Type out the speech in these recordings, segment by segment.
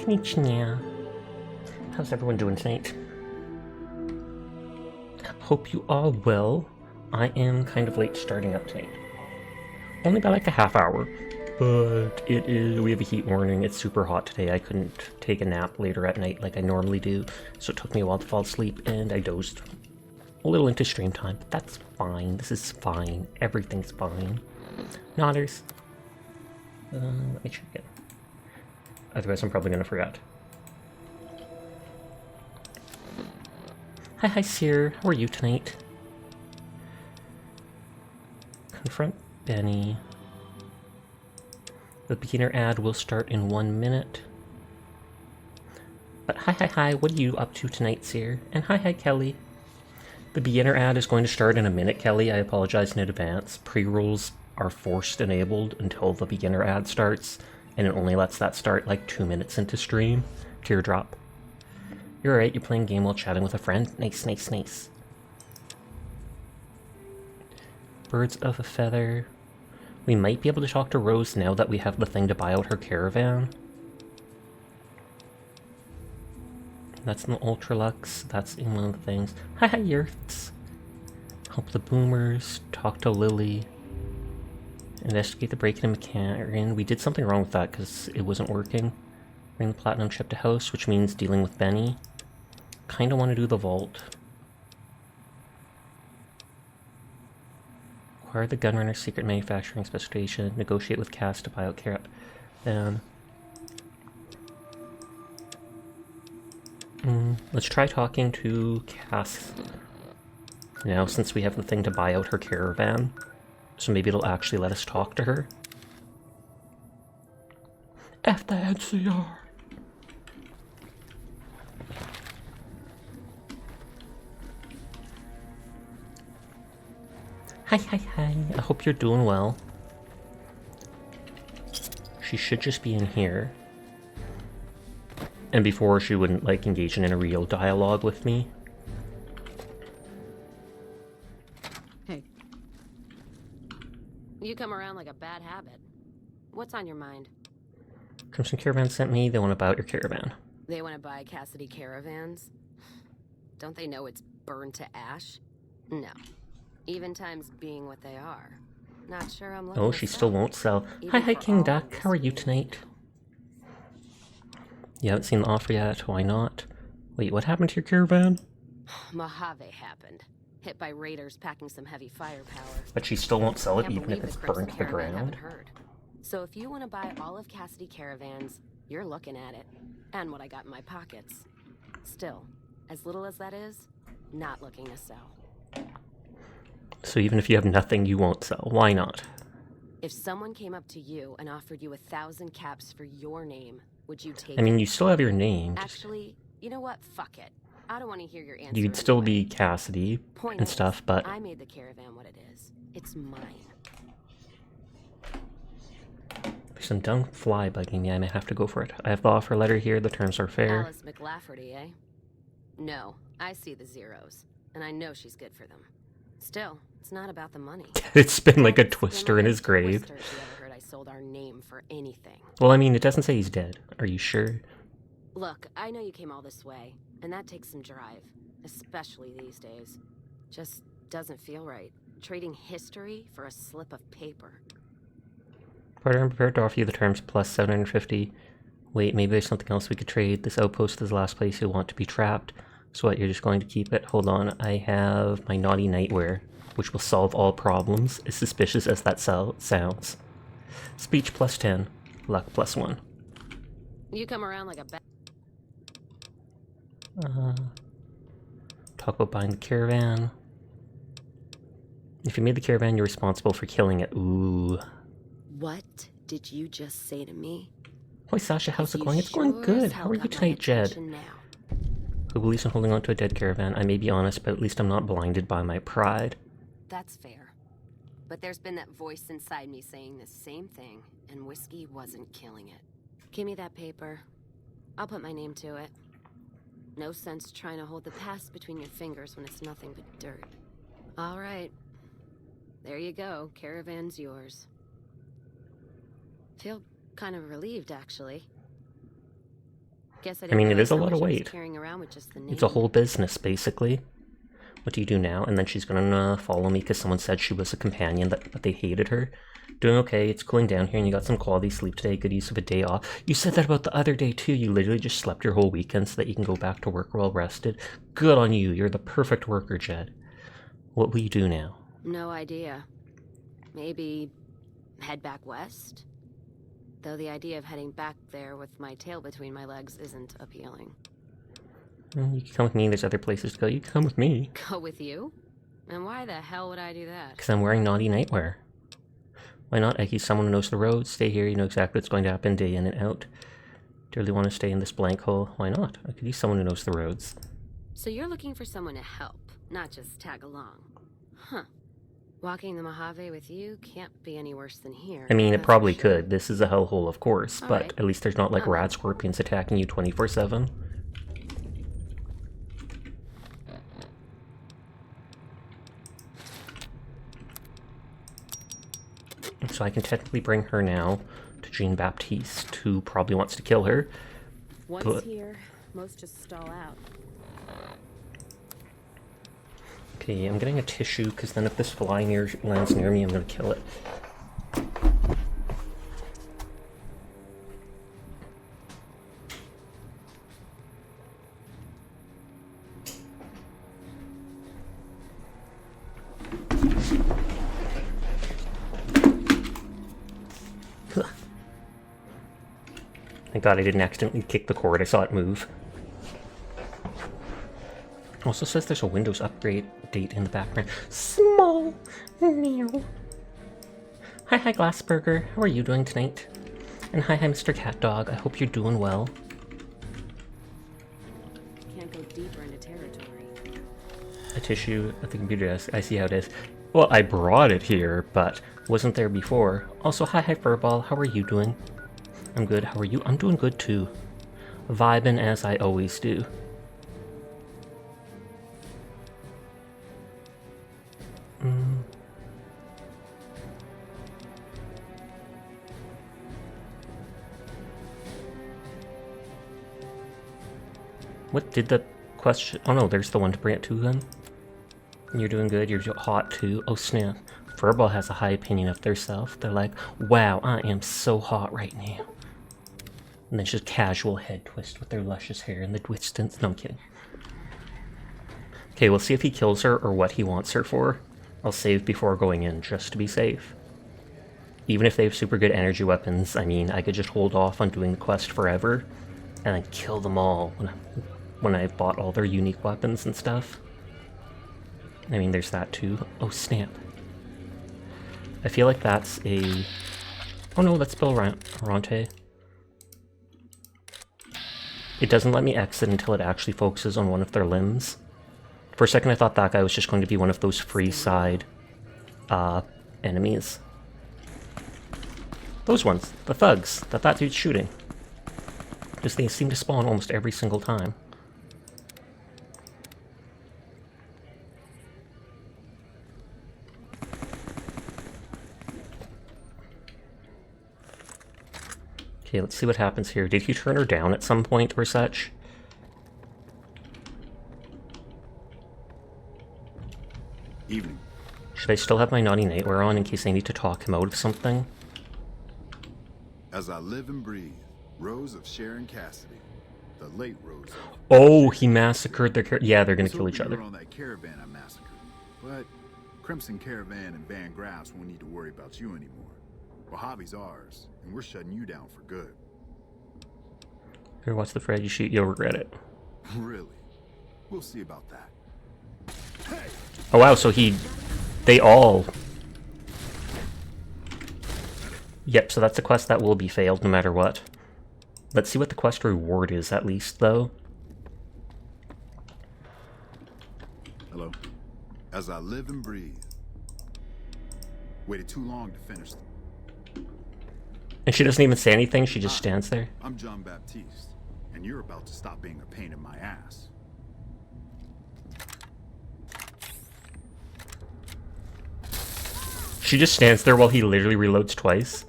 Konnichiwa. How's everyone doing tonight? Hope you all well. I am kind of late starting up tonight. Only by like a half hour. But we have a heat warning. It's super hot today. I couldn't take a nap later at night like I normally do. So it took me a while to fall asleep and I dozed a little into stream time. But that's fine. This is fine. Everything's fine. Nodders. Let me check it. Otherwise I'm probably going to forget. Hi, Seer. How are you tonight? Confront Benny. The beginner ad will start in 1 minute. But hi, what are you up to tonight, Seer? And hi, Kelly. The beginner ad is going to start in a minute, Kelly. I apologize in advance. Pre-rolls are forced enabled until the beginner ad starts, and it only lets that start like 2 minutes into stream. Teardrop. You're alright, you're playing a game while chatting with a friend? Nice. Birds of a feather. We might be able to talk to Rose now that we have the thing to buy out her caravan. That's in the Ultra-Luxe. That's in one of the things. Hi, Yurts. Help the boomers. Talk to Lily. Investigate the break-in mechanic. We did something wrong with that because it wasn't working. Bring the platinum chip to house, which means dealing with Benny. Kinda want to do the vault. Acquire the Gunrunner's secret manufacturing specification. Negotiate with Cass to buy out caravan. Let's try talking to Cass now, since we have the thing to buy out her caravan. So maybe it'll actually let us talk to her. F the NCR. Hi. I hope you're doing well. She should just be in here. And before, she wouldn't, like, engage in a real dialogue with me. Hey. You come around like a bad habit. What's on your mind? Crimson Caravan sent me. They want to buy out your caravan. They want to buy Cassidy caravans? Don't they know it's burned to ash? No. Even times being what they are. Not sure I'm looking. Oh, she still won't sell. Hi, King Duck. How are you tonight? You haven't seen the offer yet? Why not? Wait, what happened to your caravan? Mojave happened. Hit by raiders packing some heavy firepower. But she still won't sell it Can't even if believe it's the burned Crimson to the Caravan ground? haven't heard. So if you want to buy all of Cassidy caravans, you're looking at it. And what I got in my pockets. Still, as little as that is, not looking to sell. So even if you have nothing, you won't sell. Why not? If someone came up to you and offered you 1,000 caps for your name, would you take it? I mean, you still have your name. Actually, you know what? Fuck it. I don't want to hear your answer. You'd still anyway. be Cassidy Point and is, stuff, but... I made the caravan what it is. It's mine. There's some dumb fly bugging me. I may have to go for it. I have the offer letter here. The terms are fair. Alice McLafferty, eh? No, I see the zeros. And I know she's good for them. Still, it's not about the money. It's been like a twister in his grave. Twister if you ever heard I sold our name for anything. Well, I mean, it doesn't say he's dead. Are you sure? Look, I know you came all this way, and that takes some drive. Especially these days. Just doesn't feel right. Trading history for a slip of paper. Partner, I'm prepared to offer you the terms plus 750. Wait, maybe there's something else we could trade. This outpost is the last place you'll want to be trapped. So what, you're just going to keep it? Hold on, I have my naughty nightwear, which will solve all problems, as suspicious as that sounds. Speech plus 10, luck plus 1. You come around like a bat. Talk about buying the caravan. If you made the caravan, you're responsible for killing it. Ooh. What did you just say to me? Hi Sasha, how's it going? It's going good. How are you tonight, Jed? Who believes in holding on to a dead caravan? I may be honest, but at least I'm not blinded by my pride. That's fair. But there's been that voice inside me saying the same thing, and whiskey wasn't killing it. Give me that paper. I'll put my name to it. No sense trying to hold the past between your fingers when it's nothing but dirt. All right. There you go. Caravan's yours. Feel kind of relieved, actually. Guess I I didn't mean, it realize is a how lot much of I was weight. carrying around with just the name. It's a whole business, basically. What do you do now? And then she's gonna follow me because someone said she was a companion, but they hated her. Doing okay, it's cooling down here and you got some quality sleep today, good use of a day off. You said that about the other day too, you literally just slept your whole weekend so that you can go back to work well rested. Good on you, you're the perfect worker, Jed. What will you do now? No idea. Maybe head back west? Though the idea of heading back there with my tail between my legs isn't appealing. You can come with me, there's other places to go. You can come with me. Go with you? And why the hell would I do that? Because I'm wearing naughty nightwear. Why not? I keep someone who knows the road. Stay here, you know exactly what's going to happen day in and out. Do you really want to stay in this blank hole? Why not? I could use someone who knows the roads. So you're looking for someone to help, not just tag along. Huh. Walking the Mojave with you can't be any worse than here. I mean, it that's probably for sure. could. This is a hellhole, of course, but Alright. at least there's not like Uh-huh. rad scorpions attacking you 24/7. So I can technically bring her now to Jean Baptiste, who probably wants to kill her. Once But- here, most just stall out. Okay, I'm getting a tissue, because then if this fly lands near me, I'm going to kill it. Thank God I didn't accidentally kick the cord, I saw it move. Also says there's a Windows upgrade date in the background. Small! Meow. Hi, Glassburger. How are you doing tonight? And hi, Mr. Cat Dog. I hope you're doing well. Can't go deeper into territory. A tissue at the computer desk. I see how it is. Well, I brought it here, but wasn't there before. Also, hi, Furball. How are you doing? I'm good. How are you? I'm doing good, too. Vibing as I always do. What did the question... Oh no, there's the one to bring it to them. You're doing good, you're hot too. Oh snap. Furball has a high opinion of theirself. They're like, wow, I am so hot right now. And then just casual head twist with their luscious hair in the distance. No, I'm kidding. Okay, we'll see if he kills her or what he wants her for. I'll save before going in, just to be safe. Even if they have super good energy weapons, I mean, I could just hold off on doing the quest forever and then kill them all when I've bought all their unique weapons and stuff. I mean, there's that too. Oh, snap. I feel like that's a... Oh no, that's Bill Ronte. It doesn't let me exit until it actually focuses on one of their limbs. For a second I thought that guy was just going to be one of those free side enemies. Those ones, the thugs, that dude's shooting. Just they seem to spawn almost every single time. Okay, let's see what happens here. Did he turn her down at some point or such? Evening. Should I still have my naughty nightwear on in case I need to talk him out of something? As I live and breathe, Rose of Sharon Cassidy, the late Rose. Oh, he massacred their yeah, they're gonna Was kill each hoping you other. were on that caravan I massacred, but Crimson Caravan and Van Graffs won't need to worry about you anymore. Mojave's ours, and we're shutting you down for good. Here, watch the Fred you shoot, you'll regret it. Really? We'll see about that. Hey! Oh wow, so they all... Yep, so that's a quest that will be failed no matter what. Let's see what the quest reward is at least, though. Hello? As I live and breathe. Waited too long to finish. And she doesn't even say anything, she just stands there. I'm John Baptiste, and you're about to stop being a pain in my ass. She just stands there while he literally reloads twice.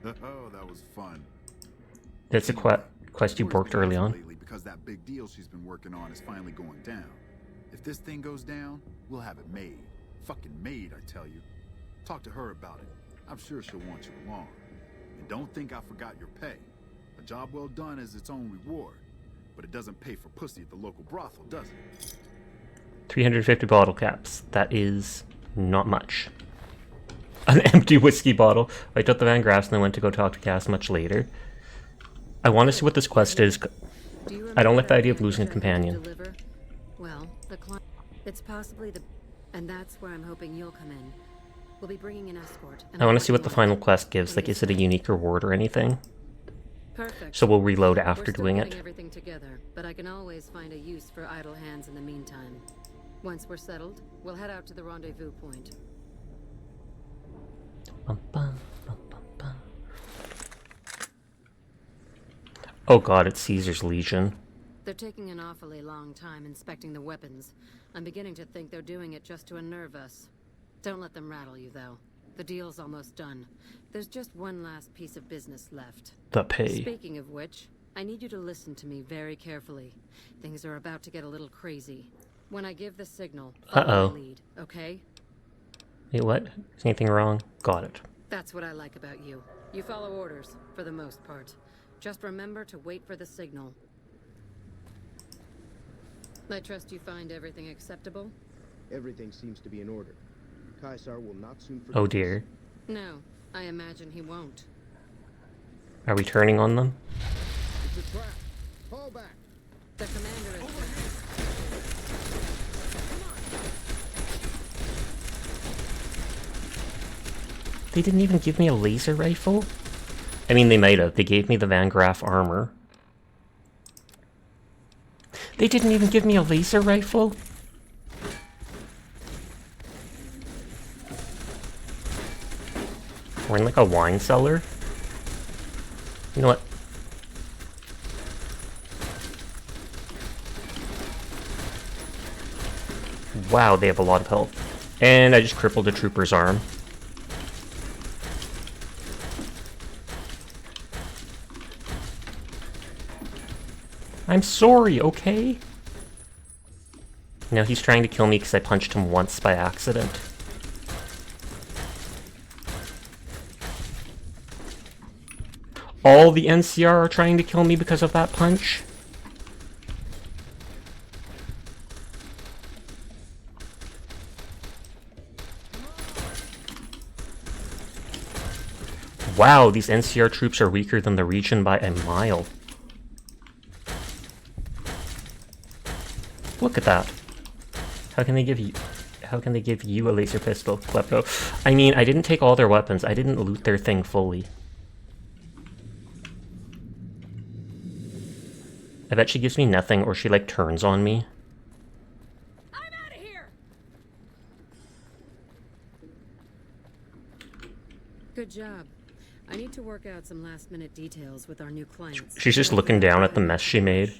Oh, that was was fun. That's a quest you borked early on. Lately because that big deal she's been working on is finally going down. If this thing goes down, we'll have it made. Fucking made, I tell you. Talk to her about it. I'm sure she'll want you along. And don't think I forgot your pay. A job well done is its own reward. But it doesn't pay for pussy at the local brothel, does it? 350 bottle caps. That is not much. An empty whiskey bottle. I took the Van Graffs and then went to go talk to Cass much later. I want to see what this quest is. I don't like the idea of losing a companion. Well, it's possibly the... And that's where I'm hoping you'll come in. We'll be bringing an escort. I want to see what the final quest gives. Like, is it a unique reward or anything? Perfect. So we'll reload after We're still doing getting it. everything together, but I can always find a use for idle hands in the meantime. Once we're settled, we'll head out to the rendezvous point. Bum, bum, bum, bum, bum. Oh god, it's Caesar's Legion. They're taking an awfully long time inspecting the weapons. I'm beginning to think they're doing it just to unnerve us. Don't let them rattle you, though. The deal's almost done. There's just one last piece of business left. The pay. Speaking of which, I need you to listen to me very carefully. Things are about to get a little crazy. When I give the signal, follow my lead, okay? Wait, what? Is anything wrong? Got it. That's what I like about you. You follow orders, for the most part. Just remember to wait for the signal. I trust you find everything acceptable? Everything seems to be in order. Caesar will not soon forget. Oh dear. No, I imagine he won't. Are we turning on them? It's a trap. Fall back. The commander is there. They didn't even give me a laser rifle? I mean, they might have. They gave me the Van Graff armor. They didn't even give me a laser rifle? We're in like a wine cellar. You know what? Wow, they have a lot of health. And I just crippled a trooper's arm. I'm sorry, okay? Now he's trying to kill me because I punched him once by accident. All the NCR are trying to kill me because of that punch? Wow, these NCR troops are weaker than the Legion by a mile. Look at that. How can they give you a laser pistol, Klepto? I mean, I didn't take all their weapons. I didn't loot their thing fully. I bet she gives me nothing, or she, like, turns on me. I'm out of here! Good job. I need to work out some last-minute details with our new clients. She's just looking down at the mess she made.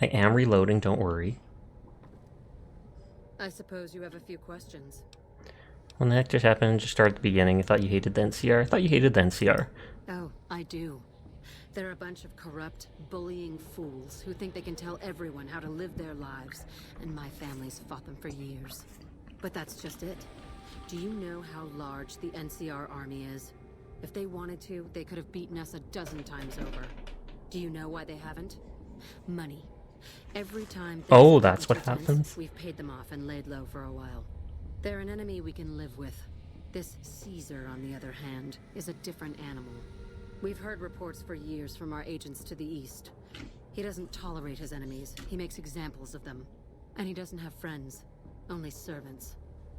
I am reloading, don't worry. I suppose you have a few questions. When the heck just happened, just start at the beginning. I thought you hated the NCR. I thought you hated the NCR. Oh, I do. They're a bunch of corrupt, bullying fools who think they can tell everyone how to live their lives, and my family's fought them for years. But that's just it. Do you know how large the NCR army is? If they wanted to, they could have beaten us a dozen times over. Do you know why they haven't? Money. Every time... Oh, that's what happens? We've paid them off and laid low for a while. They're an enemy we can live with. This Caesar, on the other hand, is a different animal. We've heard reports for years from our agents to the east. He doesn't tolerate his enemies. He makes examples of them. And he doesn't have friends, only servants.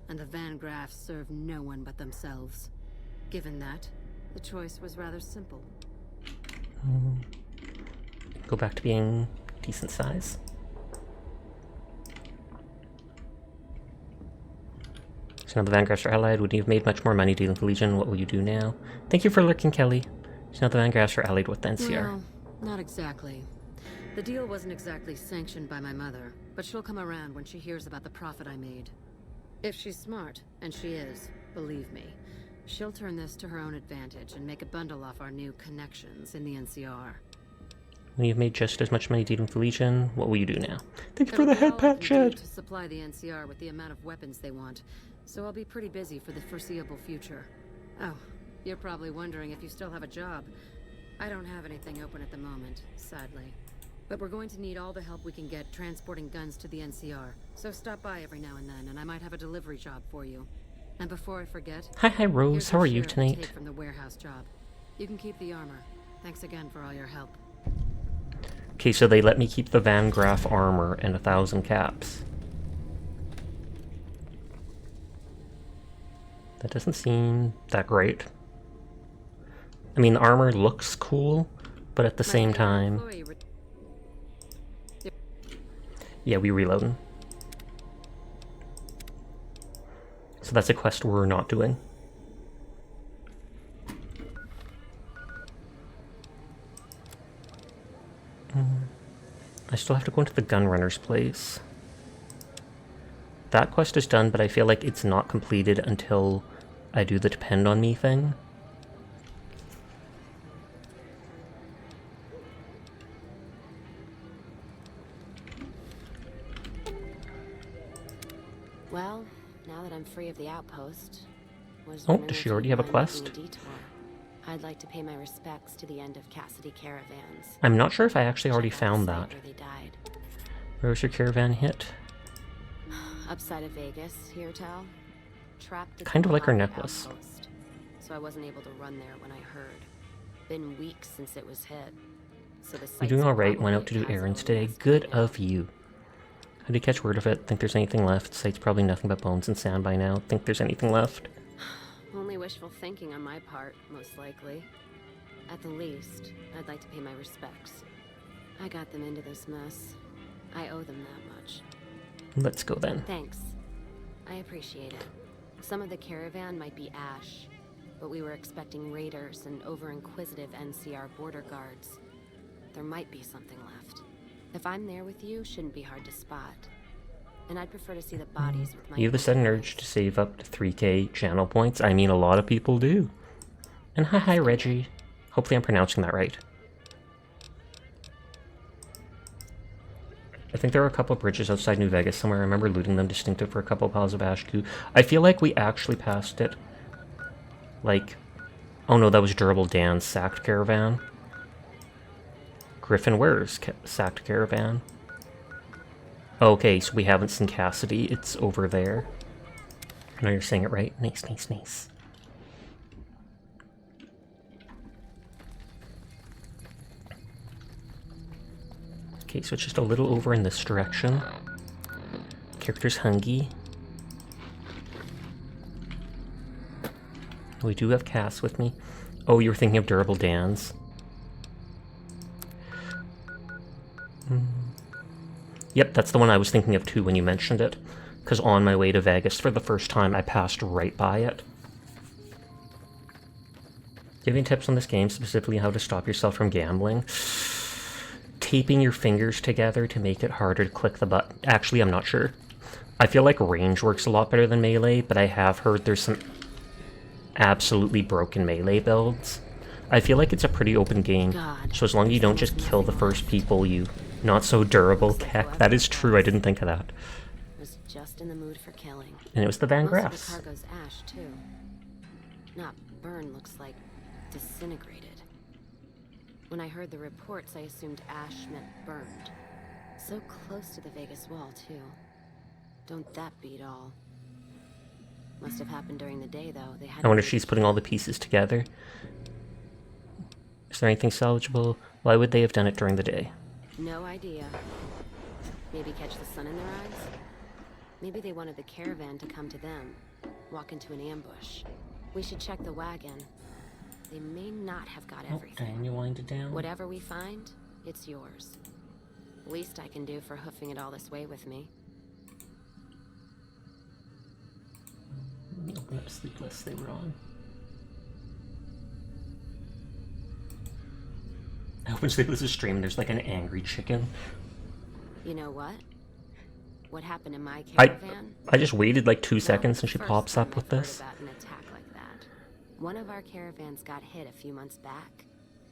And the Van Graffs serve no one but themselves. Given that, the choice was rather simple. Go back to being decent size. So now the Van Graffs are allied. Would you have made much more money dealing with the Legion? What will you do now? Thank you for lurking, Kelly. So now the Van Graffs are allied with the NCR. Well, not exactly. The deal wasn't exactly sanctioned by my mother, but she'll come around when she hears about the profit I made. If she's smart, and she is, Believe me, she'll turn this to her own advantage and make a bundle off our new connections in the NCR. When you've made just as much money dating the Legion, what will you do now? Thank you for It'll the be all head I pat, can do Chad. to supply the NCR with the amount of weapons they want, so I'll be pretty busy for the foreseeable future. Oh, you're probably wondering if you still have a job. I don't have anything open at the moment, sadly. But we're going to need all the help we can get transporting guns to the NCR, so stop by every now and then, and I might have a delivery job for you. And before I forget, Hi, Rose. here's How your are you share to tonight? take from the warehouse job. You can keep the armor. Thanks again for all your help. Okay, so they let me keep the Van Graff armor and 1,000 caps. That doesn't seem that great. I mean, the armor looks cool, but at the same time... Yeah, we reloading. So that's a quest we're not doing. I still have to go into the gunrunner's place. That quest is done, but I feel like it's not completed until I do the depend on me thing. Well, now that I'm free of the outpost, Oh, does she already have a quest? I'd like to pay my respects to the end of Cassidy caravans. I'm not sure if I actually already Check out the found site that. where they died. Where was your caravan hit? Upside of Vegas, here, Tal. Trapped. Kind of like her Mojave necklace. outpost. So I wasn't able to run there when I heard. Been weeks since it was hit. So the You're site's doing alright, went probably out to do a errands casualty today. nest Good by now. of you. How did you catch word of it? Think there's anything left? Site's probably nothing but bones and sand by now. Think there's anything left? Only wishful thinking on my part, most likely. At the least, I'd like to pay my respects. I got them into this mess. I owe them that much. Let's go then. Thanks. I appreciate it. Some of the caravan might be ash, but we were expecting raiders and over-inquisitive NCR border guards. There might be something left. If I'm there with you, shouldn't be hard to spot. And I'd prefer to see the bodies with my You have a own sudden eyes. urge to save up to 3k channel points. I mean, a lot of people do. And hi, Reggie. Hopefully I'm pronouncing that right. I think there are a couple of bridges outside New Vegas somewhere. I remember looting them distinctive for a couple of piles of ash goo. I feel like we actually passed it. Like, oh no, that was Durable Dan's sacked caravan. Griffin Ware's sacked caravan. Okay, so we haven't seen Cassidy. It's over there. I know you're saying it right. Nice, nice, nice. Okay, so it's just a little over in this direction. Character's hungry. We do have Cass with me. Oh, you were thinking of Durable Dan's. Yep, that's the one I was thinking of too when you mentioned it. Because on my way to Vegas for the first time, I passed right by it. Do you have any tips on this game, specifically how to stop yourself from gambling? Taping your fingers together to make it harder to click the button. Actually, I'm not sure. I feel like range works a lot better than melee, but I have heard there's some absolutely broken melee builds. I feel like it's a pretty open game, so as long as you don't just kill the first people you... Not so durable, Keck. That is true, I didn't think of that. Was just in the mood for killing. And it was the Van Most of Graffs. the cargo's ash, too. Not burn, looks like disintegrated. When I heard the reports, I assumed ash meant burned. So close to the Vegas wall, too. Don't that beat all? Must have happened during the day, though. They had. I wonder if she's putting all the pieces together. Is there anything salvageable? Why would they have done it during the day? No idea. Maybe catch the sun in their eyes? Maybe they wanted the caravan to come to them. Walk into an ambush. We should check the wagon. They may not have got everything. Dang, you wind it down. Whatever we find, it's yours. Least I can do for hoofing it all this way with me. Let me open up Sleepless they were on. I opened Sleepless's stream and there's like an angry chicken. You know what? What happened in my I caravan? just waited like 2 seconds and she First pops thing up with I've heard this. about an attack One of our caravans got hit a few months back,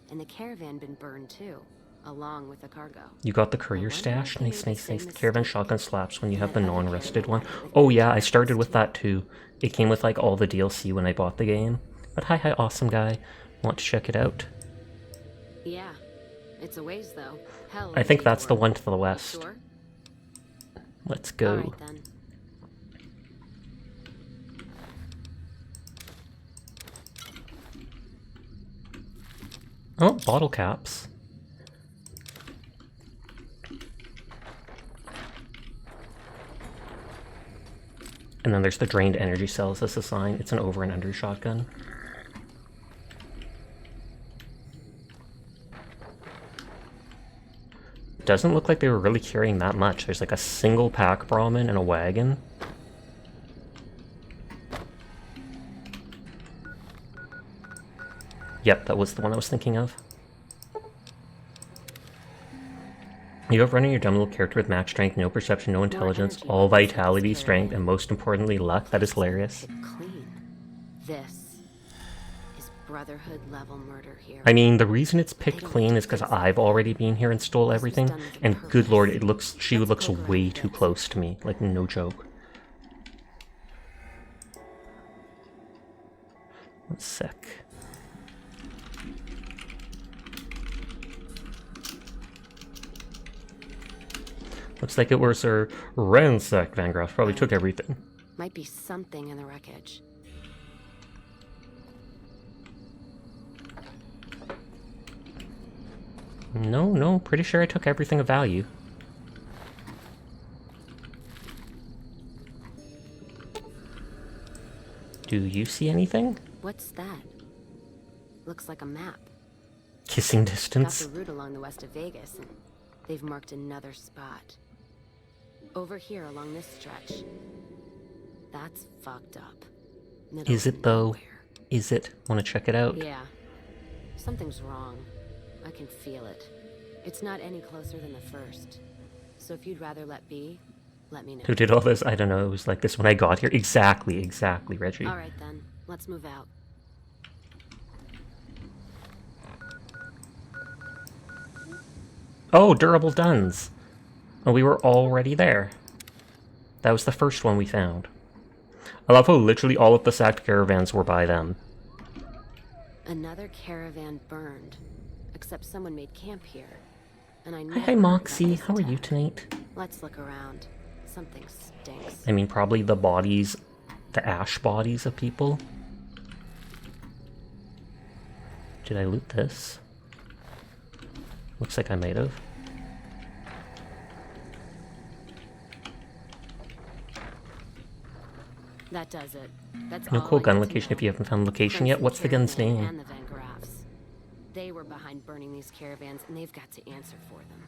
and the caravan been burned too, along with the cargo. You got the courier stash? Nice, nice, nice. The caravan shotgun slaps when you have the non-rusted one. Oh yeah, I started with that too. It came with like all the DLC when I bought the game. But hi, awesome guy. Want to check it out? Yeah, it's a ways though. Hell, I think that's the one to the west. Sure? Let's go. All right, then. Oh, bottle caps. And then there's the drained energy cells as a sign. It's an over and under shotgun. Doesn't look like they were really carrying that much. There's like a single pack Brahmin and a wagon. Yep, that was the one I was thinking of. You have running your dumb little character with max strength, no perception, no intelligence, all vitality, strength, and most importantly, luck. That is hilarious. Clean. This is Brotherhood level murder here. I mean, the reason it's picked clean is because I've already been here and stole everything, and good lord, she looks way too close to me. Like, no joke. 1 sec. Looks like it was her ransacked Van Graff. Probably took everything. Might be something in the wreckage. No, pretty sure I took everything of value. Do you see anything? What's that? Looks like a map. Kissing Got distance? the route along the west of Vegas, and they've marked another spot. Over here along this stretch. That's fucked up. Middle Is it of though? nowhere. Is it? Want to check it out? Yeah. Something's wrong. I can feel it. It's not any closer than the first. So if you'd rather let be, let me know. Who did all this? I don't know. It was like this when I got here. Exactly, Reggie. Alright then. Let's move out. Oh, durable duns. Oh, we were already there. That was the first one we found. I love how literally all of the sacked caravans were by them. Another caravan burned. Except someone made camp here. And I never Hi, heard about Moxie. this How are you attack. tonight? Let's look around. Something stinks. I mean, probably the bodies, the ash bodies of people. Did I loot this? Looks like I might have. That does it. That's No all cool I gun need to location know. if you haven't found the location Crimson yet. What's the gun's Caravan name? And the Van Graffs. They were behind burning these caravans, and they've got to answer for them.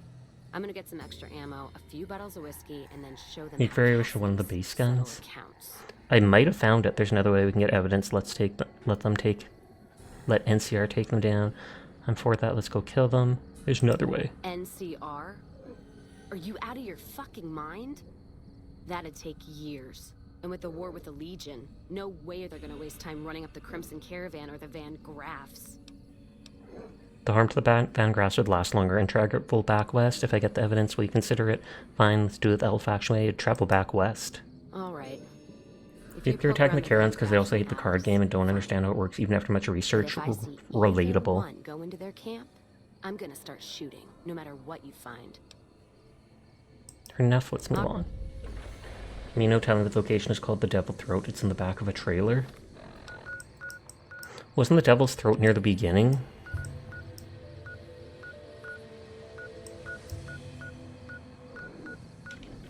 I'm gonna get some extra ammo, a few bottles of whiskey, and then show them. You'd how very wish for Cass one of the lives, base settle guns. accounts. I might have found it. There's another way we can get evidence. Let NCR take them down. I'm for that. Let's go kill them. There's another way. NCR? Are you out of your fucking mind? That'd take years. And with the war with the Legion, no way they're gonna waste time running up the Crimson Caravan or the Van Graffs. The harm to the Van Graffs would last longer and travel back west. If I get the evidence, will you consider it? Fine, let's do it the old-fashioned way. Travel back west. Alright. If you're attacking the caravans because they also hate the card game and don't understand how it works even after much research, relatable. One go into their camp, I'm gonna start shooting, no matter what you find. Enough, let's move on. I mean, no telling the location is called the Devil Throat. It's in the back of a trailer. Wasn't the Devil's Throat near the beginning?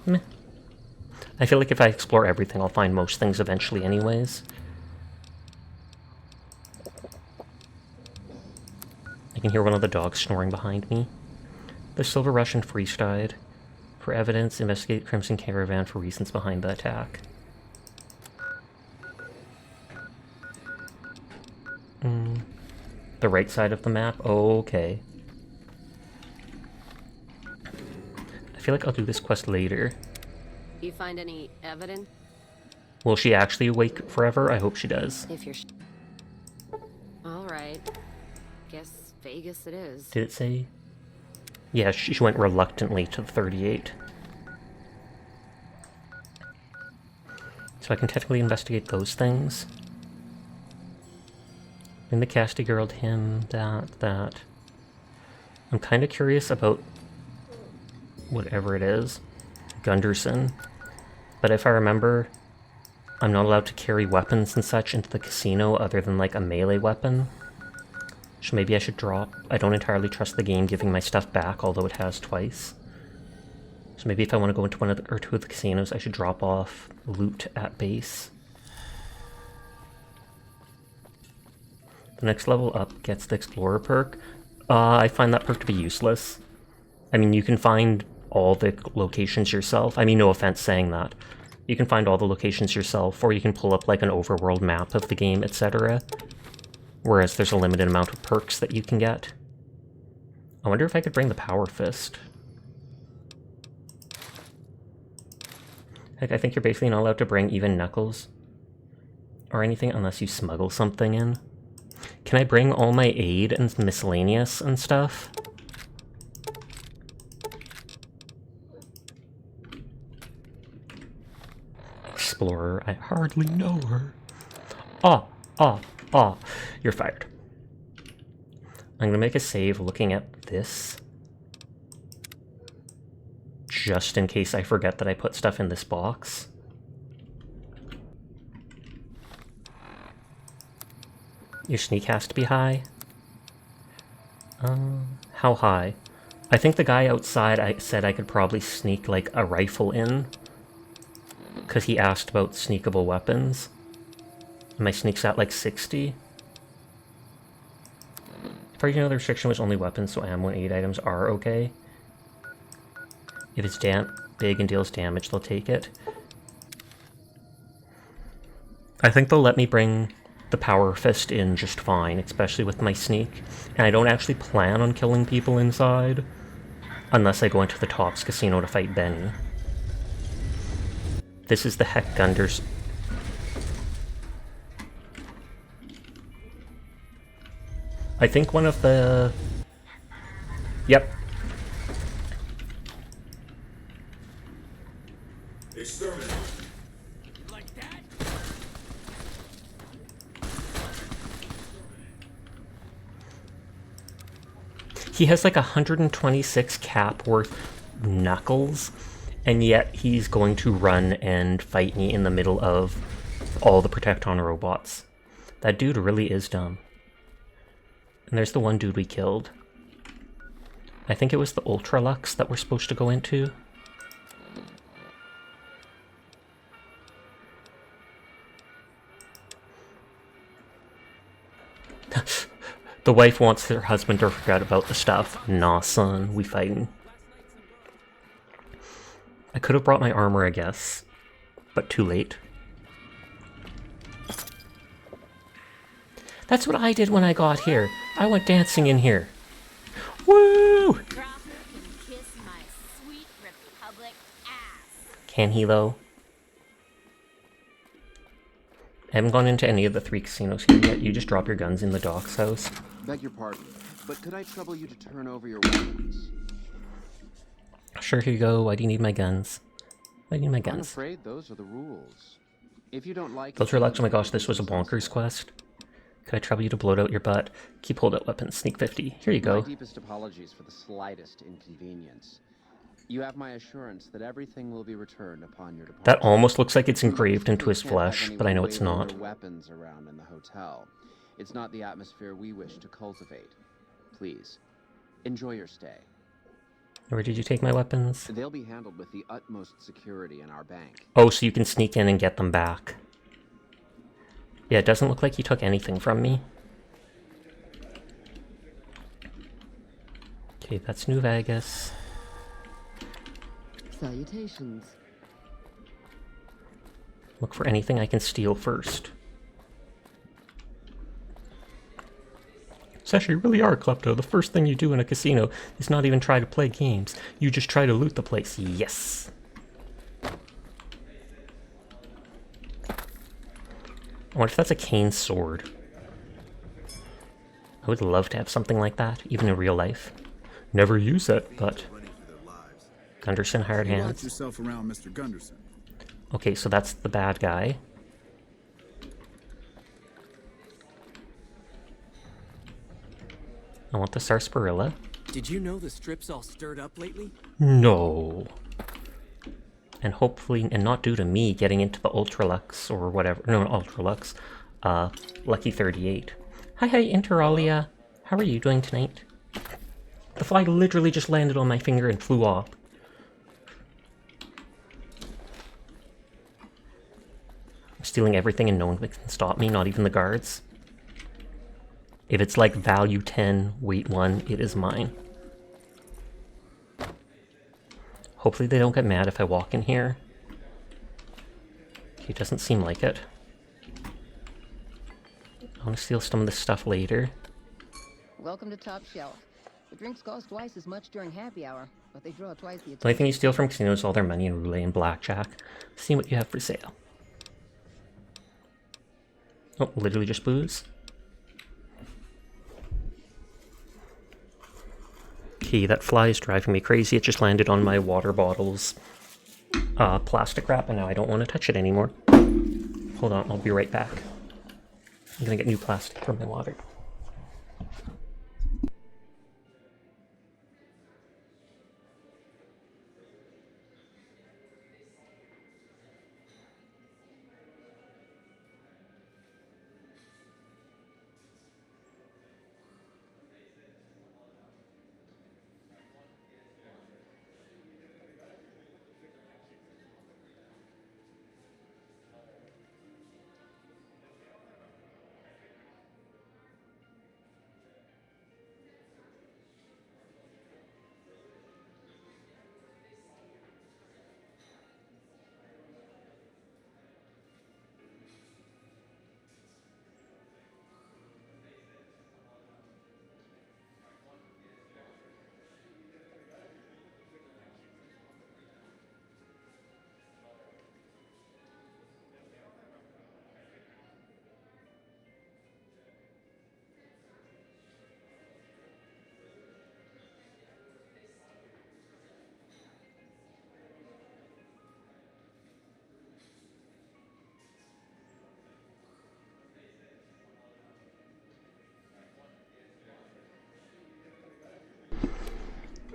Meh. I feel like if I explore everything, I'll find most things eventually anyways. I can hear one of the dogs snoring behind me. The Silver Russian freeze-died. For evidence, investigate Crimson Caravan for reasons behind the attack. The right side of the map? Okay. I feel like I'll do this quest later. You find any evidence? Will she actually awake forever? I hope she does. If you're right. Guess Vegas it is. Did it say? Yeah, she went reluctantly to the 38. So I can technically investigate those things. In the Castigirl, him, that. I'm kind of curious about whatever it is. Gunderson. But if I remember, I'm not allowed to carry weapons and such into the casino other than like a melee weapon. So maybe I should drop. I don't entirely trust the game giving my stuff back, although it has twice. So maybe if I want to go into one of the, or two of the casinos, I should drop off loot at base. The next level up gets the Explorer perk. I find that perk to be useless. I mean, you can find all the locations yourself. I mean, no offense saying that. You can find all the locations yourself, or you can pull up like an overworld map of the game, etc. Whereas there's a limited amount of perks that you can get. I wonder if I could bring the Power Fist. Heck, I think you're basically not allowed to bring even Knuckles or anything unless you smuggle something in. Can I bring all my aid and miscellaneous and stuff? Explorer, I hardly know her. You're fired. I'm gonna make a save looking at this. Just in case I forget that I put stuff in this box. Your sneak has to be high. How high? I think the guy outside I said I could probably sneak like a rifle in. Because he asked about sneakable weapons. And my sneak's at like 60. If I know the restriction was only weapons, so ammo and aid items are okay. If it's big and deals damage, they'll take it. I think they'll let me bring the Power Fist in just fine, especially with my sneak. And I don't actually plan on killing people inside, unless I go into the Tops Casino to fight Benny. This is the Heck Gunders. I think one of the... Yep. Exterminate. He has like 126 cap worth Knuckles, and yet he's going to run and fight me in the middle of all the Protecton robots. That dude really is dumb. And there's the one dude we killed. I think it was the Ultra-Luxe that we're supposed to go into. The wife wants her husband to forget about the stuff. Nah, son, we fighting. I could have brought my armor, I guess, but too late. That's what I did when I got here. I went dancing in here. Woo! Crawford can kiss my sweet Republic ass. Can he, though? I haven't gone into any of the 3 casinos here yet. You just drop your guns in the doc's house. Beg your pardon, but could I trouble you to turn over your weapons? Sure, here you go. Why do you need my guns? Why do you need my I'm guns? afraid those are the rules. If you don't like Ultra-Luxe, oh my gosh, this was a bonkers quest. Could I trouble you to bloat out your butt? Keep hold out weapons. Sneak 50. Here you go. My deepest apologies for the slightest inconvenience. You have my assurance that everything will be returned upon your departure. That almost looks like it's engraved into his We can't have flesh, anyone but I know it's waving not. their weapons around in the hotel. It's not the atmosphere we wish to cultivate. Please, enjoy your stay. Where did you take my weapons? They'll be handled with the utmost security in our bank. Oh, so you can sneak in and get them back. Yeah, it doesn't look like he took anything from me. Okay, that's New Vegas. Salutations. Look for anything I can steal first. Sasha, you really are a klepto. The first thing you do in a casino is not even try to play games. You just try to loot the place. Yes! I wonder if that's a cane sword. I would love to have something like that, even in real life. Never use it, but Running for their lives. Gunderson hired You watch hands. yourself around Mr. Gunderson. Okay, so that's the bad guy. I want the sarsaparilla. Did you know the strip's all stirred up lately? No. And hopefully, and not due to me getting into the Ultra-Luxe or whatever. No, not Ultra-Luxe. Lucky 38. Hi, Interalia. How are you doing tonight? The fly literally just landed on my finger and flew off. I'm stealing everything and no one can stop me, not even the guards. If it's like value 10, weight 1, it is mine. Hopefully they don't get mad if I walk in here. Okay, it doesn't seem like it. I want to steal some of this stuff later. Welcome to Top Shelf. The drinks cost twice as much during happy hour, but they draw twice the The only attention. thing you steal from casinos is all their money in roulette and blackjack. See what you have for sale. Oh, literally just booze. Okay, that fly is driving me crazy. It just landed on my water bottle's plastic wrap, and now I don't want to touch it anymore. Hold on, I'll be right back. I'm gonna get new plastic for my water.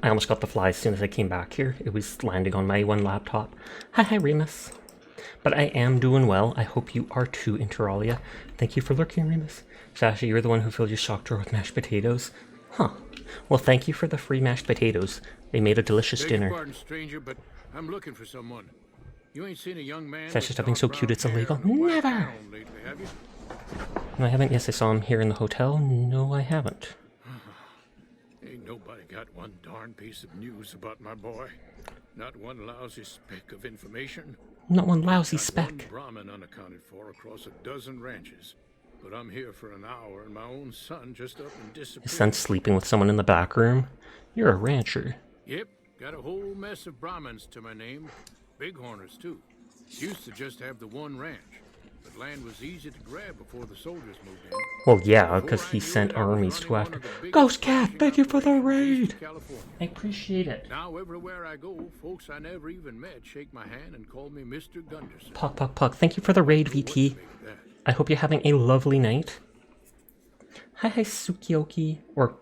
I almost got the fly as soon as I came back here. It was landing on my one laptop. Hi, Remus. But I am doing well. I hope you are too, Interalia. Thank you for lurking, Remus. Sasha, you're the one who filled your shock drawer with mashed potatoes. Huh. Well, thank you for the free mashed potatoes. They made a delicious Beg your dinner. pardon, stranger, but I'm looking for someone. You ain't seen a young man. Sasha's with stepping so dark cute it's brown hair illegal. and a white Never! gown lately, have you? No, I haven't. Yes, I saw him here in the hotel. No, I haven't. Ain't nobody got one darn piece of news about my boy. Not one lousy speck of information. Not one lousy Not one speck. Brahmin unaccounted for across a dozen ranches. But I'm here for an hour and my own son just up and disappeared. His son's sleeping with someone in the back room. You're a rancher. Yep, got a whole mess of Brahmins to my name. Bighorners, too. Used to just have the one ranch. But land was easy to grab before the soldiers moved in. Well, yeah, Before because I he knew sent it, I was armies to running after. one of the biggest Ghost Cat, fishing thank you for the operations east raid! of California. I appreciate it. Now everywhere I go, folks I never even met shake my hand and call me Mr. Gunderson. Puck, Puck, Puck, thank you for the raid, What to VT. make of that? I hope you're having a lovely night. Hi, Sukioki, or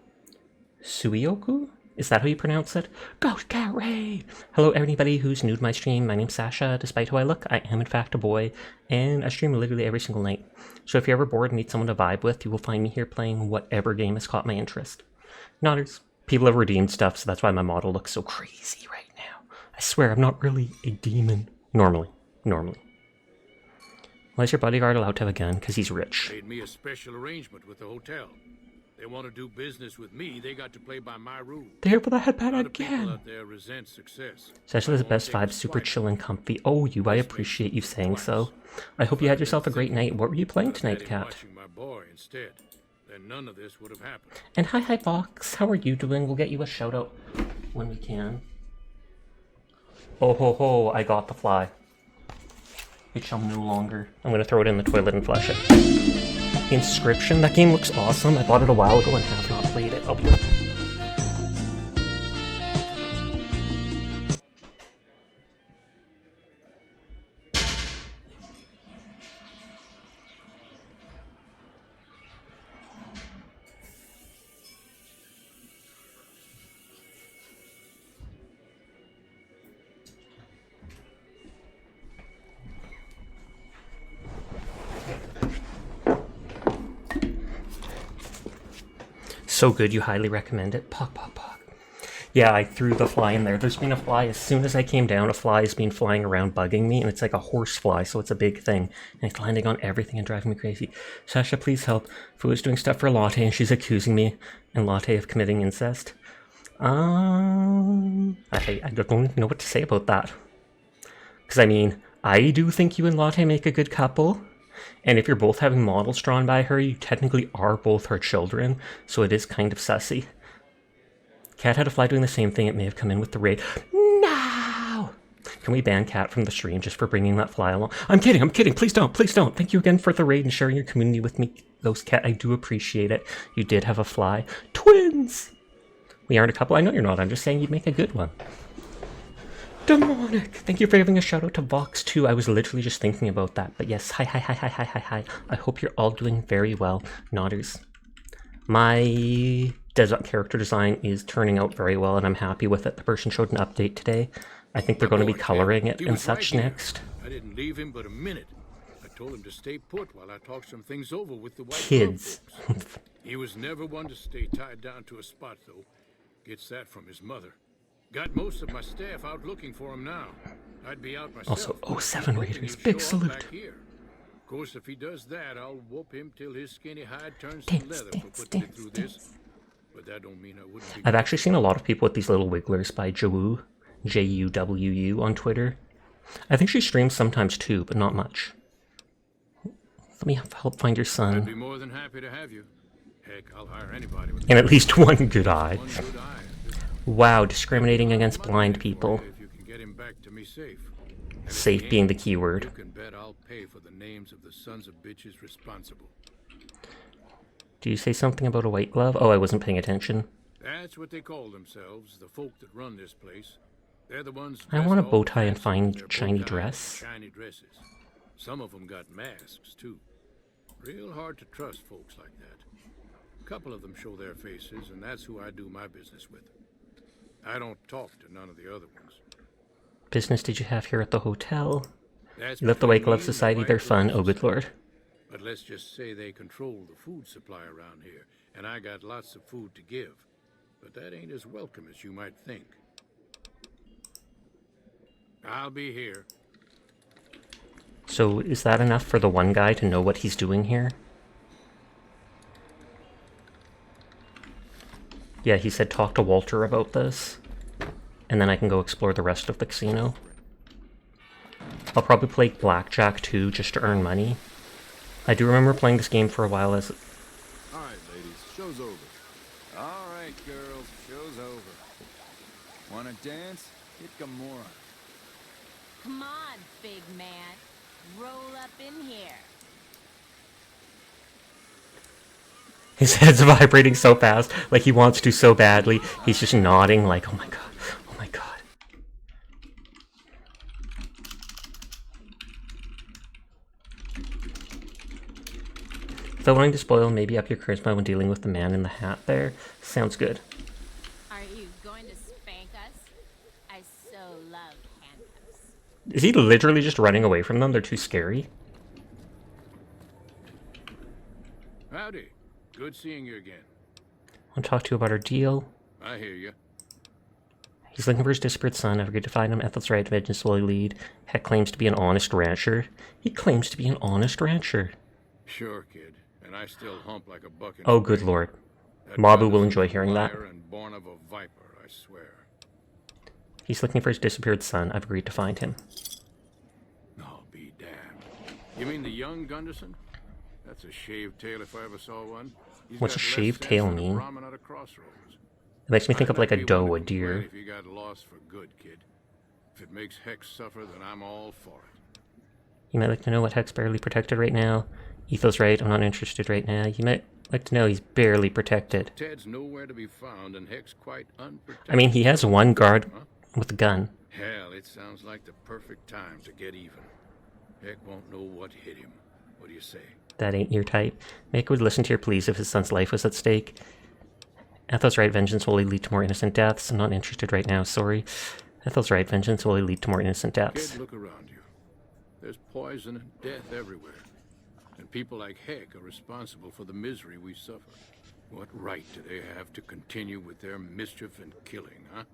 Suioku? Is that how you pronounce it? Ghost Cat Raid! Hello, anybody who's new to my stream. My name's Sasha. Despite who I look, I am in fact a boy, and I stream literally every single night. So if you're ever bored and need someone to vibe with, you will find me here playing whatever game has caught my interest. Nodders. People have redeemed stuff, so that's why my model looks so crazy right now. I swear, I'm not really a demon. Normally. Why is your bodyguard allowed to have a gun? Because he's rich. Made me a special arrangement with the hotel. They want to do business with me, they got to play by my rules. There for the A headband lot of people again! out there resent success. Sasha has the I best won't take vibes, a super swipe. chill and comfy. Oh, you, I appreciate you saying so. I hope you had yourself a great night. What were you playing If I'd tonight, had him Cat? watching my boy instead, then none of this would have happened. And hi, Fox. How are you doing? We'll get you a shout out when we can. Oh ho ho, I got the fly. It shall no longer. I'm gonna throw it in the toilet and flush it. Inscription. That game looks awesome. I bought it a while ago and have not played it. I'll be right back. So good, you highly recommend it. Pog, pog, pog. Yeah, I threw the fly in there. There's been a fly, as soon as I came down, a fly has been flying around bugging me, and it's like a horse fly, so it's a big thing. And it's landing on everything and driving me crazy. Sasha, please help. Fu is doing stuff for Latte, and she's accusing me and Latte of committing incest. I don't even know what to say about that. Because, I mean, I do think you and Latte make a good couple. And if you're both having models drawn by her, you technically are both her children, so it is kind of sussy. Cat had a fly doing the same thing. It may have come in with the raid. No! Can we ban Cat from the stream just for bringing that fly along? I'm kidding. Please don't. Thank you again for the raid and sharing your community with me. Those Cat, I do appreciate it. You did have a fly. Twins! We aren't a couple. I know you're not. I'm just saying you'd make a good one. Demonic! Thank you for giving a shout out to Vox too. I was literally just thinking about that. But yes, hi. I hope you're all doing very well, Nodders. My character design is turning out very well, and I'm happy with it. The person showed an update today. I think they're going to be coloring it and such next. I didn't leave him but a minute. I told him to stay put while I talked some things over with the white Kids. folks. He was never one to stay tied down to a spot, though. Gets that from his mother. Got most of my staff out looking for him now. I'd be out myself. Also, 07 Raiders, big salute. Of course, if he does that, I'll whoop him till his skinny hide turns to leather for putting it through this. But that don't mean I wouldn't be. I've actually seen a lot of people with these little wigglers by Juwu, Juwwu on Twitter. I think she streams sometimes too, but not much. Let me help find your son. I'd be more than happy to have you. Heck, I'll hire anybody with and at least one good eye. one good eye. Wow, discriminating against blind people. If you can get him back to me safe. Safe being the key word. You can bet I'll pay for the names of the sons of bitches responsible. Do you say something about a white glove? Oh, I wasn't paying attention. That's what they call themselves, the folk that run this place. They're the ones. I want a dressed bow all tie and fancy fine with their shiny bow ties dress. and shiny dresses. Some of them got masks too. Real hard to trust folks like that. A couple of them show their faces, and that's who I do my business with. I don't talk to none of the other ones. Business did you have here at the hotel? That's You left the between White Glove me and the Society, White they're Glove fun. Oh, good Society. lord. But let's just say they control the food supply around here, and I got lots of food to give. But that ain't as welcome as you might think. I'll be here. So, is that enough for the one guy to know what he's doing here? Yeah, he said talk to Walter about this. And then I can go explore the rest of the casino. I'll probably play blackjack too, just to earn money. I do remember playing this game for a while as... Alright, ladies, show's over. Alright, girls, show's over. Wanna dance? Hit Gamora. Come on, big man. Roll up in here. His head's vibrating so fast, like he wants to so badly. He's just nodding like, oh my god, oh my god. Without wanting to spoil, maybe up your charisma when dealing with the man in the hat there. Sounds good. Are you going to spank us? I so love handcuffs. Is he literally just running away from them? They're too scary. Howdy. Good seeing you again. Want to talk to you about our deal? I hear you. He's looking for his disparate son. I've agreed to find him. Ethel's right. Vengeance will lead. Heck claims to be an honest rancher. He claims to be an honest rancher. Sure, kid. And I still hump like a buck in Oh, spring. good lord. That Mabu gun will is enjoy a hearing that. liar and born of a viper, I swear. He's looking for his disappeared son. I've agreed to find him. Oh, be damned. You mean the young Gunderson? That's a shaved tail if I ever saw one. He's What's got a less shaved sense tail than a mean? Brahmin at a crossroads. It makes me think I of like a might be one doe, to a complain deer. If you got lost for good, kid. If it makes Hex suffer, then I'm all for it. You might like to know what Heck's barely protected right now. Ethel's right, I'm not interested right now. You might like to know he's barely protected. Ted's nowhere to be found, and Heck's quite unprotected. I mean, he has one guard Huh? with a gun. Hell, it sounds like the perfect time to get even. Heck won't know what hit him. What do you say? That ain't your type. Mick would listen to your pleas if his son's life was at stake. Ethel's right, vengeance will only lead to more innocent deaths. I'm not interested right now, sorry. Ethel's right, vengeance will only lead to more innocent deaths. Kid, look around you. There's poison and death everywhere. And people like Heck are responsible for the misery we suffer. What right do they have to continue with their mischief and killing, huh?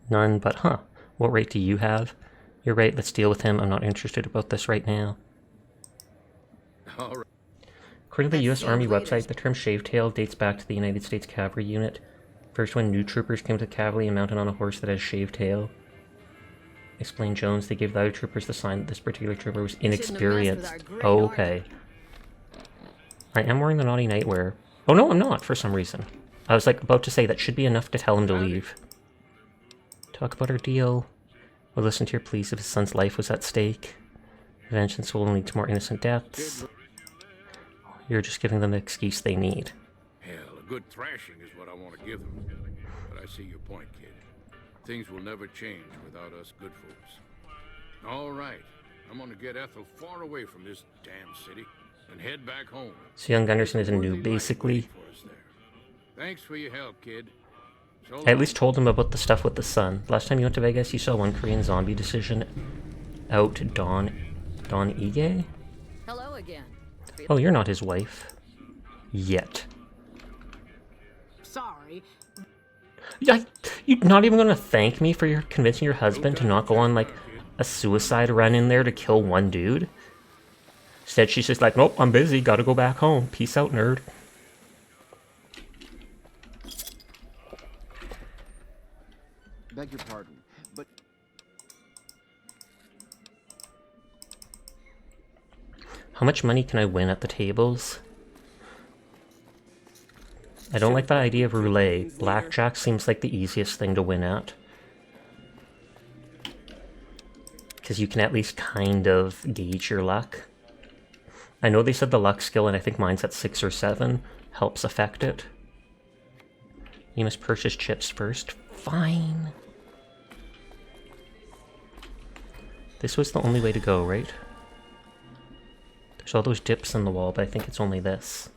None, but huh. What right do you have? You're right, let's deal with him. I'm not interested about this right now. All right. According to the Let's U.S. Army see later. website, the term shave tail dates back to the United States Cavalry Unit. First when new troopers came to the cavalry and mounted on a horse that has shaved tail. Explained Jones, they gave the other troopers the sign that this particular trooper was inexperienced. Oh, okay. I am wearing the naughty nightwear. Oh no, I'm not, for some reason. I was like about to say that should be enough to tell him to leave. Talk about our deal. We'll listen to your pleas if his son's life was at stake. Vengeance will lead to more innocent deaths. You're just giving them the excuse they need. Hell, a good thrashing is what I want to give them. But I see your point, kid. Things will never change without us good folks. All right. I'm gonna get Ethel far away from this damn city and head back home. So young Gunderson is a noob, basically. Thanks for your help, kid. So I at least told him about the stuff with the sun. Last time you went to Vegas, you saw one Korean zombie decision out Dawn Ige? Hello again. Oh, you're not his wife. Yet. Sorry. Yeah, you're not even gonna thank me for your convincing your husband to not go on, like, a suicide run in there to kill one dude? Instead, she's just like, nope, I'm busy, gotta go back home. Peace out, nerd. Beg your pardon, but How much money can I win at the tables? I don't like the idea of roulette. Blackjack seems like the easiest thing to win at. Because you can at least kind of gauge your luck. I know they said the luck skill, and I think mine's at 6 or 7, helps affect it. You must purchase chips first. Fine. This was the only way to go, right? There's all those dips in the wall, but I think it's only this.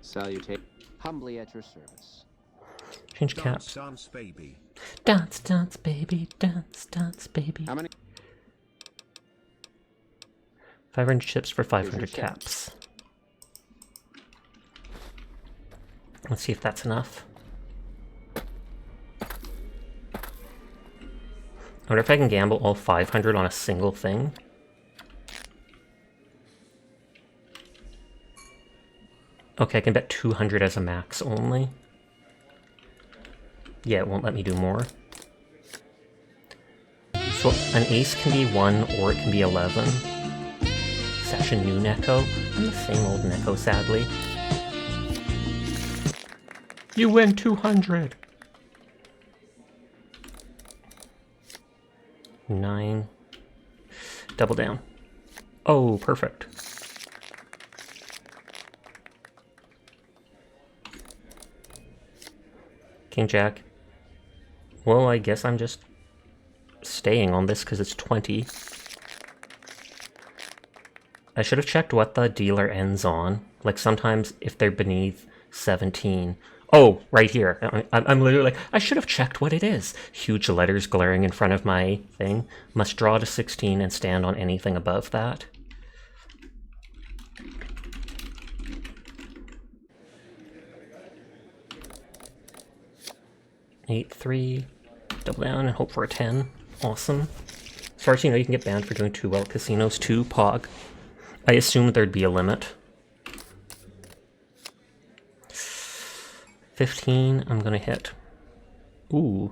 salutate humbly at your service. Change caps. Dance, baby. Dance, dance, baby. Dance, dance, baby. How many? 500 chips for 500 Here's your caps. Let's see if that's enough. I wonder if I can gamble all 500 on a single thing. Okay, I can bet 200 as a max only. Yeah, it won't let me do more. So an ace can be 1 or it can be 11. Such a new Neko. I'm the same old Neko, sadly. You win 200! 9. Double down. Oh, perfect. King Jack. Well, I guess I'm just staying on this because it's 20. I should have checked what the dealer ends on. Like sometimes if they're beneath 17. Oh, right here. I'm literally like, I should have checked what it is. Huge letters glaring in front of my thing. Must draw to 16 and stand on anything above that. Eight, 3, double down and hope for a 10. Awesome. As far as you know, you can get banned for doing too well at casinos too, Pog. I assumed there'd be a limit. 15, I'm gonna hit. Ooh.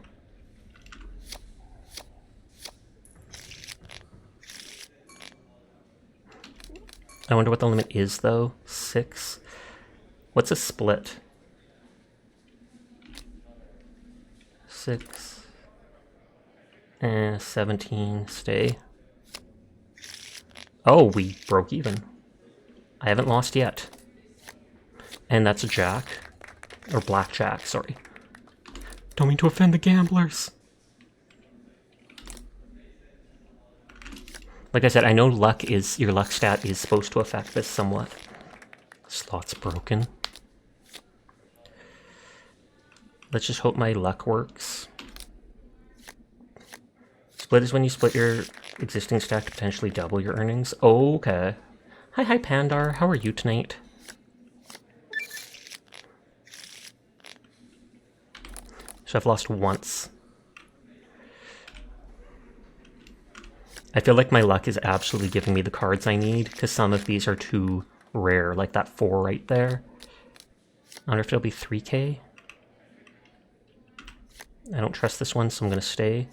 I wonder what the limit is, though. 6. What's a split? 6. 17, stay. Oh, we broke even. I haven't lost yet. And that's a jack. Or blackjack, sorry. Don't mean to offend the gamblers. Like I said, I know your luck stat is supposed to affect this somewhat. Slot's broken. Let's just hope my luck works. Split is when you split your existing stack to potentially double your earnings. Oh, okay. Hi, Pandar. How are you tonight? So I've lost once. I feel like my luck is absolutely giving me the cards I need, because some of these are too rare, like that 4 right there. I wonder if it'll be 3k. I don't trust this one, so I'm going to stay.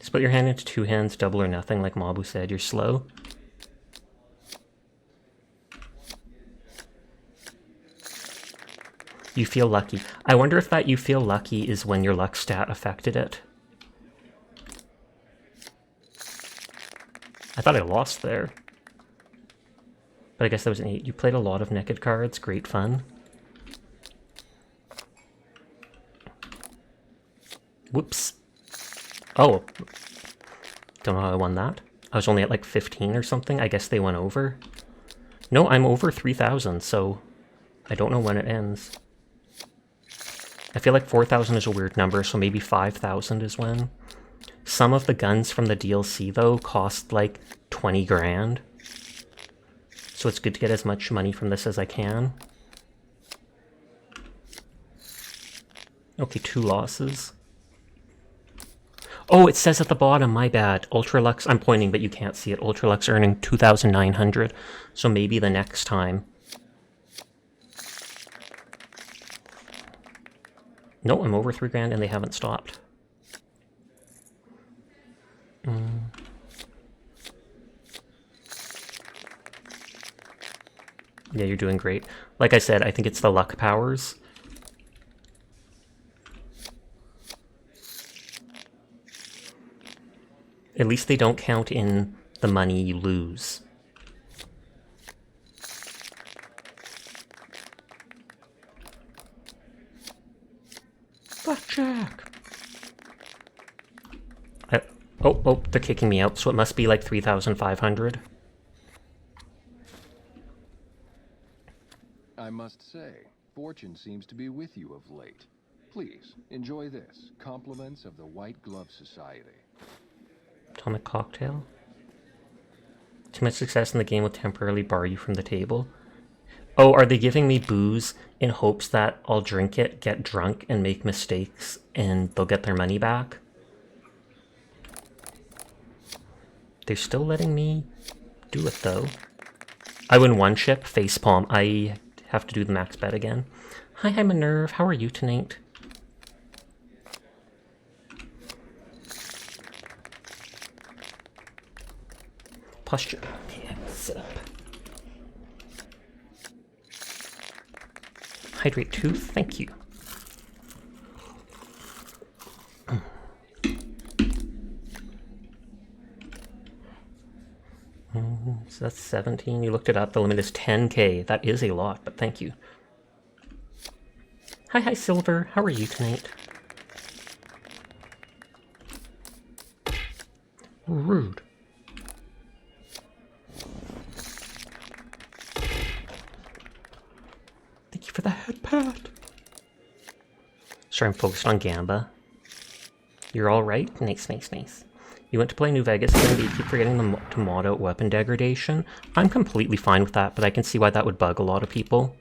Split your hand into 2 hands, double or nothing, like Mabu said. You're slow. You feel lucky. I wonder if that you feel lucky is when your luck stat affected it. I thought I lost there. But I guess that was an 8. You played a lot of naked cards. Great fun. Whoops. Oh. Don't know how I won that. I was only at like 15 or something. I guess they went over. No, I'm over 3,000, so I don't know when it ends. I feel like 4,000 is a weird number, so maybe 5,000 is when. Some of the guns from the DLC, though, cost like 20 grand. So it's good to get as much money from this as I can. Okay, 2 losses. Oh, it says at the bottom, my bad. Ultra-Luxe, I'm pointing, but you can't see it. Ultra-Luxe earning 2,900. So maybe the next time. No, I'm over 3 grand and they haven't stopped. Yeah, you're doing great. Like I said, I think it's the luck powers. At least they don't count in the money you lose. Blackjack! Oh, they're kicking me out, so it must be like 3,500. I must say, fortune seems to be with you of late. Please, enjoy this. Compliments of the White Glove Society. Atomic cocktail. Too much success in the game will temporarily bar you from the table. Oh, are they giving me booze in hopes that I'll drink it, get drunk, and make mistakes, and they'll get their money back? They're still letting me do it, though. I win 1 chip, facepalm. I have to do the max bet again. Hi, Minerve. How are you tonight? Posture. Okay, sit up. Hydrate 2, thank you. So that's 17. You looked it up. The limit is 10k. That is a lot, but thank you. Hi, Silver. How are you tonight? Rude. Thank you for the head pat. Sorry, I'm focused on Gamba. You're all right? Nice, nice, nice. You went to play New Vegas again, but you keep forgetting to mod out weapon degradation. I'm completely fine with that, but I can see why that would bug a lot of people.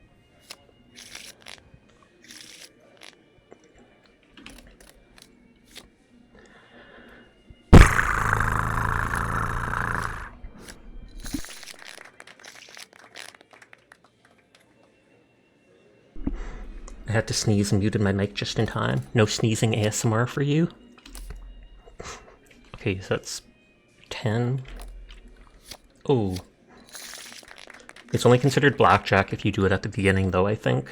I had to sneeze and muted my mic just in time. No sneezing ASMR for you. Okay, so that's 10. Oh, It's only considered blackjack if you do it at the beginning, though, I think.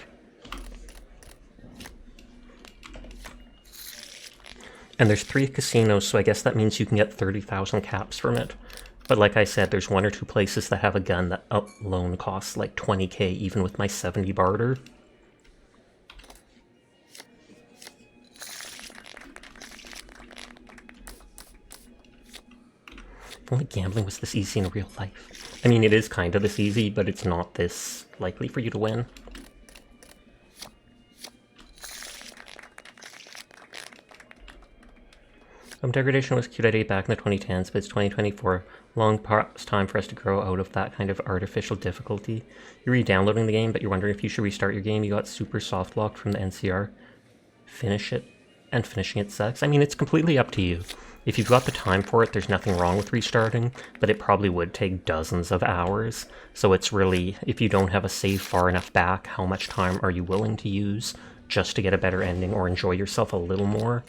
And there's 3 casinos, so I guess that means you can get 30,000 caps from it. But like I said, there's 1 or 2 places that have a gun that alone costs like 20k, even with my 70 barter. If only gambling was this easy in real life. I mean, it is kind of this easy, but it's not this likely for you to win. Degradation was cute at 8 back in the 2010s, but it's 2024. Long time for us to grow out of that kind of artificial difficulty. You're re-downloading the game, but you're wondering if you should restart your game. You got super soft locked from the NCR. Finish it, and finishing it sucks. I mean, it's completely up to you. If you've got the time for it, there's nothing wrong with restarting, but it probably would take dozens of hours. So it's really, if you don't have a save far enough back, how much time are you willing to use just to get a better ending or enjoy yourself a little more?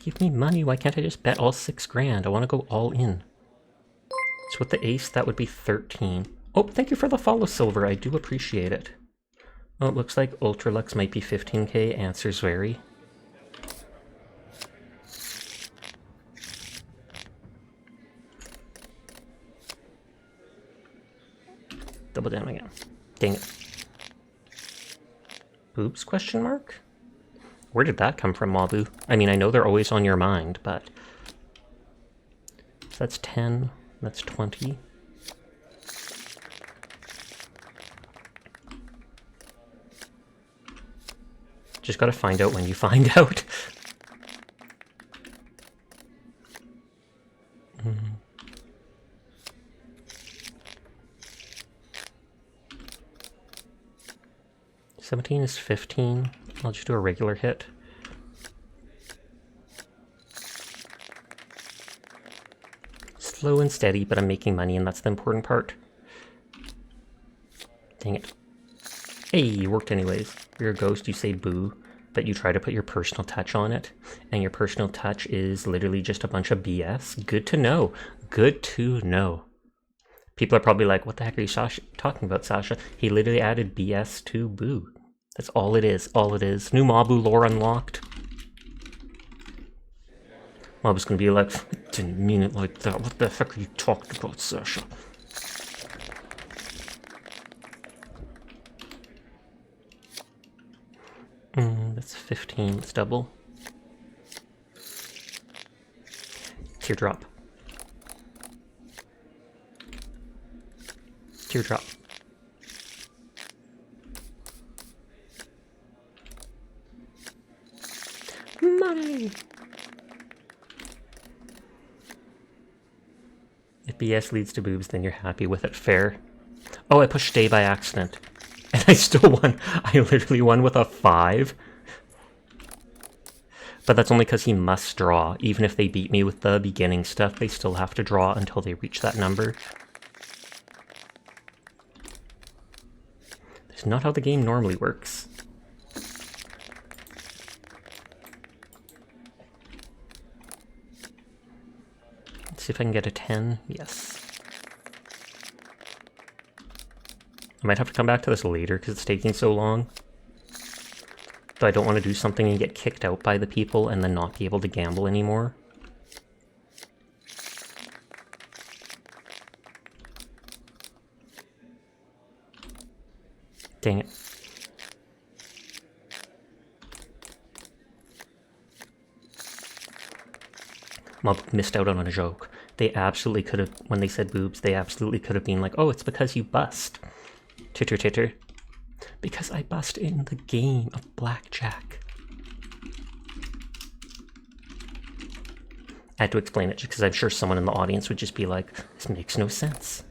Give me money, why can't I just bet all 6 grand? I want to go all in. So with the ace, that would be 13. Oh, thank you for the follow, Silver. I do appreciate it. Oh, it looks like Ultra-Luxe might be 15k. Answers vary. Double down again. Dang it. Boobs, question mark? Where did that come from, Mabu? I mean, I know they're always on your mind, but... So that's 10, that's 20. Just gotta find out when you find out. Mm. 17 is 15. I'll just do a regular hit. Slow and steady, but I'm making money, and that's the important part. Dang it. Hey, you worked anyways. You're a ghost, you say boo, but you try to put your personal touch on it, and your personal touch is literally just a bunch of BS. Good to know. Good to know. People are probably like, what the heck are you talking about, Sasha? He literally added BS to boo. That's all it is. All it is. New Mabu lore unlocked. Mabu's gonna be like, I didn't mean it like that. What the heck are you talking about, Sasha? That's 15. It's double. Teardrop. Teardrop. Money! If BS leads to boobs, then you're happy with it. Fair. Oh, I pushed stay by accident. And I still won. I literally won with a 5. But that's only because he must draw. Even if they beat me with the beginning stuff, they still have to draw until they reach that number. That's not how the game normally works. Let's see if I can get a 10. Yes. I might have to come back to this later because it's taking so long. But I don't want to do something and get kicked out by the people and then not be able to gamble anymore. Dang it. Mob missed out on a joke. They absolutely could have, when they said boobs, they absolutely could have been like, oh, it's because you bust. Titter titter. Because I bust in the game of blackjack. I had to explain it because I'm sure someone in the audience would just be like, this makes no sense.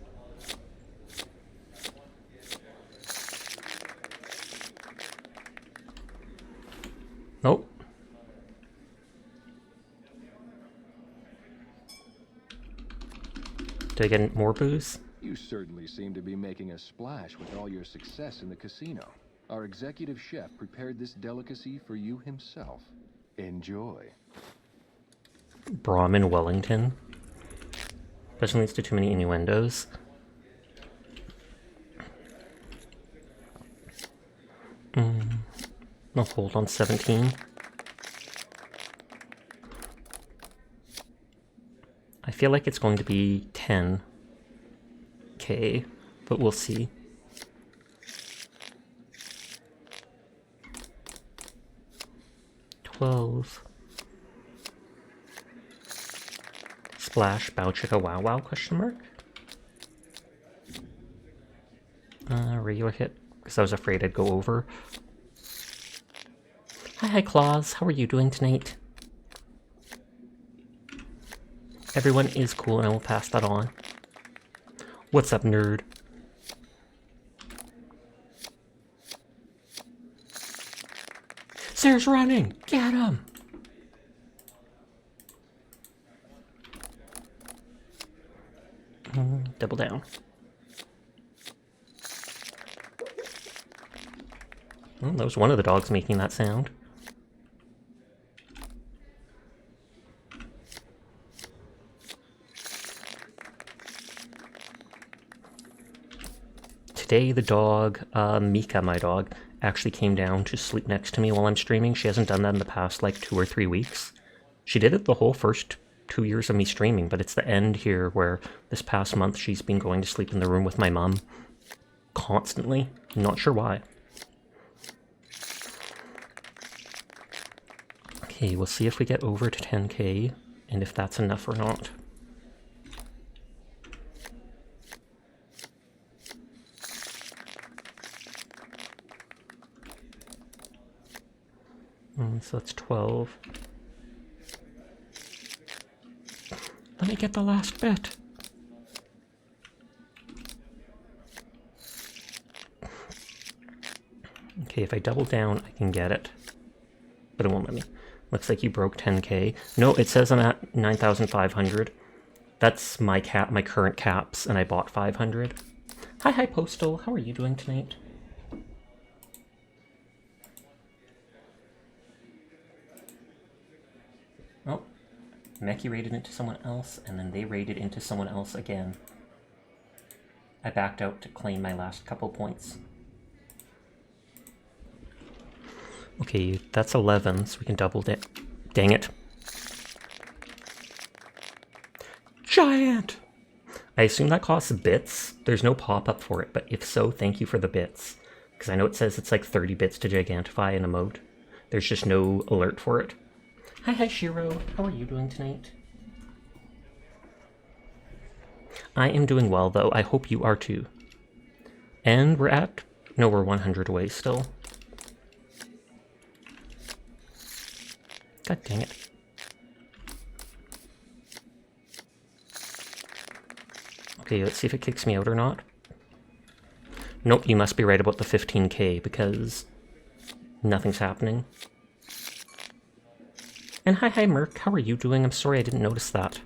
Oh. Do I get more booze? You certainly seem to be making a splash with all your success in the casino. Our executive chef prepared this delicacy for you himself. Enjoy. Brahmin Wellington. Doesn't lead to too many innuendos. I'll hold on 17. I feel like it's going to be 10K, but we'll see. $12. Splash Bow Chicka Wow Wow question mark? Regular hit, because I was afraid I'd go over. Hi Claus, how are you doing tonight? Everyone is cool and I will pass that on. What's up, nerd? Sarah's running! Get him! Double down. Well, that was one of the dogs making that sound. Today the dog, Mika, my dog, actually came down to sleep next to me while I'm streaming. She hasn't done that in the past like 2 or 3 weeks. She did it the whole first 2 years of me streaming, but it's the end here where this past month she's been going to sleep in the room with my mom constantly. Not sure why. Okay, we'll see if we get over to 10K and if that's enough or not. So that's 12. Let me get the last bit. Okay, if I double down, I can get it. But it won't let me. Looks like you broke 10K. No, it says I'm at 9,500. That's my current caps, and I bought 500. Hi, Postal. How are you doing tonight? Oh, Meki raided into someone else, and then they raided into someone else again. I backed out to claim my last couple points. Okay, that's 11, so we can double it. Dang it. Giant! I assume that costs bits. There's no pop-up for it, but if so, thank you for the bits. Because I know it says it's like 30 bits to gigantify an emote. There's just no alert for it. Hi, Shiro. How are you doing tonight? I am doing well, though. I hope you are too. And we're at... No, we're 100 away still. God dang it. Okay, let's see if it kicks me out or not. Nope, you must be right about the 15K because nothing's happening. And hi, Merc. How are you doing? I'm sorry I didn't notice that.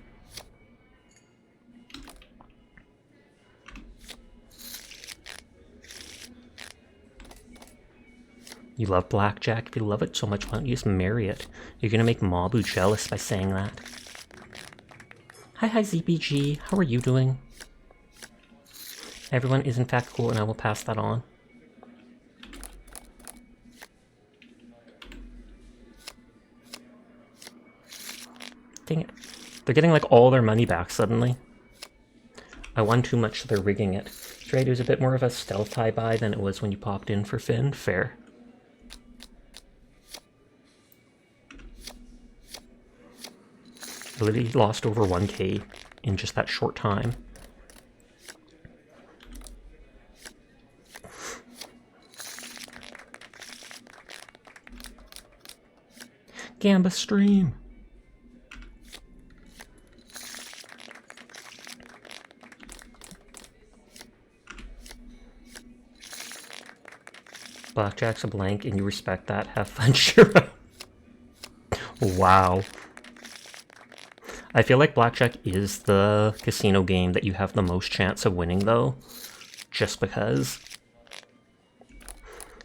You love blackjack? If you love it so much, why don't you just marry it? You're gonna make Mabu jealous by saying that. Hi, ZBG. How are you doing? Everyone is in fact cool, and I will pass that on. Dang it. They're getting like all their money back suddenly. I won too much, so they're rigging it. Right, it was a bit more of a stealth tie buy than it was when you popped in for Finn. Fair. I literally lost over 1K in just that short time. Gamba stream. Blackjack's a blank and you respect that. Have fun, Shiro. Wow. I feel like blackjack is the casino game that you have the most chance of winning, though. Just because.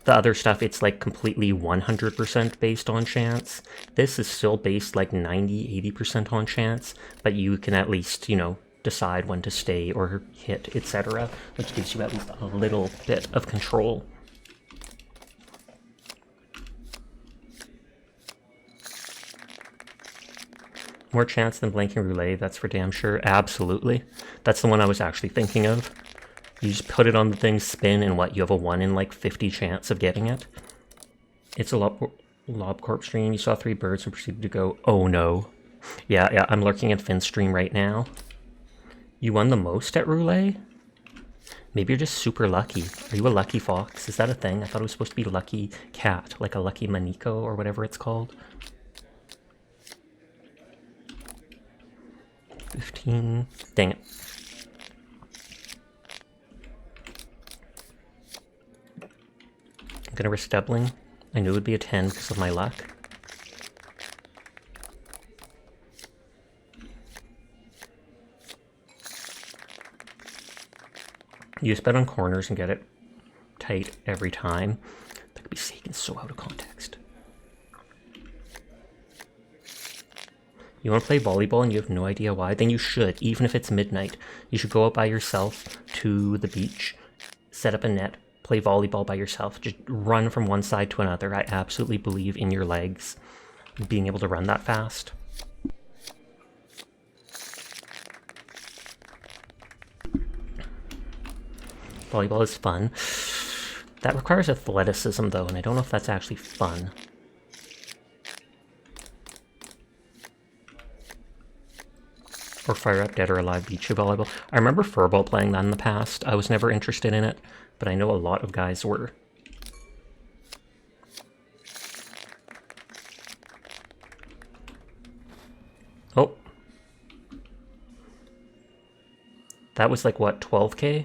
The other stuff, it's like completely 100% based on chance. This is still based like 90-80% on chance, but you can at least, you know, decide when to stay or hit, etc., which gives you at least a little bit of control. More chance than blanking roulette, that's for damn sure. Absolutely. That's the one I was actually thinking of. You just put it on the thing, spin, and what, you have a 1 in like 50 chance of getting it. It's a LobCorp stream. You saw 3 birds and proceeded to go, oh no. Yeah, I'm lurking at Finn's stream right now. You won the most at roulette? Maybe you're just super lucky. Are you a lucky fox? Is that a thing? I thought it was supposed to be lucky cat, like a lucky maniko or whatever it's called. 15. Dang it. I'm gonna risk doubling. I knew it would be a 10 because of my luck. You just bet on corners and get it tight every time. That could be taken so out of context. You want to play volleyball and you have no idea why? Then you should, even if it's midnight. You should go out by yourself to the beach, set up a net, play volleyball by yourself. Just run from one side to another. I absolutely believe in your legs being able to run that fast. Volleyball is fun. That requires athleticism though, and I don't know if that's actually fun. Or Fire Up Dead or Alive Beach Volleyball. I remember Furball playing that in the past. I was never interested in it, but I know a lot of guys were. Oh. That was like, what, 12K?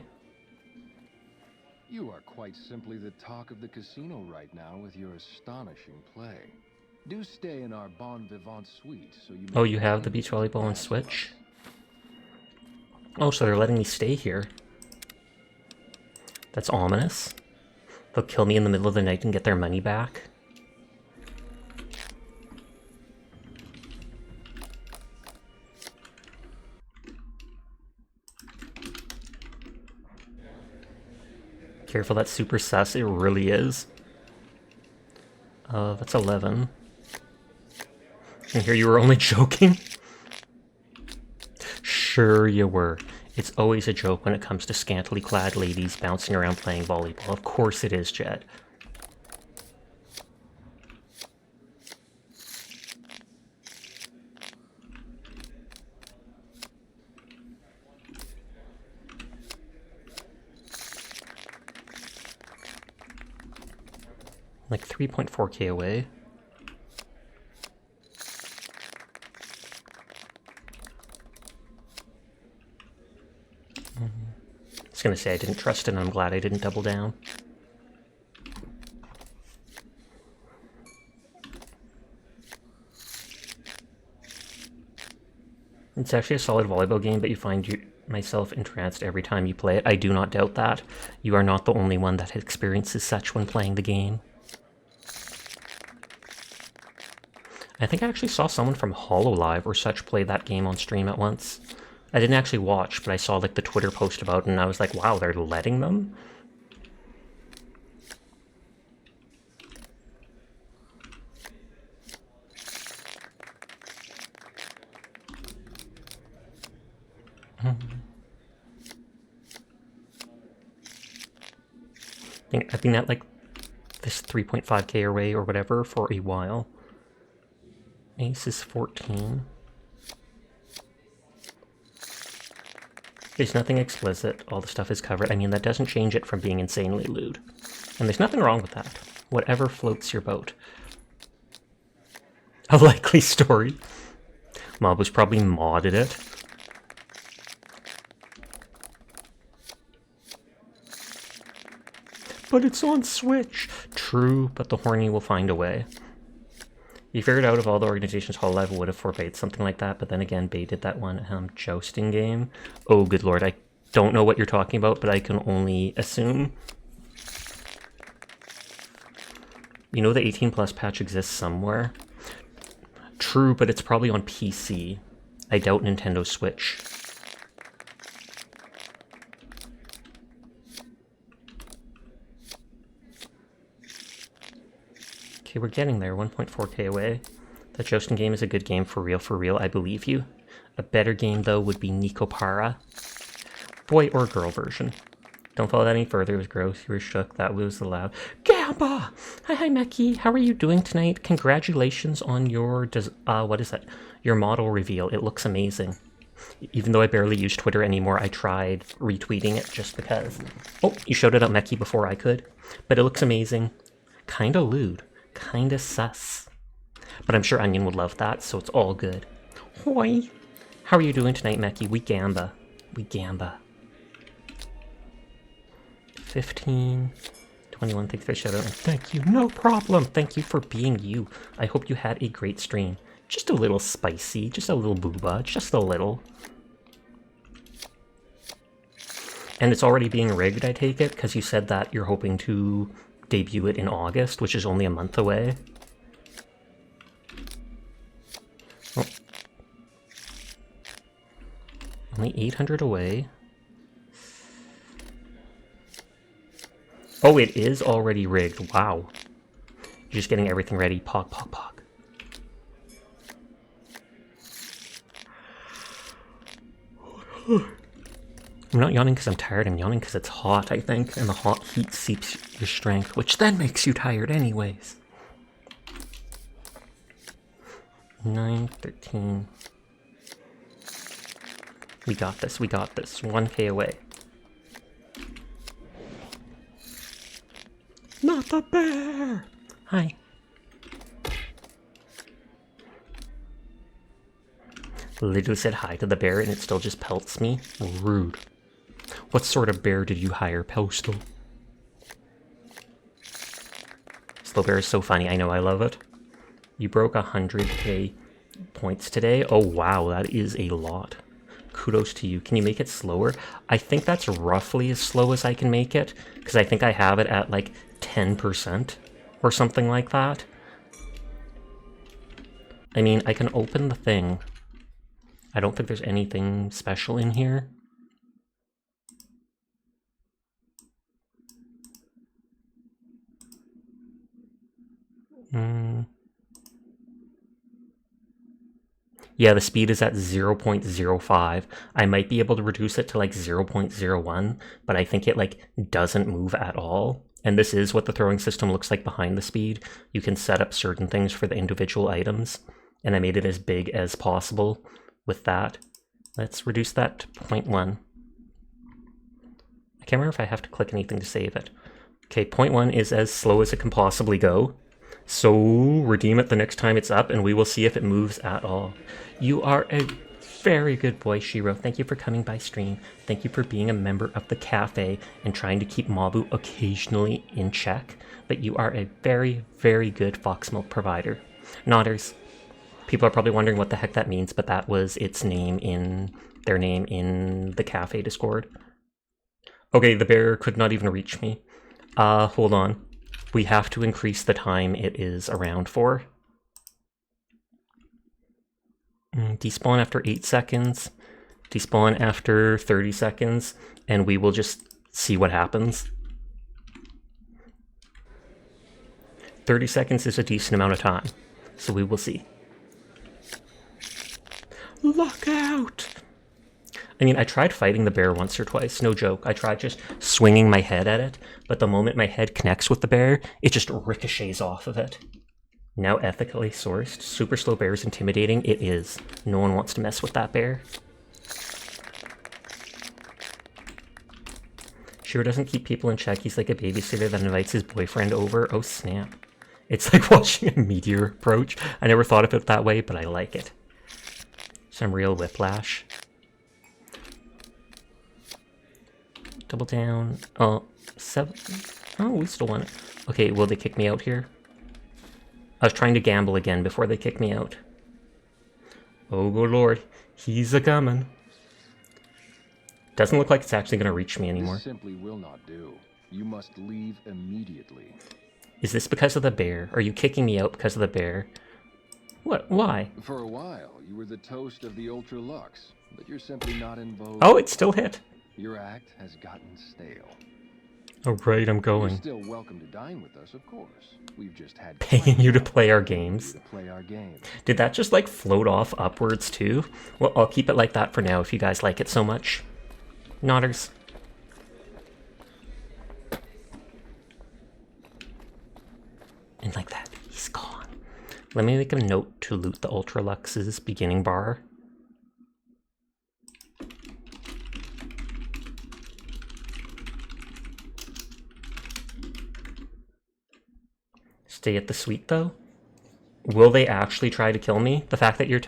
You are quite simply the talk of the casino right now with your astonishing play. Do stay in our Bon Vivant suite so you... Oh, you have the beach volleyball on Switch? Oh, so they're letting me stay here. That's ominous. They'll kill me in the middle of the night and get their money back. Careful, that's super sus. It really is. That's 11. And here you were only joking? Sure you were. It's always a joke when it comes to scantily clad ladies bouncing around playing volleyball. Of course it is, Jed. Like 3.4k away. I was gonna say I didn't trust it and I'm glad I didn't double down. It's actually a solid volleyball game, but you find myself entranced every time you play it. I do not doubt that. You are not the only one that experiences such when playing the game. I think I actually saw someone from HoloLive or such play that game on stream at once. I didn't actually watch, but I saw like the Twitter post about it and I was like, wow, they're letting them? I've been at like this 3.5k array or whatever for a while. Ace is 14. There's nothing explicit, all the stuff is covered. I mean, that doesn't change it from being insanely lewd. And there's nothing wrong with that. Whatever floats your boat. A likely story. Mob was probably modded it. But it's on Switch. True, but the horny will find a way. You figured out if all the organizations HoloLive would have forbade something like that, but then again, baited that one jousting game. Oh, good lord, I don't know what you're talking about, but I can only assume. You know the 18 plus patch exists somewhere? True, but it's probably on PC. I doubt Nintendo Switch. Okay, we're getting there, 1.4k away. That Jousting game is a good game for real, I believe you. A better game, though, would be Nikopara. Boy or girl version. Don't follow that any further, it was gross, you were shook, that was loud. Gamba! Hi, Meki, how are you doing tonight? Congratulations on your, what is that? Your model reveal, it looks amazing. Even though I barely use Twitter anymore, I tried retweeting it just because. Oh, you showed it up, Meki, before I could. But it looks amazing. Kinda lewd. Kinda sus. But I'm sure Onion would love that, so it's all good. Hoi! How are you doing tonight, Meki? We gamba. We gamba. 15, 21, thanks for shouting out. Thank you, no problem. Thank you for being you. I hope you had a great stream. Just a little spicy, just a little booba, just a little. And it's already being rigged, I take it, because you said that you're hoping to debut it in August, which is only a month away. Oh. Only 800 away. Oh, it is already rigged. Wow. You're just getting everything ready. Pog, pog, pog. I'm not yawning because I'm tired. I'm yawning because it's hot, I think. And the hot heat seeps your strength, which then makes you tired anyways. 9, 13. We got this. We got this. 1k away. Not the bear! Hi. Literally said hi to the bear and it still just pelts me. Rude. What sort of bear did you hire, Postal? Slow bear is so funny. I know, I love it. You broke 100k points today. Oh wow, that is a lot. Kudos to you. Can you make it slower? I think that's roughly as slow as I can make it, because I think I have it at like 10% or something like that. I mean, I can open the thing. I don't think there's anything special in here. Yeah, the speed is at 0.05. I might be able to reduce it to like 0.01, but I think it like doesn't move at all. And this is what the throwing system looks like behind the speed. You can set up certain things for the individual items, and I made it as big as possible with that. Let's reduce that to 0.1. I can't remember if I have to click anything to save it. Okay, 0.1 is as slow as it can possibly go. So redeem it the next time it's up and we will see if it moves at all. You are a very good boy, Shiro. Thank you for coming by stream. Thank you for being a member of the cafe and trying to keep Mabu occasionally in check. But you are a very, very good fox milk provider. Nodders. People are probably wondering what the heck that means, but that was its name in their name in the cafe Discord. Okay, the bear could not even reach me. Hold on. We have to increase the time it is around for. Despawn after 8 seconds. Despawn after 30 seconds. And we will just see what happens. 30 seconds is a decent amount of time. So we will see. Look out! I mean, I tried fighting the bear once or twice, no joke. I tried just swinging my head at it, but the moment my head connects with the bear, it just ricochets off of it. Now ethically sourced. Super slow bear is intimidating. It is. No one wants to mess with that bear. Sure doesn't keep people in check. He's like a babysitter that invites his boyfriend over. Oh snap. It's like watching a meteor approach. I never thought of it that way, but I like it. Some real whiplash. Double down. Oh, 7. Oh, we still won it. Okay, will they kick me out here? I was trying to gamble again before they kick me out. Oh, good lord. He's a-comin'. Doesn't look like it's actually going to reach me anymore. This simply will not do. You must leave immediately. Is this because of the bear? Are you kicking me out because of the bear? What? Why? For a while, you were the toast of the Ultra-Luxe, but you're simply not in vogue. Oh, it still hit. Your act has gotten stale. Oh, right, I'm You're going. still welcome to dine with us, of course. We've just had Paying you to play our games. Did that just like float off upwards too? Well, I'll keep it like that for now if you guys like it so much. Nodders. And like that, he's gone. Let me make a note to loot the Ultra-Luxe's beginning bar. Stay at the suite though? Will they actually try to kill me? The fact that you're...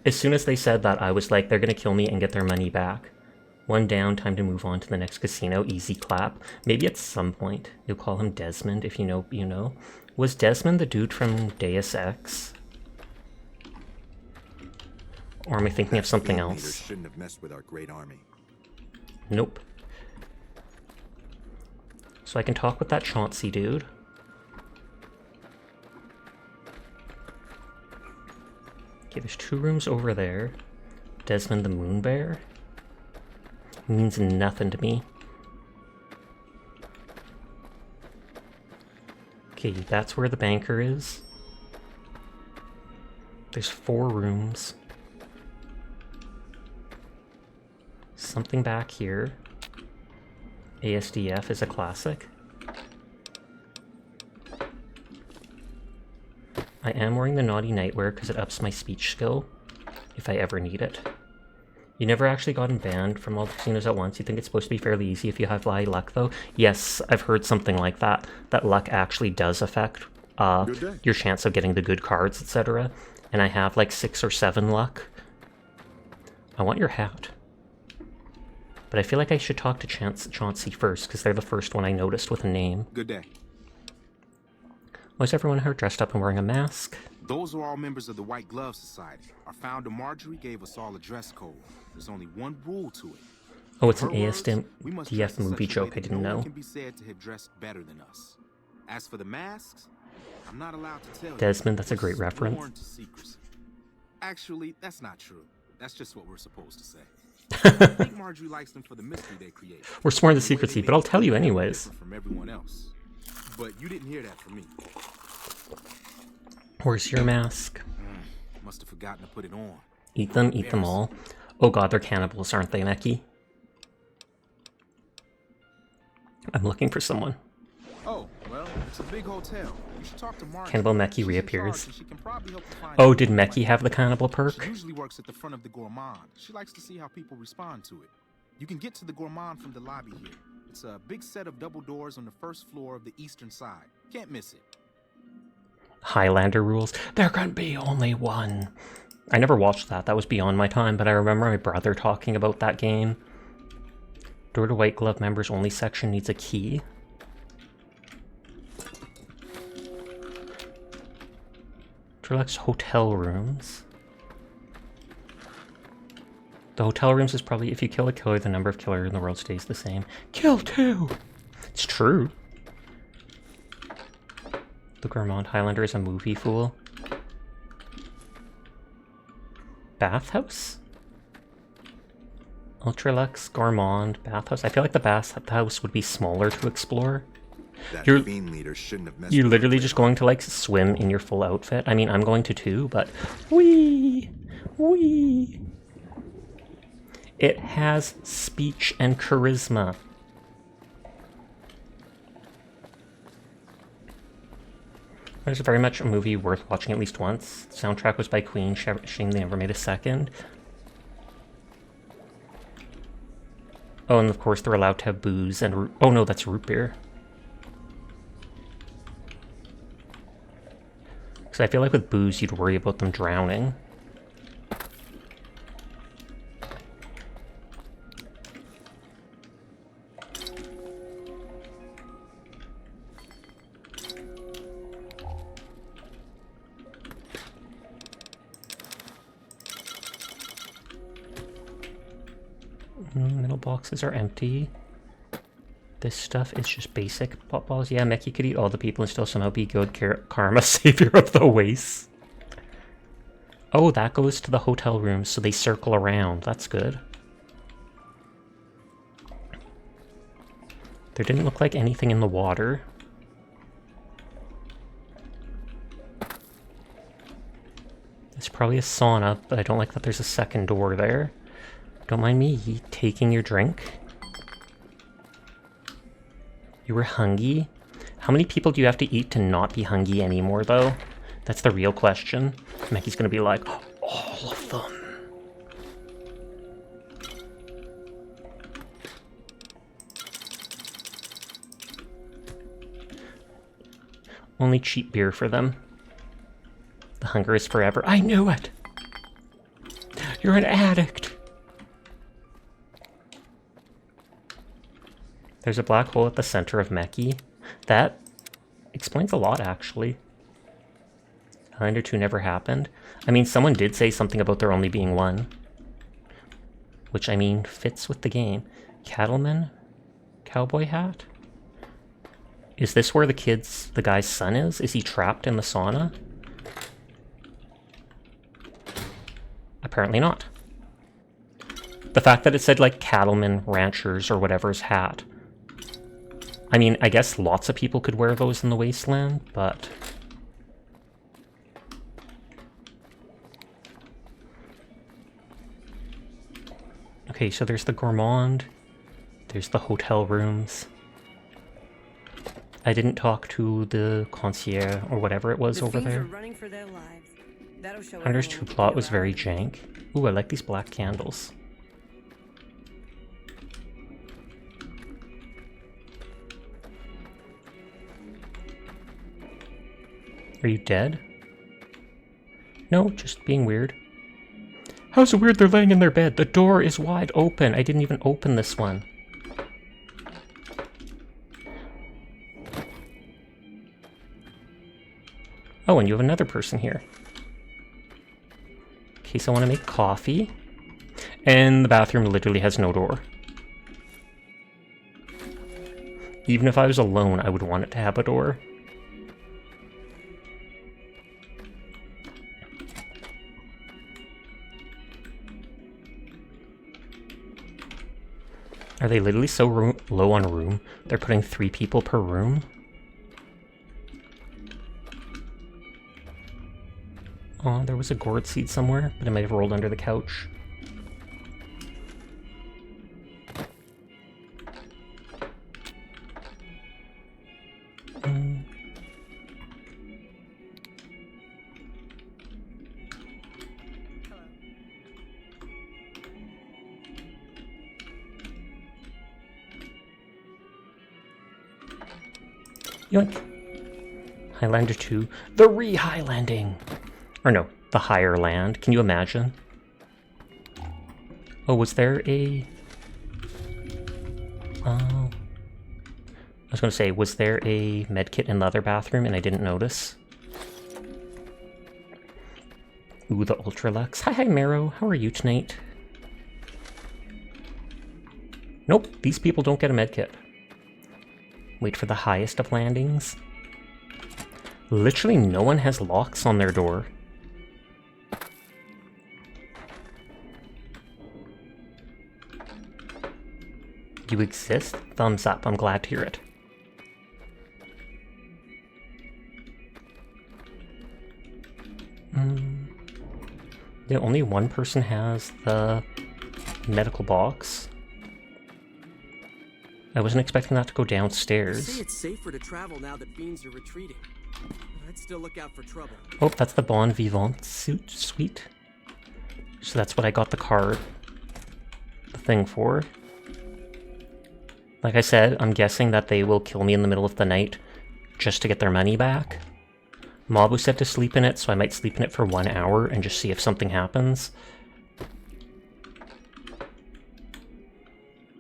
As soon as they said that, I was like, they're gonna kill me and get their money back. One down, time to move on to the next casino. Easy clap. Maybe at some point you'll call him Desmond, if you know, you know. Was Desmond the dude from Deus Ex? Or am I thinking of something else? Shouldn't have messed with our great army. Nope. So I can talk with that Chauncey dude. Okay, there's 2 rooms over there. Desmond the Moon Bear. Means nothing to me. Okay, that's where the banker is. There's 4 rooms. Something back here. ASDF is a classic. I am wearing the naughty nightwear because it ups my speech skill, if I ever need it. You never actually gotten banned from all the casinos at once. You think it's supposed to be fairly easy if you have high luck, though? Yes, I've heard something like that. That luck actually does affect your chance of getting the good cards, etc. And I have like 6 or 7 luck. I want your hat. But I feel like I should talk to Chauncey first, because they're the first one I noticed with a name. Good day. Why is everyone here dressed up and wearing a mask? Those are all members of the White Glove Society. Our founder Marjorie gave us all a dress code. There's only one rule to it. Oh, it's an ASDF movie joke I didn't know. Can be said to have dressed better than us. As for the masks, I'm not allowed to tell Desmond, that's a great reference. Actually, that's not true. That's just what we're supposed to say. I think Marjorie likes them for the mystery they create. We're sworn to secrecy, but I'll tell you anyways. From everyone else. But you didn't hear that from me. Where's your mask? Must have forgotten to put it on. Eat them all. Oh god, they're cannibals, aren't they, Meki? I'm looking for someone. Oh, well, it's a big hotel. You should talk to Marjorie. Cannibal Meki reappears. Oh, did Meki have the cannibal perk? She usually works at the front of the Gourmand. She likes to see how people respond to it. You can get to the Gourmand from the lobby here. It's a big set of double doors on the first floor of the eastern side. Can't miss it. Highlander rules. There can be only one. I never watched that. That was beyond my time, but I remember my brother talking about that game. Door to White Glove members only section needs a key. Ultra-Luxe hotel rooms. The hotel rooms is probably, if you kill a killer, the number of killers in the world stays the same. Kill 2! It's true. The Gourmand Highlander is a movie fool. Bathhouse? Ultra-Luxe, Gourmand, Bathhouse. I feel like the Bathhouse would be smaller to explore. You're literally just going to like swim in your full outfit. I mean, I'm going to too, but wee. It has speech and charisma. It was very much a movie worth watching at least once. The soundtrack was by Queen. Shame they never made a second. Oh, and of course they're allowed to have booze and oh no, that's root beer. Because I feel like with booze, you'd worry about them drowning. Middle boxes are empty. This stuff is just basic pop balls. Yeah, Meki could eat all the people and still somehow be good karma, savior of the wastes. Oh, that goes to the hotel rooms, so they circle around. That's good. There didn't look like anything in the water. It's probably a sauna, but I don't like that there's a second door there. Don't mind me taking your drink. You were hungry? How many people do you have to eat to not be hungry anymore, though? That's the real question. Meki's gonna be like, all of them. Only cheap beer for them. The hunger is forever. I knew it! You're an addict! There's a black hole at the center of Meki. That explains a lot, actually. Highlander 2 never happened. I mean, someone did say something about there only being one. Which, I mean, fits with the game. Cattleman? Cowboy hat? Is this where the guy's son is? Is he trapped in the sauna? Apparently not. The fact that it said, like, cattleman, ranchers, or whatever's hat. I mean, I guess lots of people could wear those in the wasteland, but... Okay, so there's the gourmand. There's the hotel rooms. I didn't talk to the concierge or whatever it was over there. Hunter's 2 plot was very jank. Ooh, I like these black candles. Are you dead? No, just being weird. How's it weird they're laying in their bed? The door is wide open. I didn't even open this one. Oh, and you have another person here. In case I want to make coffee. And the bathroom literally has no door. Even if I was alone, I would want it to have a door. Are they literally so low on room? They're putting 3 people per room? Oh, there was a gourd seed somewhere, but it might have rolled under the couch. Yoink. Highlander 2. The re-Highlanding! Or no, the higher land. Can you imagine? Oh, was there a... I was going to say, was there a medkit in the other bathroom and I didn't notice? Ooh, the Ultra-Luxe. Hi, Marrow. How are you tonight? Nope, these people don't get a medkit. Wait for the highest of landings. Literally no one has locks on their door. You exist? Thumbs up, I'm glad to hear it. Yeah, only one person has the medical box. I wasn't expecting that to go downstairs. They say it's safer to travel now that fiends are retreating. But I'd still look out for trouble. Oh, that's the Bon Vivant suite. So that's what I got the thing for. Like I said, I'm guessing that they will kill me in the middle of the night just to get their money back. Mob was set to sleep in it, so I might sleep in it for 1 hour and just see if something happens.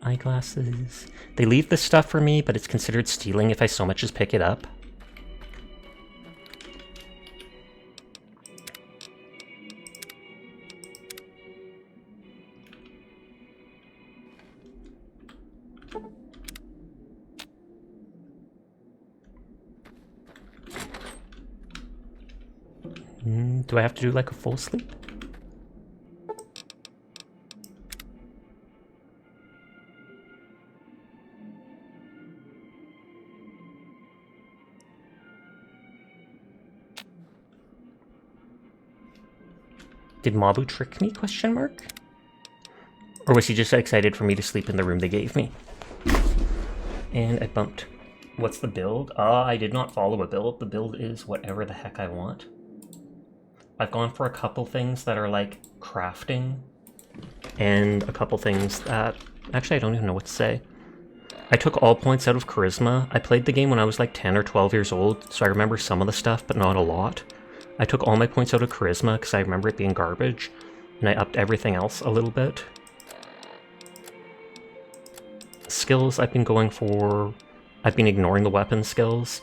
Eyeglasses. They leave this stuff for me, but it's considered stealing if I so much as pick it up. Do I have to do like a full sleep? Did Mabu trick me, question mark? Or was he just excited for me to sleep in the room they gave me? And I bumped. What's the build? I did not follow a build. The build is whatever the heck I want. I've gone for a couple things that are like crafting, and a couple things that... Actually, I don't even know what to say. I took all points out of Charisma. I played the game when I was like 10 or 12 years old, so I remember some of the stuff, but not a lot. I took all my points out of Charisma because I remember it being garbage, and I upped everything else a little bit. Skills, I've been going for... I've been ignoring the weapon skills.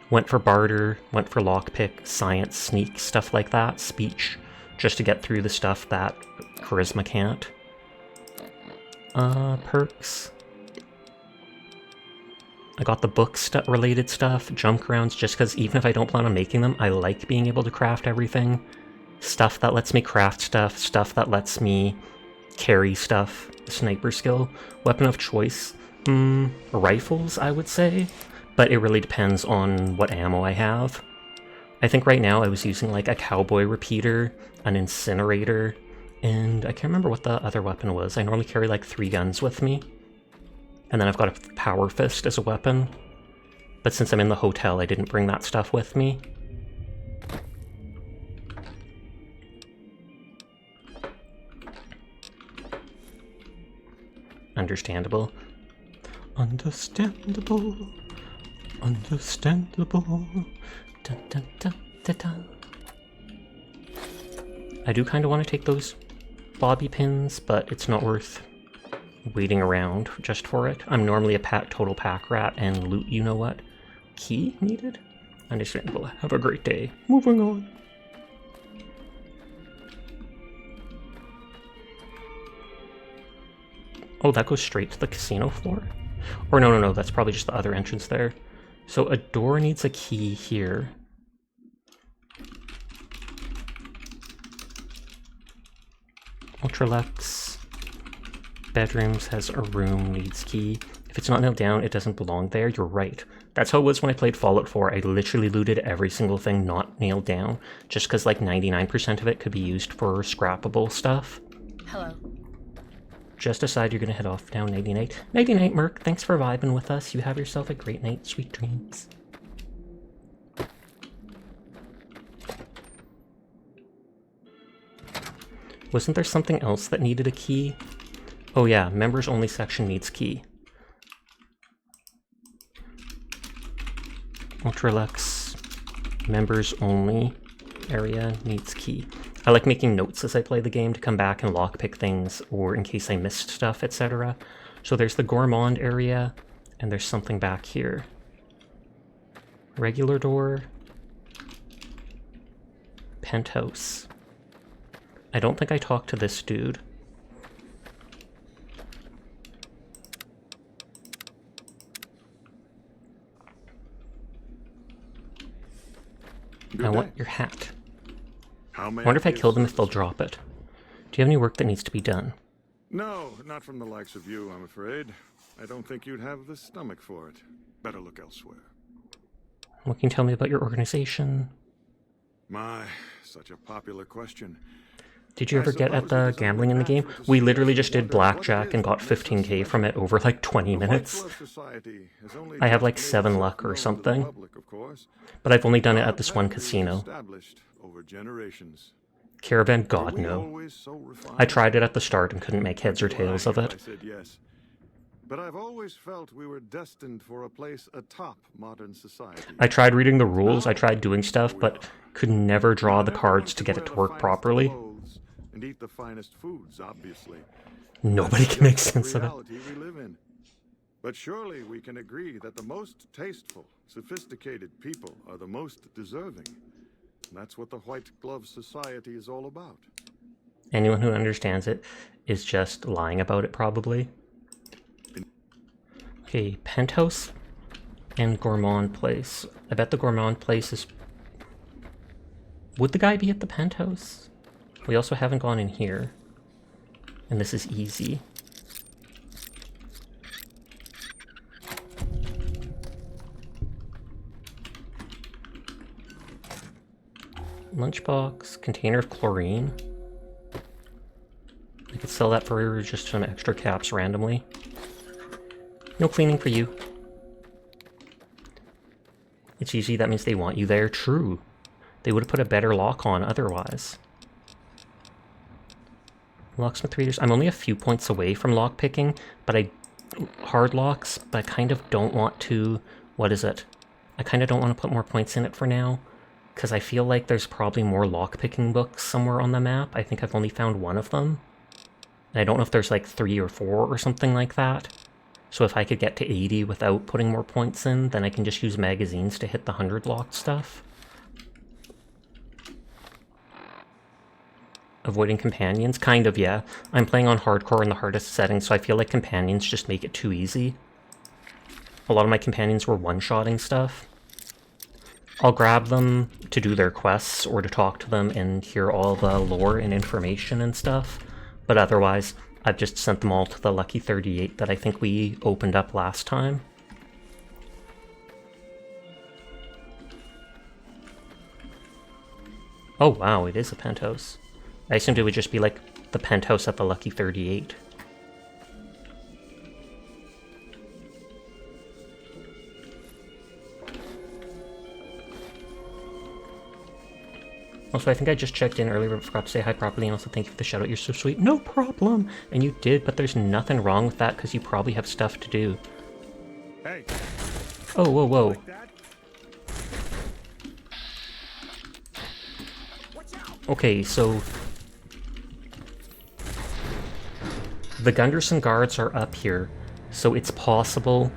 Went for barter, went for lockpick, science, sneak, stuff like that, speech, just to get through the stuff that Charisma can't. Perks. I got the book related stuff, jump rounds, just because even if I don't plan on making them, I like being able to craft everything. Stuff that lets me craft stuff, stuff that lets me carry stuff, sniper skill. Weapon of choice, rifles, I would say, but it really depends on what ammo I have. I think right now I was using like a cowboy repeater, an incinerator, and I can't remember what the other weapon was. I normally carry like 3 guns with me. And then I've got a power fist as a weapon. But since I'm in the hotel, I didn't bring that stuff with me. Understandable. Understandable. Understandable. Dun, dun, dun, dun, dun. I do kind of want to take those bobby pins, but it's not worth waiting around just for it. I'm normally a total pack rat and loot you know what. Key needed? Understandable. Have a great day. Moving on. Oh, that goes straight to the casino floor? Or no, that's probably just the other entrance there. So a door needs a key here. Ultra-Luxe. Bedrooms has a room, needs key. If it's not nailed down, it doesn't belong there. You're right. That's how it was when I played Fallout 4. I literally looted every single thing not nailed down, just because like 99% of it could be used for scrappable stuff. Hello. Just decide you're gonna head off down. Nighty night. Nighty night, Merc. Thanks for vibing with us. You have yourself a great night. Sweet dreams. Wasn't there something else that needed a key? Oh yeah, members only section needs key. Ultra-Luxe members only area needs key. I like making notes as I play the game to come back and lockpick things, or in case I missed stuff, etc. So there's the Gourmand area, and there's something back here. Regular door. Penthouse. I don't think I talked to this dude. I want your hat. I wonder if I kill them if they'll drop it. Do you have any work that needs to be done? No, not from the likes of you, I'm afraid. I don't think you'd have the stomach for it. Better look elsewhere. What can you tell me about your organization? My, such a popular question. Did you ever get at the gambling in the game? We literally just did blackjack and got 15k from it over like 20 minutes. I have like 7 luck or something. But I've only done it at this one casino. Caravan? God, no. I tried it at the start and couldn't make heads or tails of it. But I've always felt we were destined for a place atop modern society. I tried reading the rules, I tried doing stuff, but could never draw the cards to get it to work properly. And eat the finest foods, obviously. Nobody can make sense of it. We live in. But surely we can agree that the most tasteful, sophisticated people are the most deserving. That's what the White Glove Society is all about. Anyone who understands it is just lying about it, probably. Okay, Penthouse and Gourmand Place. I bet the Gourmand Place is Would the guy be at the penthouse? We also haven't gone in here. And this is easy. Lunchbox, container of chlorine. I could sell that for just some extra caps randomly. No cleaning for you. It's easy, that means they want you there. True. They would have put a better lock on otherwise. Locksmith readers. I'm only a few points away from lockpicking, but hard locks, but I kind of don't want to... What is it? I kind of don't want to put more points in it for now, because I feel like there's probably more lockpicking books somewhere on the map. I think I've only found one of them. And I don't know if there's like 3 or 4 or something like that. So if I could get to 80 without putting more points in, then I can just use magazines to hit the 100 locked stuff. Avoiding companions? Kind of, yeah. I'm playing on hardcore in the hardest setting, so I feel like companions just make it too easy. A lot of my companions were one-shotting stuff. I'll grab them to do their quests or to talk to them and hear all the lore and information and stuff. But otherwise, I've just sent them all to the Lucky 38 that I think we opened up last time. Oh wow, it is a penthouse. I assumed it would just be like the penthouse at the Lucky 38. Also, I think I just checked in earlier, but forgot to say hi properly, and also thank you for the shout out, you're so sweet. No problem! And you did, but there's nothing wrong with that, because you probably have stuff to do. Hey. Oh, whoa, whoa. Like that? Okay, so... the Gunderson guards are up here, so it's possible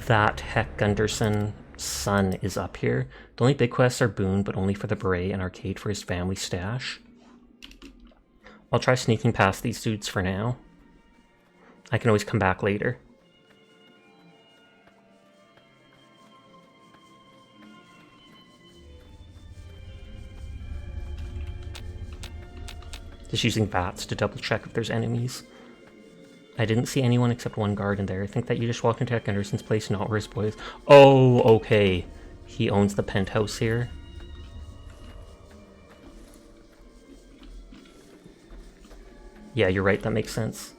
that Heck Gunderson's son is up here. The only big quests are Boone, but only for the beret and arcade for his family stash. I'll try sneaking past these dudes for now. I can always come back later. Just using VATS to double check if there's enemies. I didn't see anyone except one guard in there. I think that you just walked into Heck Gunderson's place, not where his boy is. Oh, okay. He owns the penthouse here. Yeah, you're right, that makes sense.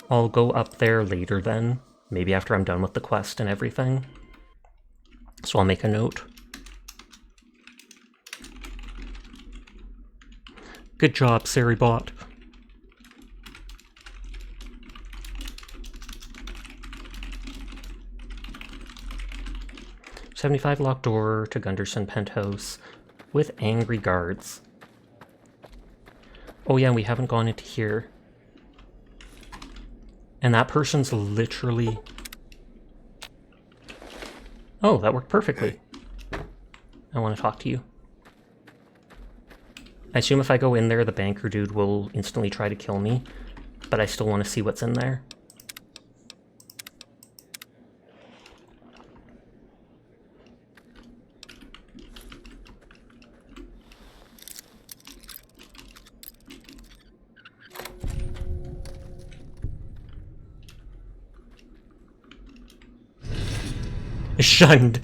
I'll go up there later then. Maybe after I'm done with the quest and everything. So I'll make a note. Good job, Saribot. $75 locked door to Gunderson penthouse with angry guards. Oh yeah, we haven't gone into here. And that person's literally... Oh, that worked perfectly. I want to talk to you. I assume if I go in there, the banker dude will instantly try to kill me, but I still want to see what's in there. Shunned.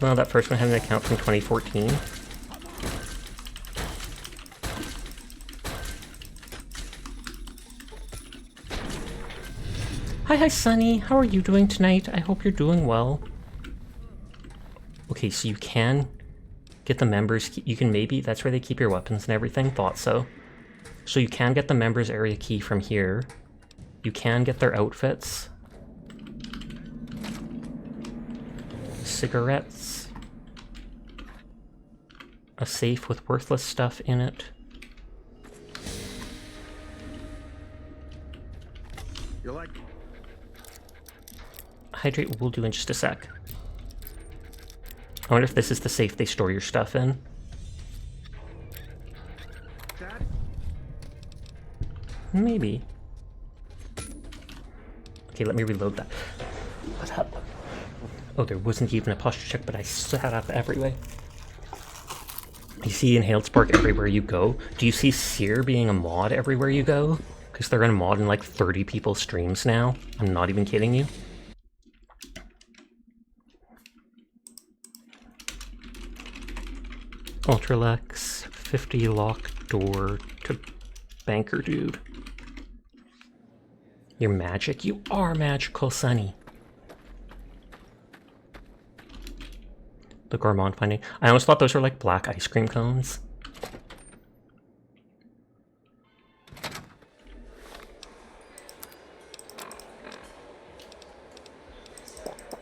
Well, that first one had an account from 2014. Hi, Sunny. How are you doing tonight? I hope you're doing well. Okay, so you can get the members... You can maybe... That's where they keep your weapons and everything. Thought so. So you can get the members area key from here. You can get their outfits. Cigarettes. A safe with worthless stuff in it. You're like... Hydrate will do in just a sec. I wonder if this is the safe they store your stuff in. Dad? Maybe. Okay, let me reload that. What up? Oh, there wasn't even a posture check, but I sat up everywhere. You see Inhaled Spark everywhere you go. Do you see Sear being a mod everywhere you go? Because they're gonna mod in like 30 people's streams now. I'm not even kidding you. Ultra-Luxe, 50 locked door to banker dude. You're magic? You are magical, Sonny. The gourmand finding. I almost thought those were like black ice cream cones.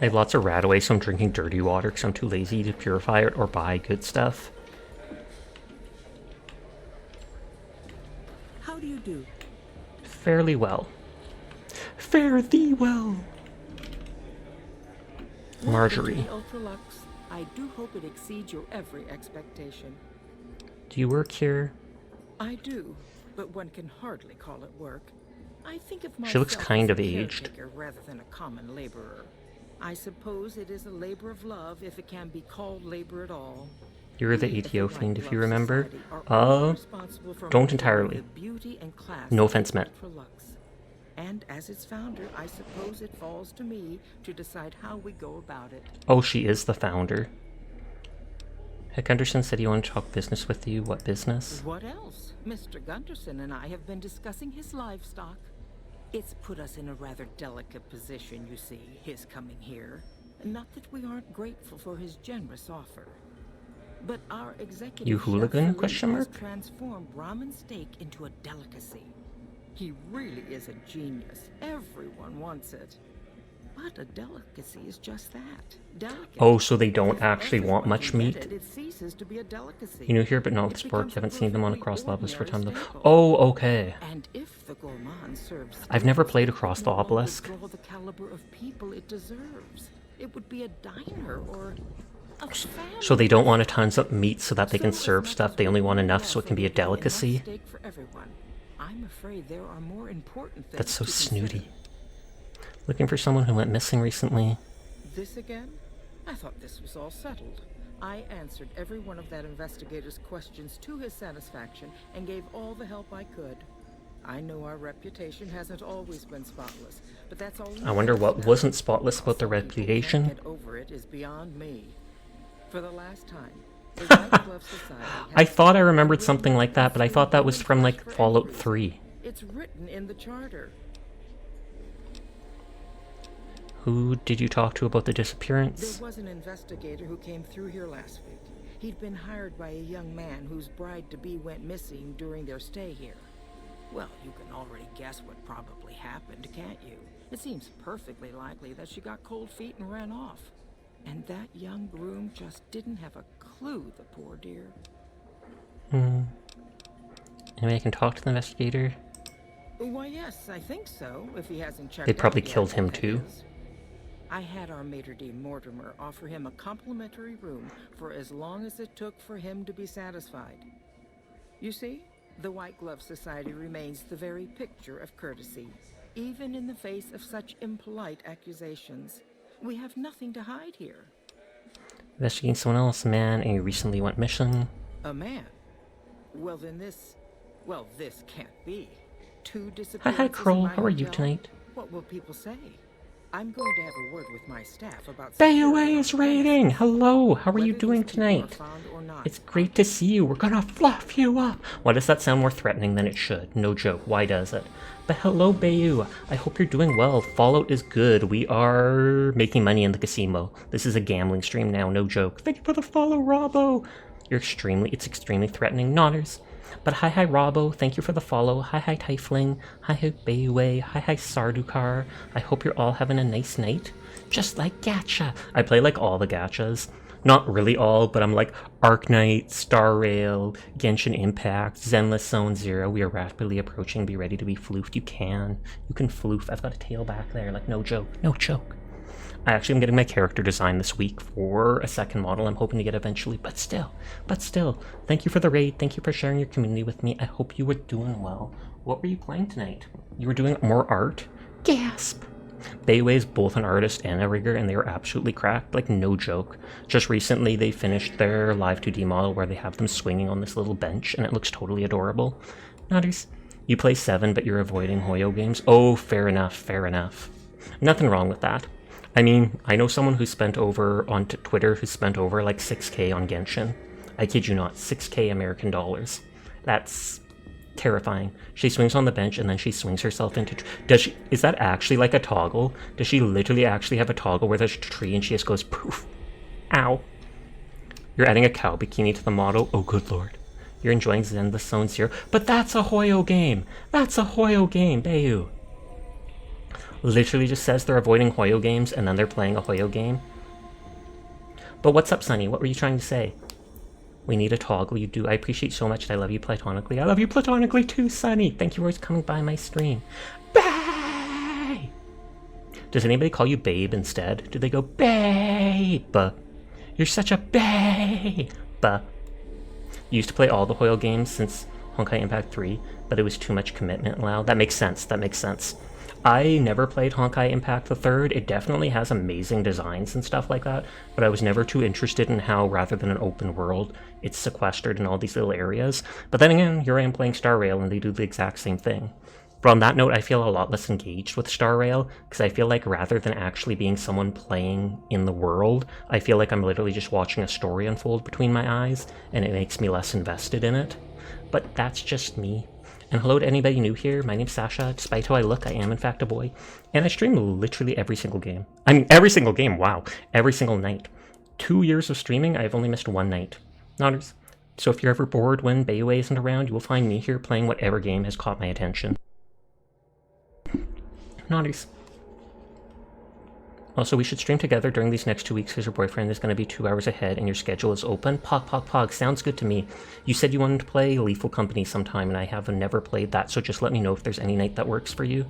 I have lots of rat away, so I'm drinking dirty water because I'm too lazy to purify it or buy good stuff. How do you do? Fairly well. Fare thee well. Marjorie. Ultra-Luxe. I do hope it exceeds your every expectation. Do you work here? I do, but one can hardly call it work. I think of myself She looks kind as of a aged. caretaker rather than a common laborer. I suppose it is a labor of love if it can be called labor at all. You're the ATO fiend, if you remember. Don't entirely. No offense meant. And as its founder, I suppose it falls to me to decide how we go about it. Oh, she is the founder. Heck, Gunderson said he wanted to talk business with you. What business? What else? Mr. Gunderson and I have been discussing his livestock. It's put us in a rather delicate position, you see, his coming here. Not that we aren't grateful for his generous offer. But our executive You hooligan? chef Question has mark? transformed ramen steak into a delicacy. He really is a genius. Everyone wants it. But a delicacy is just that. Delicate. Oh, so they don't If actually want everyone much can get meat? it ceases to be a delicacy. You know here, but not with It Spark. becomes You a haven't seen them on perfectly across levels for time. ordinary staple. Oh, okay. And if the gourmand serves I've never steaks, played it across would the no longer obelisk. draw the caliber of people it deserves. It would be a diner or a family. So they don't want a tons of meat so that they can So as serve much stuff. as They we only want want enough to so it can be a offer enough delicacy. steak for everyone, I'm afraid there are more important things That's so to consider. snooty. Looking for someone who went missing recently. This again? I thought this was all settled. I answered every one of that investigator's questions to his satisfaction and gave all the help I could. I know our reputation hasn't always been spotless, but that's all. I wonder what wasn't spotless about the Some people can't reputation. get over it is beyond me. For the last time, the White Glove Society I has thought I said remembered we something will like that, but I thought that was from like for any Fallout reason. 3. It's written in the charter. Who did you talk to about the disappearance? There was an investigator who came through here last week. He'd been hired by a young man whose bride-to-be went missing during their stay here. Well, you can already guess what probably happened, can't you? It seems perfectly likely that she got cold feet and ran off. And that young groom just didn't have a clue, the poor dear. Anyway, I can talk to the investigator. Why, yes, I think so, if he hasn't checked They probably out yet, killed him that too. is. I had our maitre d' Mortimer offer him a complimentary room for as long as it took for him to be satisfied. You see, the White Glove Society remains the very picture of courtesy, even in the face of such impolite accusations. We have nothing to hide here. Investigating someone else, a man, and he recently went missing. A man? Well, then this can't be. Two Hi, disappearances in Kroll. my How are you hotel? tonight? What will people say? I'm going to have a word with my staff about BUA is raiding! Hello, how are you Whether doing these people are tonight? found or not, It's great to see you. We're gonna fluff you up. Why does that sound more threatening than it should? No joke. Why does it? But hello, Bayu. I hope you're doing well. Fallout is good. We are making money in the casino. This is a gambling stream now. No joke. Thank you for the follow, Robbo. It's extremely threatening. Nodders. But hi Robbo, thank you for the follow. Hi Tyfling. Hi Bayway. Hi Sardukar. I hope you're all having a nice night. Just like Gacha. I play like all the Gachas. Not really all, but I'm like Arknight, Star Rail, Genshin Impact, Zenless Zone Zero. We are rapidly approaching. Be ready to be floofed. You can floof. I've got a tail back there. Like no joke. No joke. I actually am getting my character design this week for a second model I'm hoping to get eventually, but still, thank you for the raid, thank you for sharing your community with me, I hope you were doing well. What were you playing tonight? You were doing more art? Gasp! Beiwei is both an artist and a rigger, and they are absolutely cracked, like no joke. Just recently they finished their live 2D model where they have them swinging on this little bench, and it looks totally adorable. Nutters. You play 7, but you're avoiding Hoyo games? Oh, fair enough, fair enough. Nothing wrong with that. I mean, I know someone who spent over on Twitter who spent over like 6K on Genshin. I kid you not, 6K American dollars. That's terrifying. She swings on the bench and then she swings herself into... Is that actually like a toggle? Does she literally actually have a toggle where there's a tree and she just goes poof? Ow. You're adding a cow bikini to the model? Oh, good lord. You're enjoying Zen the Zone Zero? But that's a Hoyo game! That's a Hoyo game, Bayu! Literally just says they're avoiding Hoyo games and then they're playing a Hoyo game. But what's up, Sunny? What were you trying to say? We need a toggle. You do. I appreciate so much that I love you platonically. I love you platonically too, Sunny. Thank you for always coming by my stream. Babe! Does anybody call you Babe instead? Do they go, Babe? You're such a babe! You used to play all the Hoyo games since Honkai Impact 3, but it was too much commitment allowed. That makes sense. That makes sense. I never played Honkai Impact the 3rd. It definitely has amazing designs and stuff like that, but I was never too interested in how, rather than an open world, it's sequestered in all these little areas. But then again, here I am playing Star Rail, and they do the exact same thing. But on that note, I feel a lot less engaged with Star Rail, because I feel like rather than actually being someone playing in the world, I feel like I'm literally just watching a story unfold between my eyes, and it makes me less invested in it. But that's just me. And hello to anybody new here, my name's Sasha. Despite how I look, I am in fact a boy. And I stream literally every single game. I mean, every single game, wow. Every single night. 2 years of streaming, I've only missed one night. Nodders. So if you're ever bored when Beiwei isn't around, you will find me here playing whatever game has caught my attention. Nodders. Also, we should stream together during these next 2 weeks because your boyfriend is going to be 2 hours ahead and your schedule is open. Pog. Sounds good to me. You said you wanted to play Lethal Company sometime, and I have never played that, so just let me know if there's any night that works for you.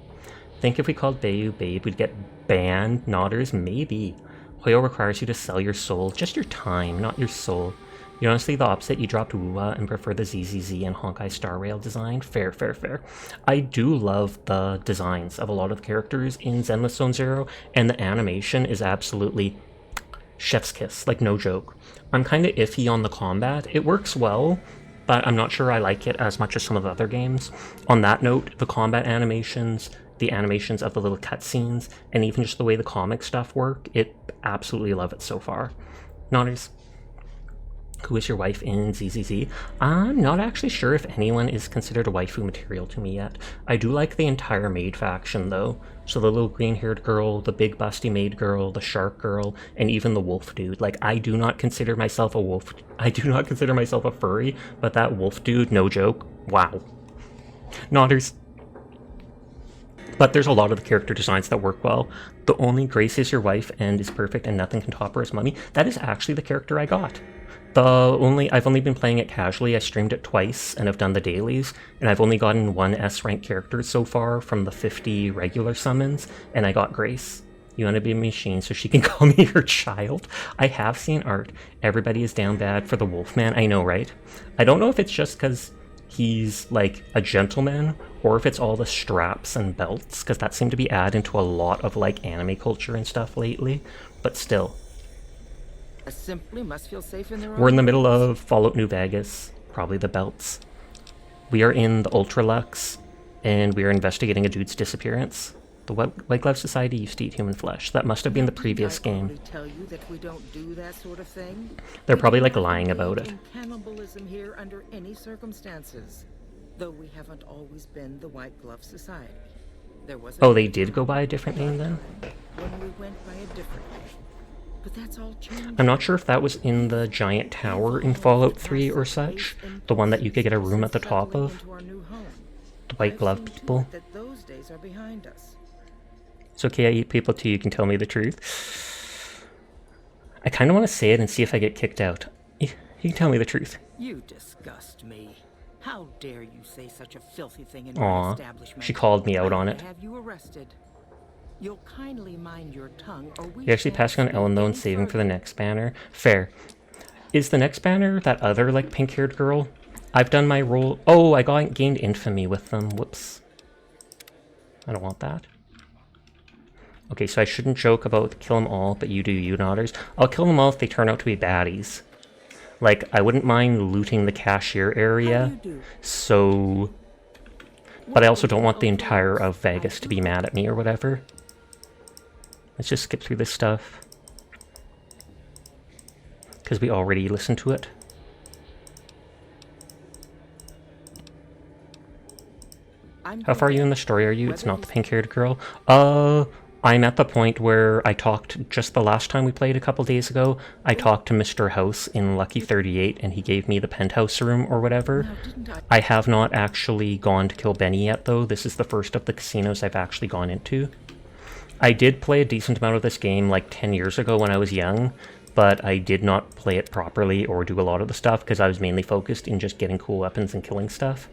Think if we called Bayu Babe, we'd get banned? Nodders? Maybe. Hoyo requires you to sell your soul. Just your time, not your soul. You're honestly the opposite. You dropped Wuwa and prefer the ZZZ and Honkai Star Rail design. Fair. I do love the designs of a lot of the characters in Zenless Zone Zero, and the animation is absolutely chef's kiss, like no joke. I'm kind of iffy on the combat. It works well, but I'm not sure I like it as much as some of the other games. On that note, the combat animations, the animations of the little cutscenes, and even just the way the comic stuff work, absolutely love it so far. Nodders. Who is your wife in ZZZ? I'm not actually sure if anyone is considered a waifu material to me yet. I do like the entire maid faction though. So the little green-haired girl, the big busty maid girl, the shark girl, and even the wolf dude. Like, I do not consider myself a wolf. I do not consider myself a furry, but that wolf dude, no joke. Wow. Nodders. But there's a lot of the character designs that work well. The only Grace is your wife and is perfect and nothing can top her as Mummy. That is actually the character I got. I've only been playing it casually. I streamed it twice and have done the dailies, and I've only gotten 1 S-rank character so far from the 50 regular summons, and I got Grace. You want to be a machine so she can call me her child? I have seen art. Everybody is down bad for the Wolfman. I know, right? I don't know if it's just because he's like a gentleman, or if it's all the straps and belts, because that seemed to be added into a lot of like anime culture and stuff lately, but still. Simply must feel safe in their We're in the middle of Fallout New Vegas, probably the belts. We are in the Ultra-Luxe, and we are investigating a dude's disappearance. The White Glove Society used to eat human flesh. That must have been the previous game. Tell you that we don't do that sort of thing? They're probably like lying about it. Cannibalism here under any circumstances. Though we haven't always been the White Glove Society. There was they did go by a different name then? When we went by a different name. But that's all changed. I'm not sure if that was in the giant tower in Fallout 3 or such. The one that you could get a room at the top of. The White Glove people. Those days are behind us. It's okay, I eat people too, you can tell me the truth. I kind of want to say it and see if I get kicked out. You can tell me the truth. You disgust me. How dare you say such a filthy thing in my establishment? She called me out on it. Have you arrested? You'll kindly mind your tongue, or we You're actually passing on Ellen though and saving for the next banner. Fair. Is the next banner that other like pink-haired girl? I've done my role. Oh, I gained infamy with them. Whoops. I don't want that. Okay, so I shouldn't joke about kill them all, but you do you, Nodders. I'll kill them all if they turn out to be baddies. Like, I wouldn't mind looting the cashier area, so... But I also don't want the entire of Vegas to be mad at me or whatever. Let's just skip through this stuff. Because we already listened to it. How far are you in the story, are you? It's not the pink-haired girl. I'm at the point where I talked, just the last time we played a couple days ago, I talked to Mr. House in Lucky 38, and he gave me the penthouse room or whatever. I have not actually gone to kill Benny yet, though. This is the first of the casinos I've actually gone into. I did play a decent amount of this game like 10 years ago when I was young, but I did not play it properly or do a lot of the stuff because I was mainly focused in just getting cool weapons and killing stuff.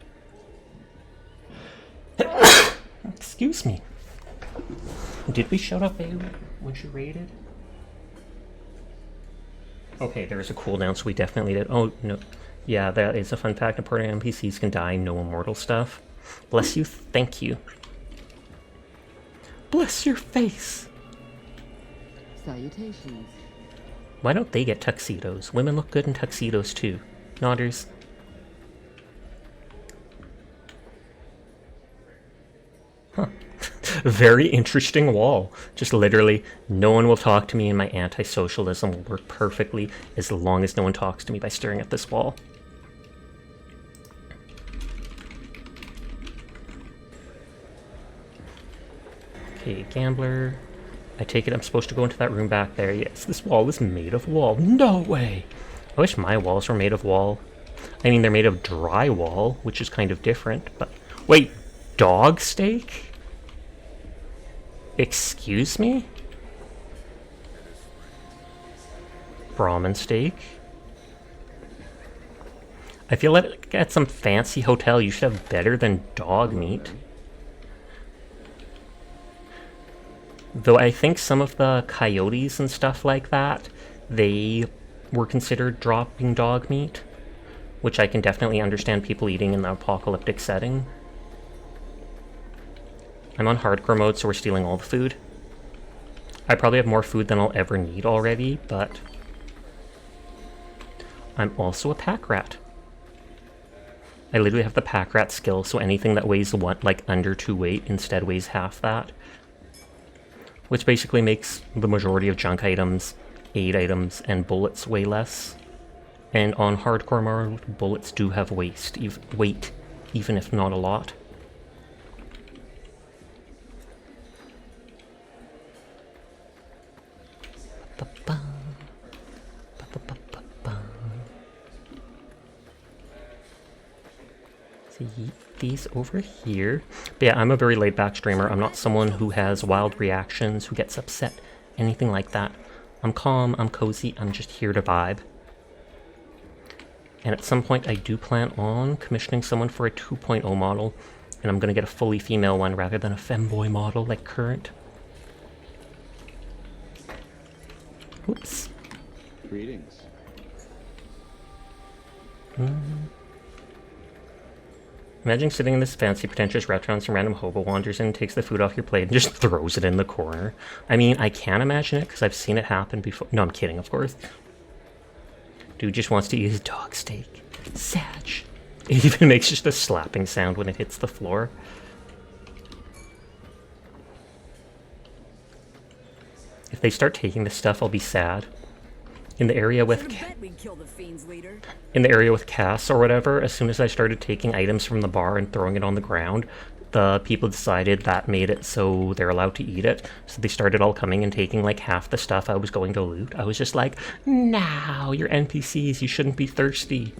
Excuse me. Did we shout out Bailey when she raided? Okay, there is a cooldown, so we definitely did. Oh, no. Yeah, that is a fun fact. Important NPCs can die, no immortal stuff. Bless you, thank you. Bless your face! Salutations. Why don't they get tuxedos? Women look good in tuxedos, too. Nodders. Huh. Very interesting wall. Just literally, no one will talk to me and my anti-socialism will work perfectly as long as no one talks to me by staring at this wall. Okay, gambler. I take it I'm supposed to go into that room back there. Yes, this wall is made of wall. No way! I wish my walls were made of wall. I mean, they're made of drywall, which is kind of different, but... Wait, dog steak? Excuse me? Brahmin steak? I feel like at some fancy hotel you should have better than dog meat. Though I think some of the coyotes and stuff like that, they were considered dropping dog meat, which I can definitely understand people eating in the apocalyptic setting. I'm on hardcore mode, so we're stealing all the food. I probably have more food than I'll ever need already, but... I'm also a pack rat. I literally have the pack rat skill, so anything that weighs like under 2 weight instead weighs half that. Which basically makes the majority of junk items, aid items, and bullets weigh less. And on hardcore mode, bullets do have weight, even if not a lot. See these over here. But yeah, I'm a very laid-back streamer. I'm not someone who has wild reactions, who gets upset, anything like that. I'm calm, I'm cozy, I'm just here to vibe. And at some point I do plan on commissioning someone for a 2.0 model, and I'm gonna get a fully female one rather than a femboy model like current. Whoops. Greetings. Imagine sitting in this fancy, pretentious restaurant, some random hobo wanders in, takes the food off your plate, and just throws it in the corner. I mean, I can imagine it, because I've seen it happen before. No, I'm kidding, of course. Dude just wants to eat his dog steak. Sag. It even makes just a slapping sound when it hits the floor. If they start taking this stuff, I'll be sad. In the area with Cass or whatever, as soon as I started taking items from the bar and throwing it on the ground, the people decided that made it so they're allowed to eat it. So they started all coming and taking like half the stuff I was going to loot. I was just like, "No, you're NPCs, you shouldn't be thirsty."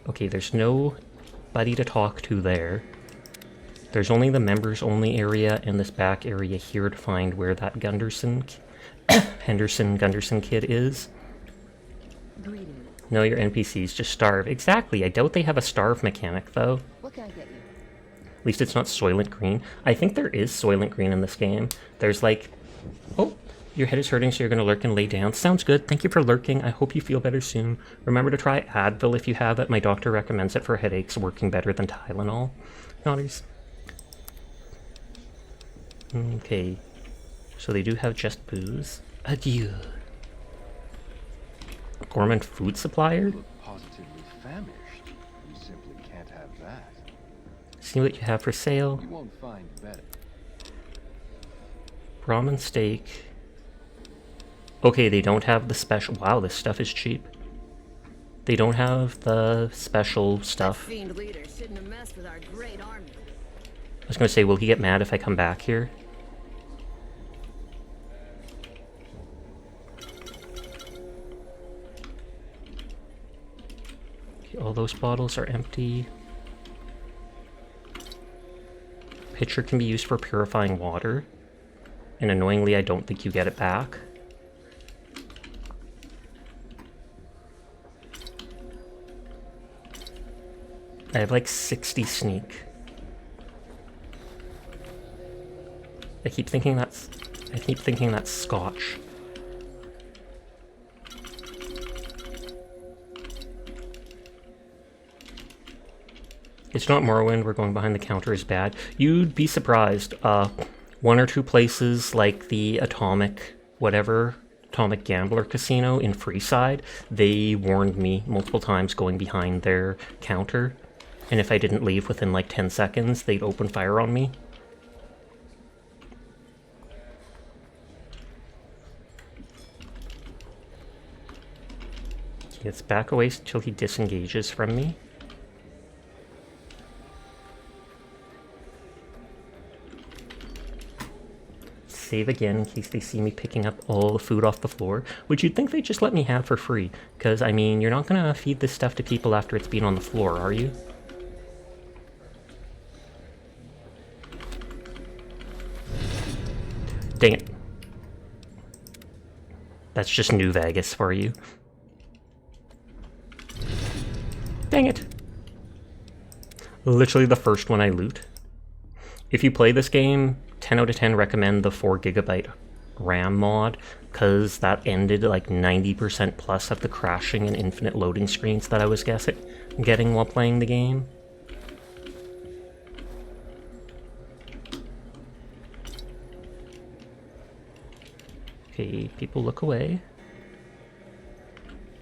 Okay, there's nobody to talk to there. There's only the members-only area and this back area here to find where that Gunderson kid is. No, your NPCs just starve. Exactly. I doubt they have a starve mechanic, though. What can I get you? At least it's not Soylent Green. I think there is Soylent Green in this game. There's like... Oh, your head is hurting, so you're going to lurk and lay down. Sounds good. Thank you for lurking. I hope you feel better soon. Remember to try Advil if you have it. My doctor recommends it for headaches, working better than Tylenol. Nodders. Okay. So they do have just booze. Adieu. Gorman food supplier? You look positively famished. You simply can't have that. See what you have for sale. You won't find better. Ramen steak. Okay, they don't have the special. Wow, this stuff is cheap. They don't have the special stuff. Fiend leader shouldn't have messed with our great army. I was gonna say, will he get mad if I come back here? Okay, all those bottles are empty. Pitcher can be used for purifying water. And annoyingly, I don't think you get it back. I have like 60 sneak. I keep thinking that's Scotch. It's not Morrowind, we're going behind the counter is bad. You'd be surprised. One or two places like the Atomic Gambler Casino in Freeside, they warned me multiple times going behind their counter. And if I didn't leave within like 10 seconds, they'd open fire on me. He gets back away until he disengages from me. Save again in case they see me picking up all the food off the floor, which you'd think they'd just let me have for free. Because, I mean, you're not gonna feed this stuff to people after it's been on the floor, are you? Dang it. That's just New Vegas for you. Dang it. Literally the first one I loot. If you play this game, 10 out of 10 recommend the 4GB RAM mod, because that ended like 90% plus of the crashing and infinite loading screens that I was getting while playing the game. Okay, people look away.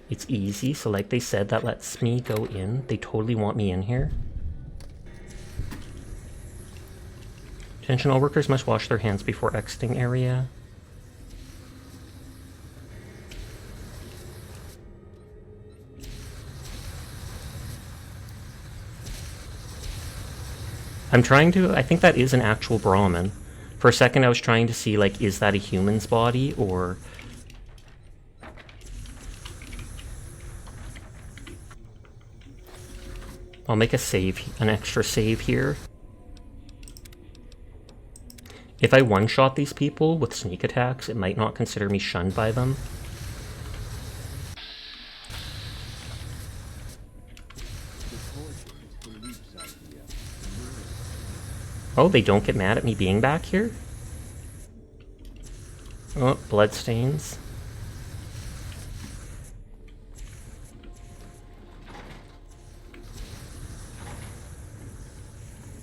It's easy, so like they said, that lets me go in. They totally want me in here. Attention, all workers must wash their hands before exiting area. I think that is an actual Brahmin. For a second I was trying to see, like, is that a human's body, or... I'll make an extra save here. If I one-shot these people with sneak attacks, it might not consider me shunned by them. Oh, they don't get mad at me being back here? Oh, bloodstains.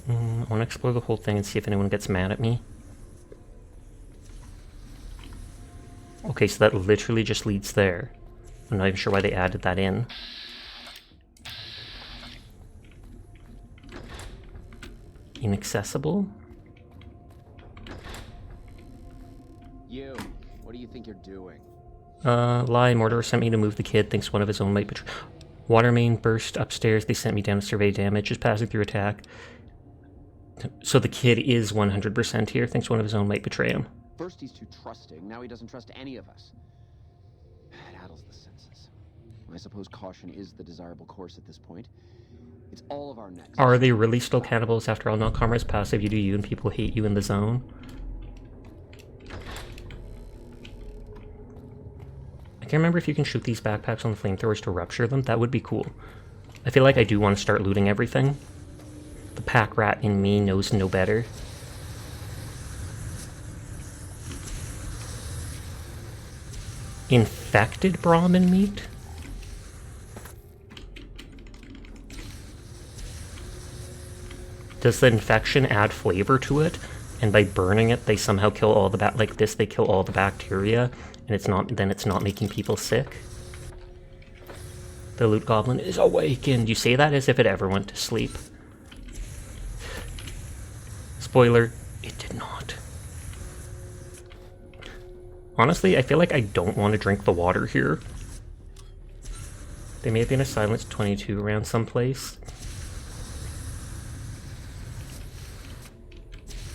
I want to explore the whole thing and see if anyone gets mad at me. Okay, so that literally just leads there. I'm not even sure why they added that in. Inaccessible? You, what do you think you're doing? Lie. Mortimer sent me to move the kid, thinks one of his own might betray. Water main burst upstairs, they sent me down to survey damage, just passing through attack. So the kid is 100% here, thinks one of his own might betray him. First he's too trusting, now he doesn't trust any of us. It addles the senses. I suppose caution is the desirable course at this point. It's all of our necks. Are they really still cannibals after all? Not commerce passive, you do you and people hate you in the zone. I can't remember if you can shoot these backpacks on the flamethrowers to rupture them. That would be cool. I feel like I do want to start looting everything. The pack rat in me knows no better. Infected Brahmin meat? Does the infection add flavor to it? and by burning it, they somehow kill all the like this, they kill all the bacteria, and it's not making people sick. The loot goblin is awakened. You say that as if it ever went to sleep. Spoiler, it did not. Honestly, I feel like I don't want to drink the water here. They may have been a silence 22 around someplace.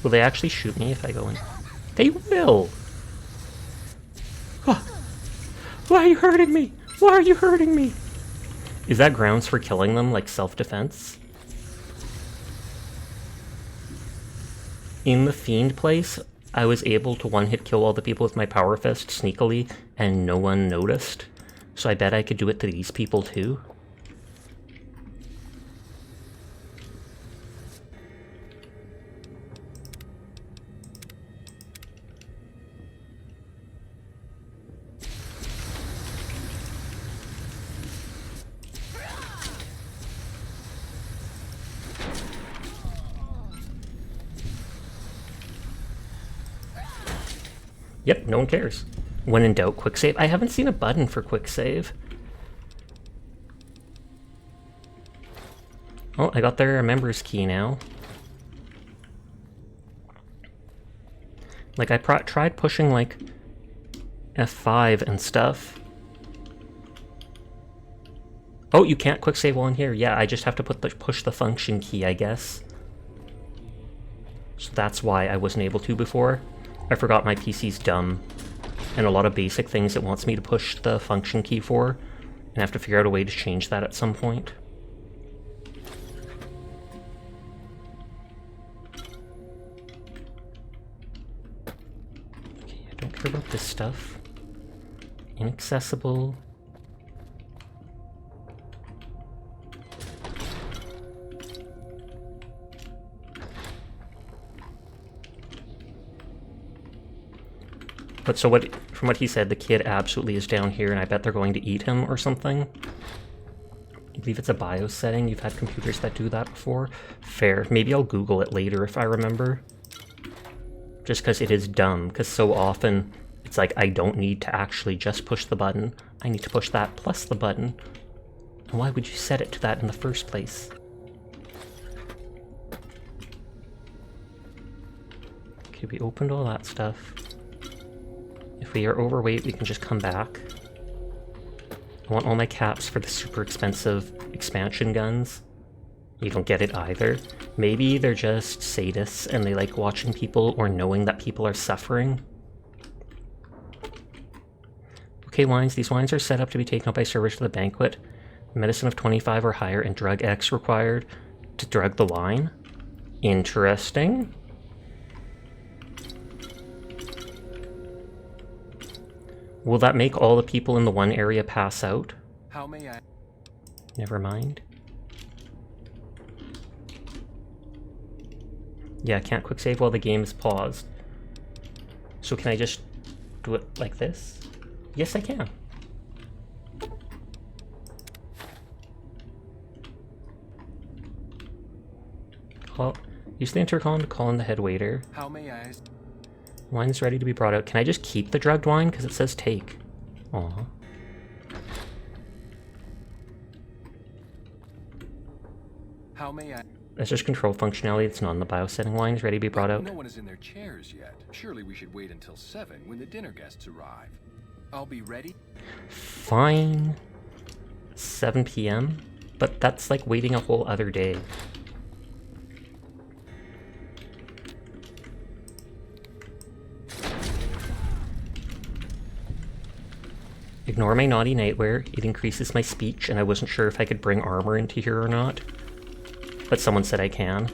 Will they actually shoot me if I go in? They will! Oh. Why are you hurting me? Why are you hurting me? Is that grounds for killing them, like self-defense? In the Fiend place, I was able to one-hit kill all the people with my Power Fist sneakily, and no one noticed. So I bet I could do it to these people too. Yep, no one cares. When in doubt, quick save. I haven't seen a button for quick save. Oh, I got their members key now. Like, I tried pushing, like, F5 and stuff. Oh, you can't quick save while in here. Yeah, I just have to push the function key, I guess. So that's why I wasn't able to before. I forgot my PC's dumb, and a lot of basic things it wants me to push the function key for, and I have to figure out a way to change that at some point. Okay, I don't care about this stuff. Inaccessible. But so what, from what he said, the kid absolutely is down here, and I bet they're going to eat him or something. I believe it's a BIOS setting. You've had computers that do that before. Fair. Maybe I'll Google it later if I remember. Just because it is dumb, because so often it's like I don't need to actually just push the button. I need to push that plus the button. And why would you set it to that in the first place? Okay, we opened all that stuff. If we are overweight, we can just come back. I want all my caps for the super expensive expansion guns. You don't get it either. Maybe they're just sadists and they like watching people or knowing that people are suffering. Okay, wines. These wines are set up to be taken up by servers for the banquet. Medicine of 25 or higher and drug X required to drug the wine. Interesting. Will that make all the people in the one area pass out? How may I? Never mind. Yeah, I can't quick save while the game is paused. So can I just do it like this? Yes, I can. Use the intercom to call in the head waiter. How may I? Wine's ready to be brought out. Can I just keep the drugged wine? Because it says take. Aw. How may I? That's just control functionality. It's not in the BIOS setting. Wine's ready to be brought out. No one is in their chairs yet. Surely we should wait until 7 when the dinner guests arrive. I'll be ready. Fine. 7 p.m. But that's like waiting a whole other day. Ignore my naughty nightwear. It increases my speech, and I wasn't sure if I could bring armor into here or not. But someone said I can.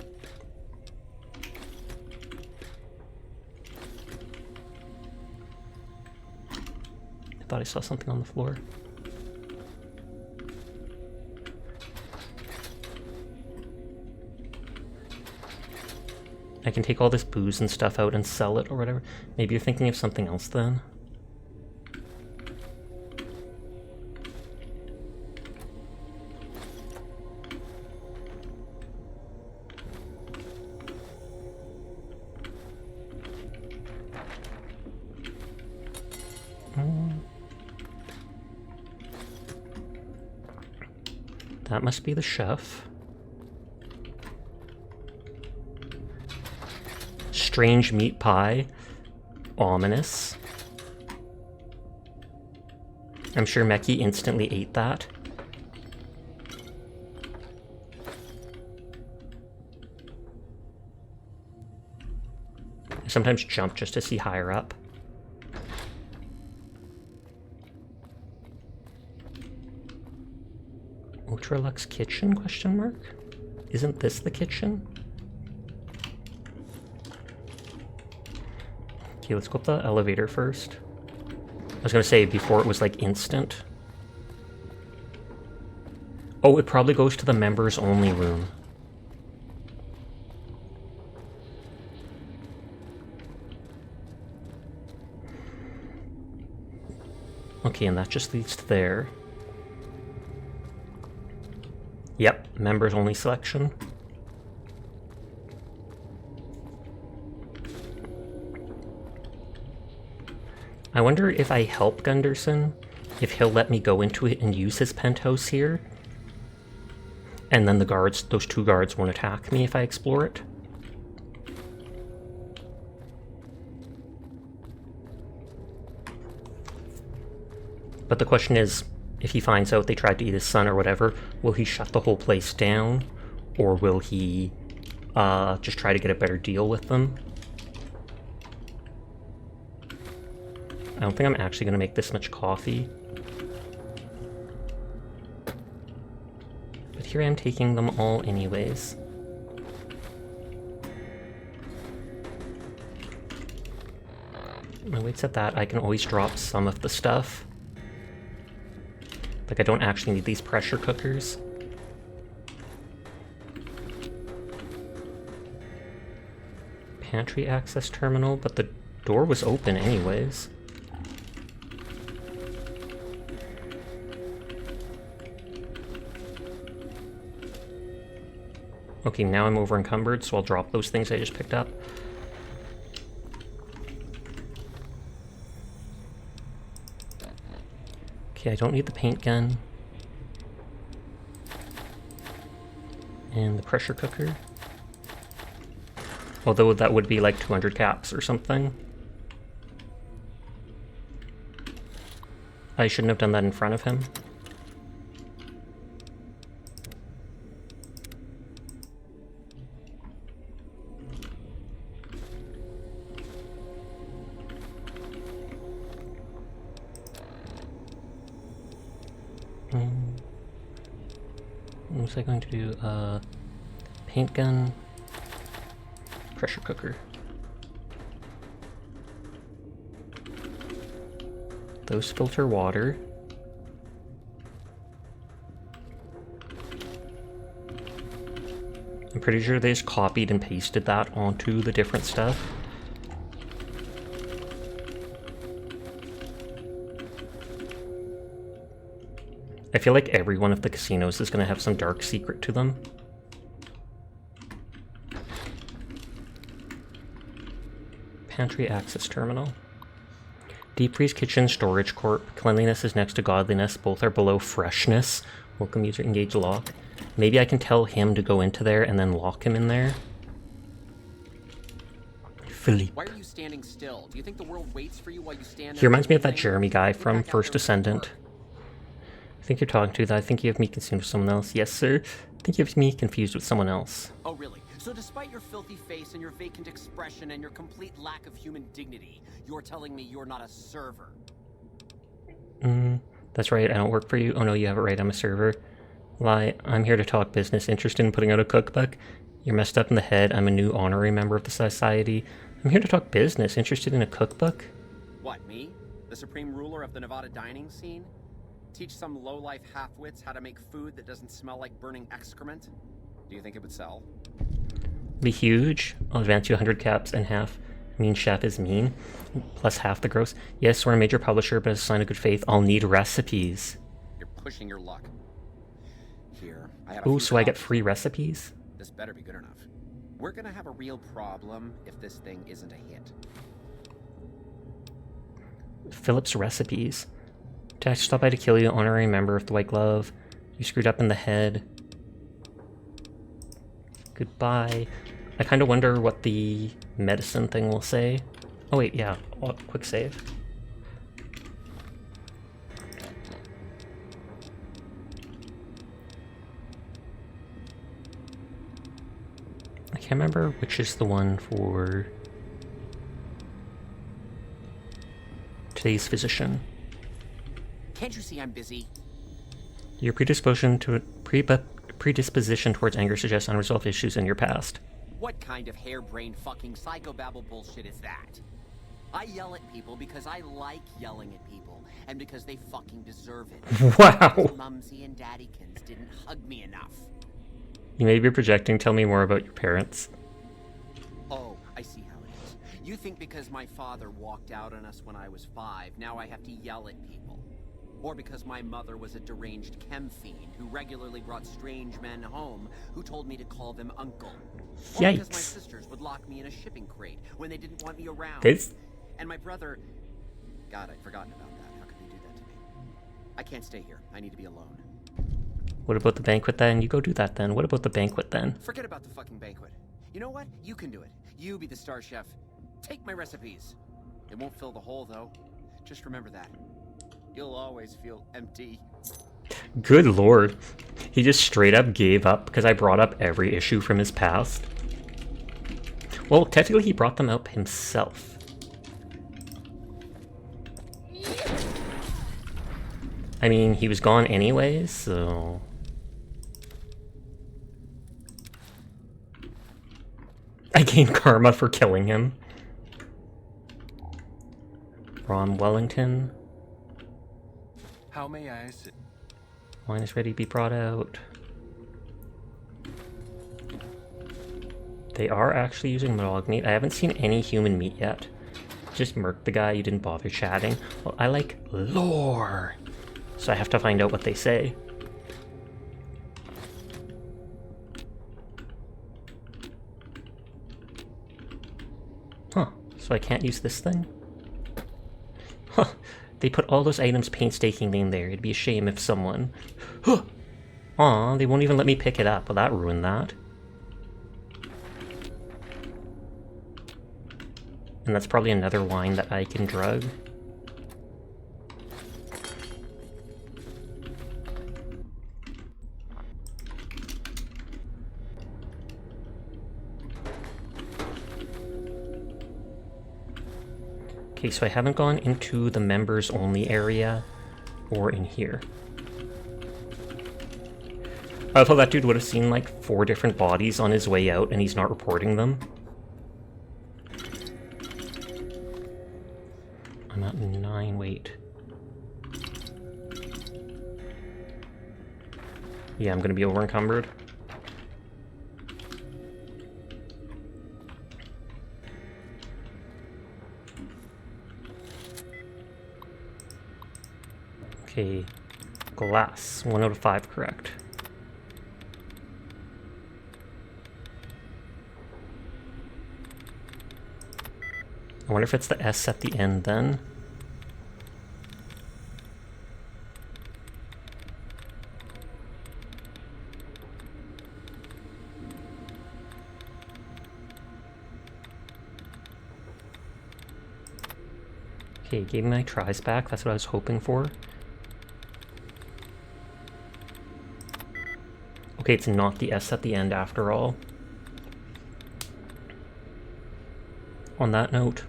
I thought I saw something on the floor. I can take all this booze and stuff out and sell it or whatever. Maybe you're thinking of something else then? That must be the chef. Strange meat pie. Ominous. I'm sure Meki instantly ate that. I sometimes jump just to see higher up. Ultra-Luxe kitchen, question mark? Isn't this the kitchen? Okay, let's go up the elevator first. I was gonna say, before it was like instant. Oh, it probably goes to the members only room. Okay, and that just leads to there. Yep, members only selection. I wonder if I help Gunderson, if he'll let me go into it and use his penthouse here. And then the guards, those two guards won't attack me if I explore it. But the question is, if he finds out they tried to eat his son or whatever, will he shut the whole place down? Or will he just try to get a better deal with them? I don't think I'm actually going to make this much coffee. But here I am taking them all anyways. My weight's at that. I can always drop some of the stuff. Like, I don't actually need these pressure cookers. Pantry access terminal, but the door was open anyways. Okay, now I'm over encumbered, so I'll drop those things I just picked up. Okay, I don't need the paint gun. And the pressure cooker. Although that would be like 200 caps or something. I shouldn't have done that in front of him. What was I going to do? Paint gun, pressure cooker. Those filter water. I'm pretty sure they just copied and pasted that onto the different stuff. I feel like every one of the casinos is going to have some dark secret to them. Pantry access terminal. Deep freeze kitchen storage corp. Cleanliness is next to godliness. Both are below freshness. Welcome user engage lock. Maybe I can tell him to go into there and then lock him in there. Philippe. Why are you standing still? Do you think the world waits for you while you stand? He reminds me of that Jeremy guy from First Descendant. I think you're talking to that. I think you have me confused with someone else. Yes, sir. I think you have me confused with someone else. Oh, really? So despite your filthy face and your vacant expression and your complete lack of human dignity, you're telling me you're not a server? That's right. I don't work for you. Oh, no, you have it right. I'm a server. Lie. I'm here to talk business. Interested in putting out a cookbook? You're messed up in the head. I'm a new honorary member of the society. I'm here to talk business. Interested in a cookbook? What, me? The supreme ruler of the Nevada dining scene? Teach some low-life half-wits how to make food that doesn't smell like burning excrement? Do you think it would sell? Be huge. I'll advance you 100 caps and half. Mean chef is mean. Plus half the gross. Yes, we're a major publisher, but as a sign of good faith, I'll need recipes. You're pushing your luck. Here, I have a Ooh, so I get free recipes? This better be good enough. We're gonna have a real problem if this thing isn't a hit. Philip's recipes. To stop by to kill you, honorary member of the White Glove. You screwed up in the head. Goodbye. I kind of wonder what the medicine thing will say. Oh wait, yeah. Oh, quick save. I can't remember which is the one for today's physician. Can't you see I'm busy? Your predisposition towards anger suggests unresolved issues in your past. What kind of harebrained fucking psychobabble bullshit is that? I yell at people because I like yelling at people, and because they fucking deserve it. Wow! Because Mumsy and Daddykins didn't hug me enough. You may be projecting. Tell me more about your parents. Oh, I see how it is. You think because my father walked out on us when I was 5, now I have to yell at people. Or because my mother was a deranged chem fiend who regularly brought strange men home who told me to call them uncle. Or because my sisters would lock me in a shipping crate when they didn't want me around. And my brother... God, I'd forgotten about that. How could they do that to me? I can't stay here. I need to be alone. What about the banquet then? You go do that then. What about the banquet then? Forget about the fucking banquet. You know what? You can do it. You be the star chef. Take my recipes. It won't fill the hole, though. Just remember that. You'll always feel empty. Good lord. He just straight up gave up because I brought up every issue from his past. Well, technically he brought them up himself. I mean, he was gone anyways, so... I gained karma for killing him. Ron Wellington. How may I assist? Wine is ready to be brought out. They are actually using dog meat. I haven't seen any human meat yet. Just murked the guy, you didn't bother chatting. Well, I like lore, so I have to find out what they say. Huh, so I can't use this thing? Huh, they put all those items painstakingly in there. It'd be a shame if someone... Huh! Aw, they won't even let me pick it up. Well, that ruined that. And that's probably another wine that I can drug. Okay, so I haven't gone into the members only area or in here. I thought that dude would have seen like 4 different bodies on his way out and he's not reporting them. I'm at 9, wait. Yeah, I'm gonna be over encumbered. Okay, glass, 1 out of 5 correct. I wonder if it's the S at the end then. Okay, gave me my tries back, that's what I was hoping for. Okay, it's not the S at the end after all. On that note,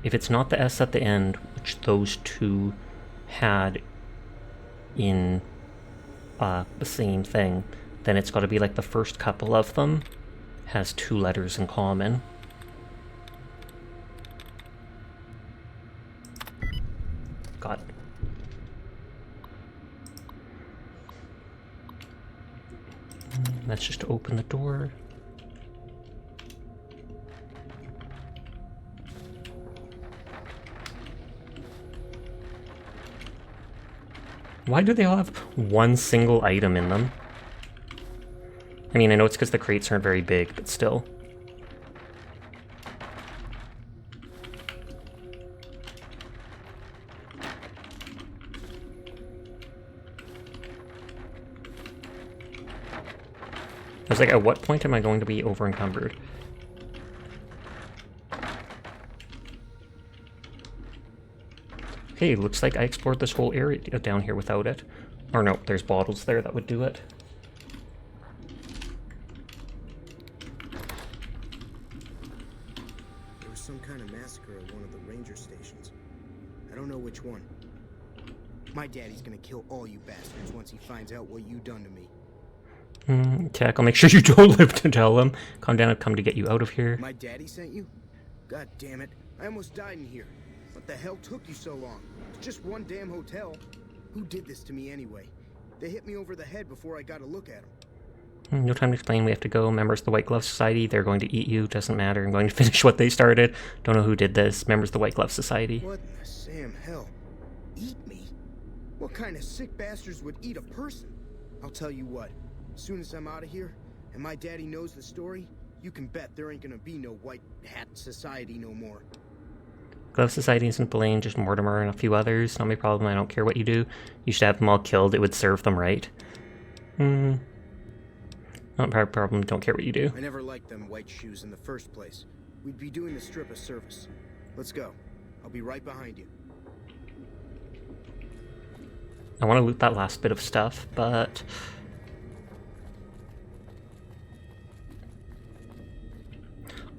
if it's not the S at the end, which those two had in the same thing, then it's got to be like the first couple of them has 2 letters in common. Got it. Let's just open the door. Why do they all have one single item in them? I mean, I know it's because the crates aren't very big, but still. I was like, at what point am I going to be over encumbered? Okay, looks like I explored this whole area down here without it. Or no, there's bottles there that would do it. There was some kind of massacre at one of the ranger stations. I don't know which one. My daddy's gonna kill all you bastards once he finds out what you done to me. Tech, I'll make sure you don't live to tell him. Calm down, I've come to get you out of here. My daddy sent you? God damn it. I almost died in here. What the hell took you so long? It's just one damn hotel. Who did this to me anyway? They hit me over the head before I got a look at them. No time to explain, we have to go. Members of the White Glove Society, they're going to eat you. Doesn't matter, I'm going to finish what they started. Don't know who did this. Members of the White Glove Society. What in the Sam hell? Eat me? What kind of sick bastards would eat a person? I'll tell you what. As soon as I'm out of here, and my daddy knows the story, you can bet there ain't gonna be no White Hat Society no more. Glove Society isn't Blaine, just Mortimer and a few others. Not my problem, I don't care what you do. You should have them all killed, it would serve them right. Not my problem, don't care what you do. I never liked them white shoes in the first place. We'd be doing the strip a service. Let's go. I'll be right behind you. I want to loot that last bit of stuff, but...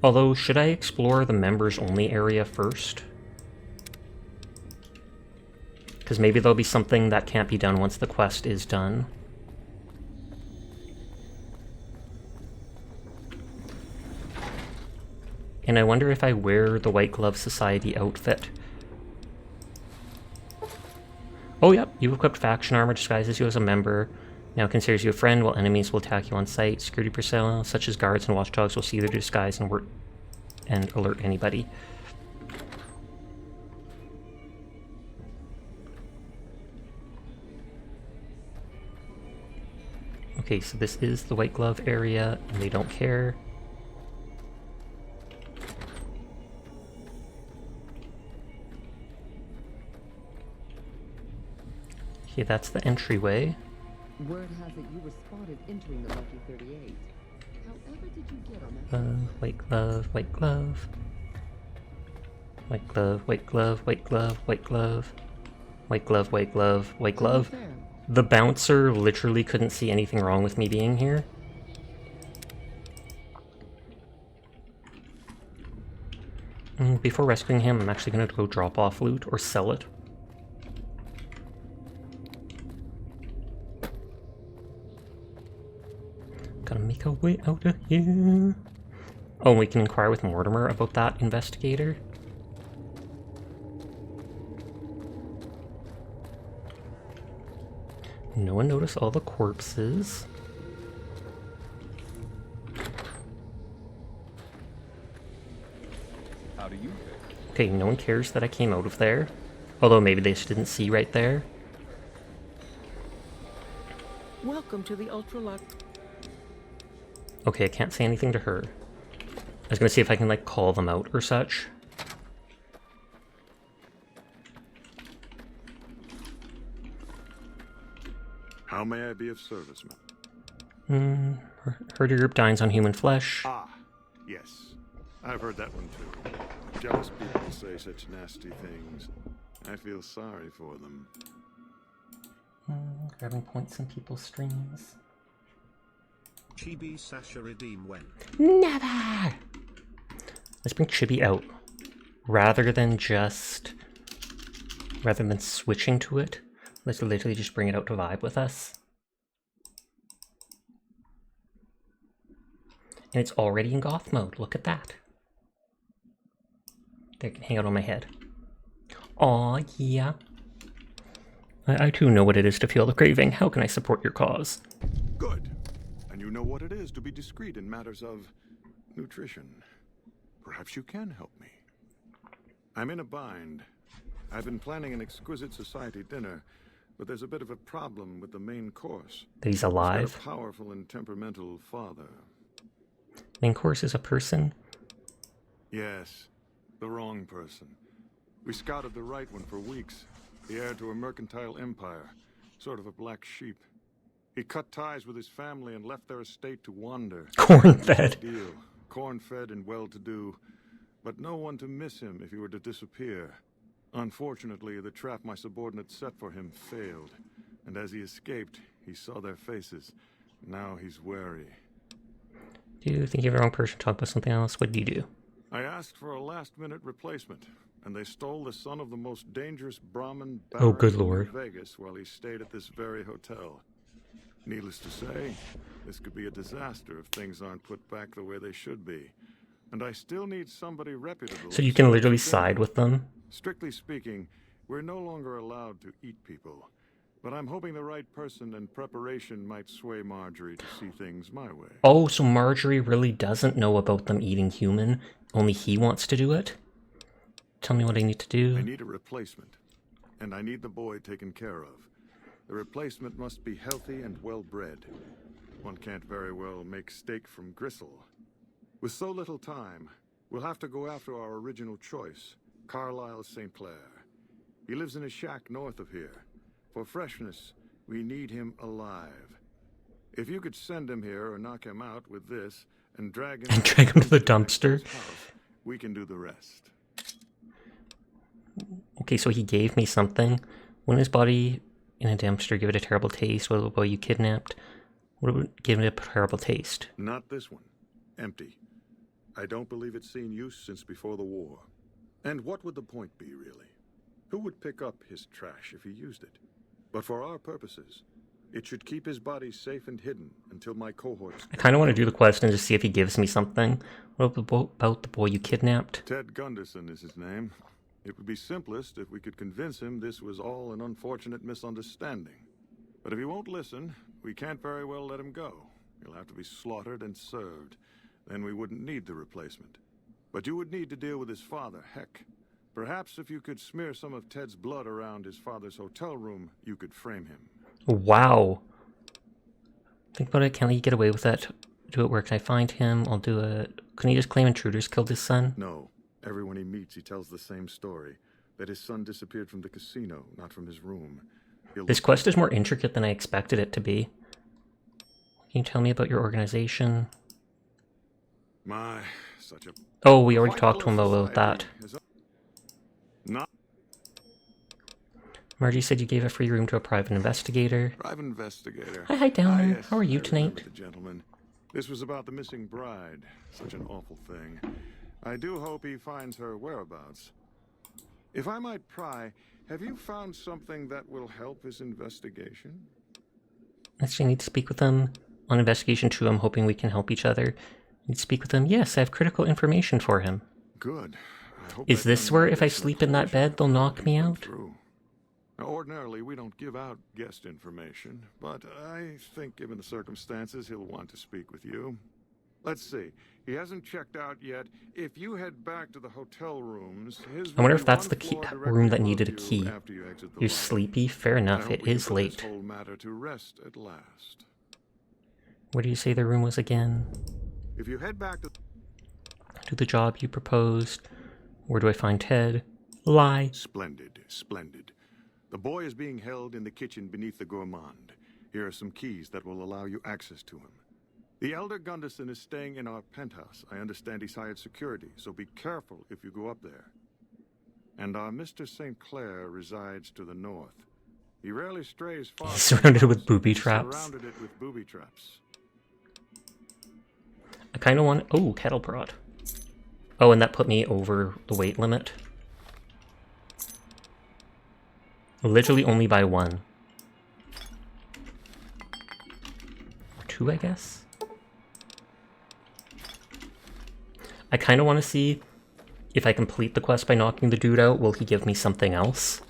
Although, should I explore the members-only area first? Because maybe there'll be something that can't be done once the quest is done. And I wonder if I wear the White Glove Society outfit. Oh yep, you've equipped faction armor, disguises you as a member. Now considers you a friend, while enemies will attack you on sight. Security personnel, such as guards and watchdogs, will see their disguise and alert anybody. Okay, so this is the White Glove area, and they don't care. Okay, that's the entryway. Word has it you were spotted entering the Lucky 38. However did you get on that? White glove, white glove. White glove, white glove, white glove, white glove. White glove, white glove, white glove. The bouncer literally couldn't see anything wrong with me being here. Before rescuing him, I'm actually going to go drop off loot or sell it. Gotta make a way out of here. Oh, we can inquire with Mortimer about that investigator. No one noticed all the corpses. How do you think? Okay, no one cares that I came out of there. Although maybe they just didn't see right there. Welcome to the Ultra-Luxe. Okay, I can't say anything to her. I was gonna see if I can, like, call them out or such. How may I be of service, ma'am? Heard your group dines on human flesh. Ah, yes. I've heard that one too. Jealous people say such nasty things. I feel sorry for them. Grabbing points in people's streams. Chibi Sasha redeem when? Never! Let's bring Chibi out. Rather than switching to it, let's literally just bring it out to vibe with us. And it's already in goth mode, look at that. They can hang out on my head. Aw, yeah. I too know what it is to feel the craving. How can I support your cause? Good. And you know what it is to be discreet in matters of nutrition. Perhaps you can help me. I'm in a bind. I've been planning an exquisite society dinner, but there's a bit of a problem with the main course. That he's alive? He's got a powerful and temperamental father. Main course is a person? Yes, the wrong person. We scouted the right one for weeks. The heir to a mercantile empire. Sort of a black sheep. He cut ties with his family and left their estate to wander. Corn-fed. Deal. Corn-fed and well-to-do, but no one to miss him if he were to disappear. Unfortunately, the trap my subordinates set for him failed, and as he escaped, he saw their faces. Now he's wary. Do you think you're the wrong person to talk about something else? What do you do? I asked for a last-minute replacement, and they stole the son of the most dangerous Brahmin Oh, good baron lord. in Vegas while he stayed at this very hotel. Needless to say, this could be a disaster if things aren't put back the way they should be. And I still need somebody reputable. So you can literally side with them? Strictly speaking, we're no longer allowed to eat people. But I'm hoping the right person and preparation might sway Marjorie to see things my way. Oh, so Marjorie really doesn't know about them eating human, only he wants to do it? Tell me what I need to do. I need a replacement, and I need the boy taken care of. The replacement must be healthy and well-bred. One can't very well make steak from gristle. With so little time, we'll have to go after our original choice, Carlisle St. Clair. He lives in a shack north of here. For freshness, we need him alive. If you could send him here or knock him out with this and drag him to the dumpster, house, we can do the rest. Okay, so he gave me something. When his body in a dumpster, give it a terrible taste. What about you kidnapped? What would give it a terrible taste? Not this one. Empty. I don't believe it's seen use since before the war. And what would the point be, really? Who would pick up his trash if he used it? But for our purposes, it should keep his body safe and hidden until my cohorts... I kind of want to do the quest and just see if he gives me something. What about the boy you kidnapped? Ted Gunderson is his name. It would be simplest if we could convince him this was all an unfortunate misunderstanding. But if he won't listen, we can't very well let him go. He'll have to be slaughtered and served. Then we wouldn't need the replacement. But you would need to deal with his father, Heck. Perhaps if you could smear some of Ted's blood around his father's hotel room, you could frame him. Wow. Think about it. Can't he get away with that? Do it where can I find him? I'll do it. Couldn't he just claim intruders killed his son? No. Everyone he meets, he tells the same story. That his son disappeared from the casino, not from his room. This quest is more intricate than I expected it to be. Can you tell me about your organization? Such a... Oh, we already talked to him about that. Not... Margie said you gave a free room to a private investigator. Private investigator. Hi, Downer. Yes, how are you tonight? The gentleman. This was about the missing bride. Such an awful thing. I do hope he finds her whereabouts. If I might pry, have you found something that will help his investigation? Actually, I need to speak with them on investigation 2. I'm hoping we can help each other. I need to speak with them. Yes, I have critical information for him. Good. Is this where if I sleep in that bed, they'll knock me out? Now, ordinarily, we don't give out guest information, but I think given the circumstances, he'll want to speak with you. Let's see. He hasn't checked out yet. If you head back to the hotel rooms, I wonder if that's the key room that needed a key. You're sleepy? Fair enough, it is late. Whole matter to rest at last. Where do you say the room was again? If you head back to the job you proposed. Where do I find Ted? Lie. Splendid, splendid. The boy is being held in the kitchen beneath the gourmand. Here are some keys that will allow you access to him. The elder Gunderson is staying in our penthouse. I understand he's hired security, so be careful if you go up there. And our Mr. St. Clair resides to the north. He rarely strays far. He's surrounded with booby traps. Surrounded it with booby traps. I kind of want... Oh, kettle prod. Oh, and that put me over the weight limit. Literally only by 1. Or 2, I guess? I kind of want to see if I complete the quest by knocking the dude out, will he give me something else?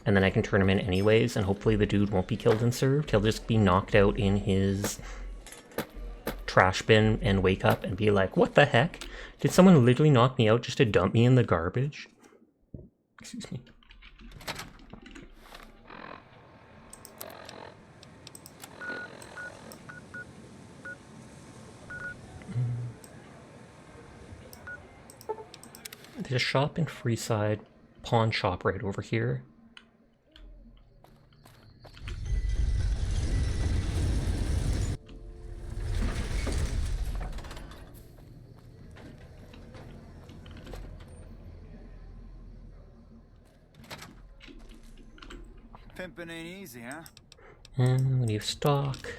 And then I can turn him in anyways, and hopefully the dude won't be killed and served. He'll just be knocked out in his trash bin and wake up and be like, what the heck? Did someone literally knock me out just to dump me in the garbage? Excuse me. There's a shop in Freeside, pawn shop right over here. Pimping ain't easy, huh? And we need stock.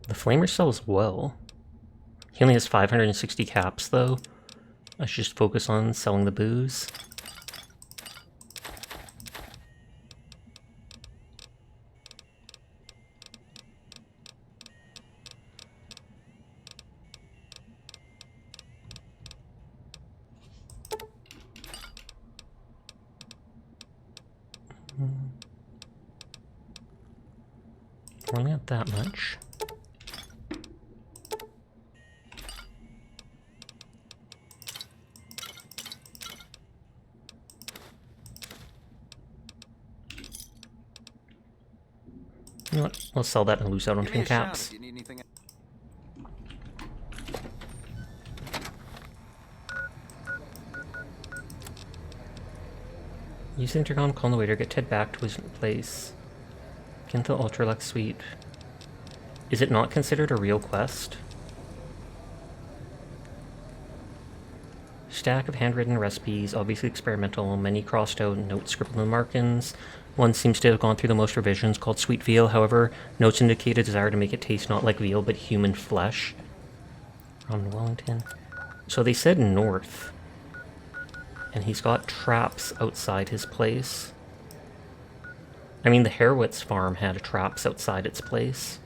The flamer sells well. He only has 560 caps though. I should just focus on selling the booze. We're only at that much. You know what? Let's sell that and lose out on 10 caps. Use the intercom, call the waiter, get Ted back to his place. Get into the Ultra-Luxe suite. Is it not considered a real quest? Stack of handwritten recipes, obviously experimental, many crossed out, notes scribbled in markings. One seems to have gone through the most revisions, called Sweet Veal. However, notes indicate a desire to make it taste not like veal, but human flesh. From Wellington. So they said north. And he's got traps outside his place. I mean, the Harowitz farm had traps outside its place.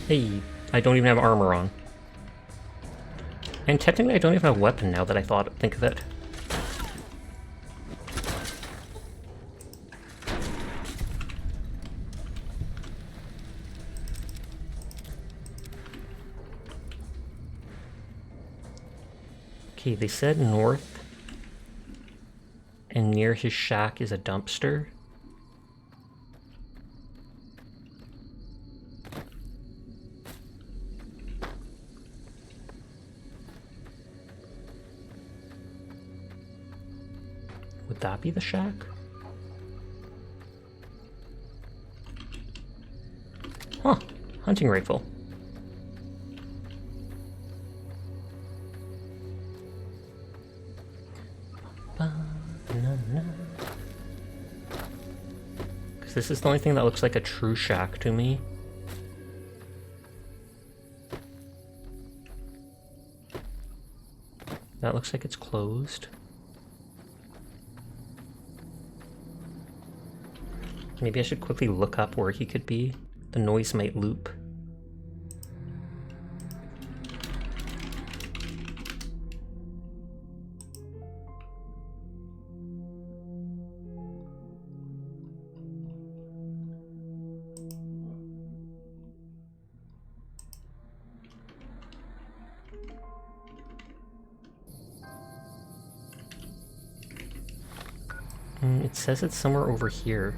Hey, I don't even have armor on. And technically I don't even have a weapon now that I think of it. Okay, they said north, and near his shack is a dumpster. Would that be the shack? Huh, hunting rifle. Because this is the only thing that looks like a true shack to me. That looks like it's closed. Maybe I should quickly look up where he could be. The noise might loop. It says it's somewhere over here.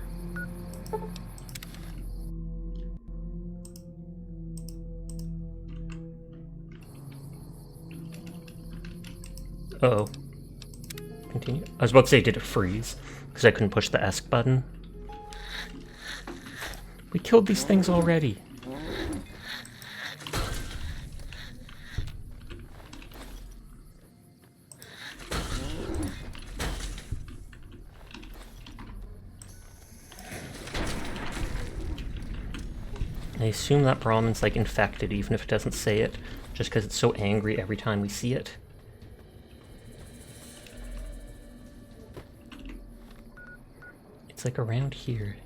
Uh-oh. Continue. I was about to say, did it freeze? Because I couldn't push the ESC button. We killed these things already. I assume that Brahmin's like infected, even if it doesn't say it, just because it's so angry every time we see it. It's like around here.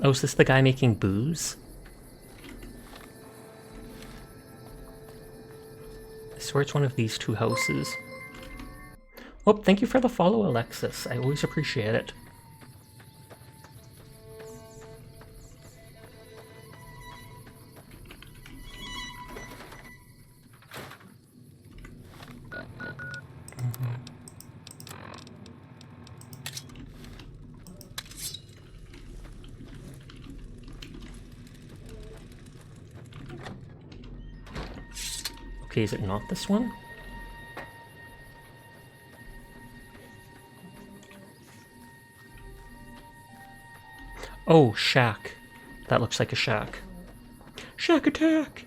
Oh, is this the guy making booze? I swear it's one of these two houses. Oh, thank you for the follow, Alexis. I always appreciate it. Okay, is it not this one? Oh, shack. That looks like a shack. Shack attack!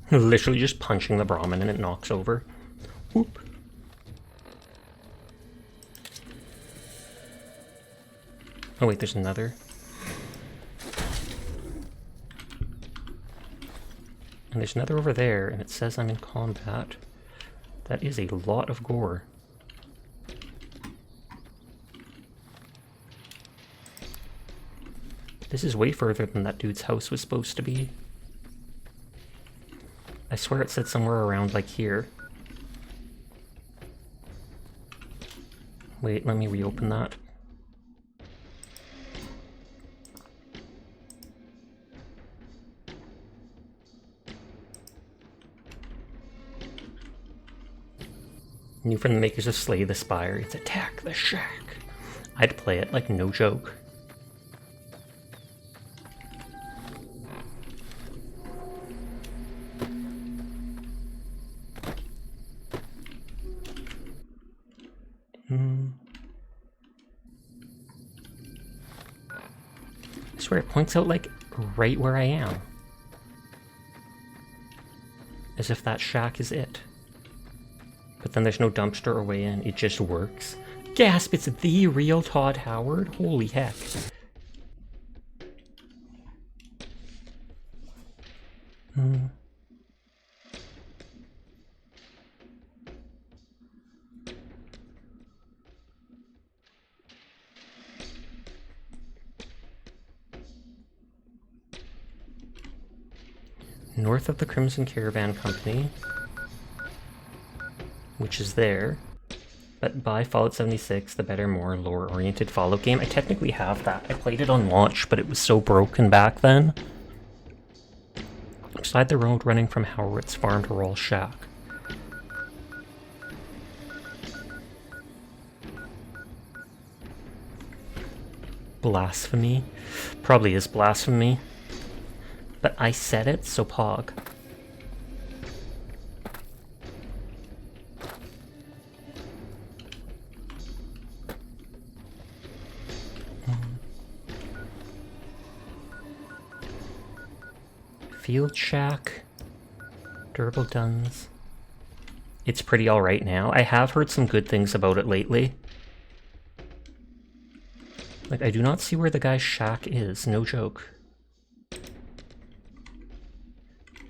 Literally just punching the Brahmin and it knocks over. Whoop. Oh wait, there's another. And there's another over there, and it says I'm in combat. That is a lot of gore. This is way further than that dude's house was supposed to be. I swear it said somewhere around like here. Wait, let me reopen that. New from the makers of Slay the Spire, it's Attack the Shack. I'd play it, like, no joke. I swear it points out, like, right where I am. As if that shack is it. But then there's no dumpster or way in, it just works. Gasp, it's the real Todd Howard? Holy heck. North of the Crimson Caravan Company, which is there, but buy Fallout 76, the better, more lore-oriented Fallout game. I technically have that. I played it on launch, but it was so broken back then. Beside the road running from Howard's farm to Roll Shack. Blasphemy? Probably is blasphemy. But I said it, so pog. Field Shack. Durable Duns. It's pretty alright now. I have heard some good things about it lately. Like, I do not see where the guy's shack is, no joke.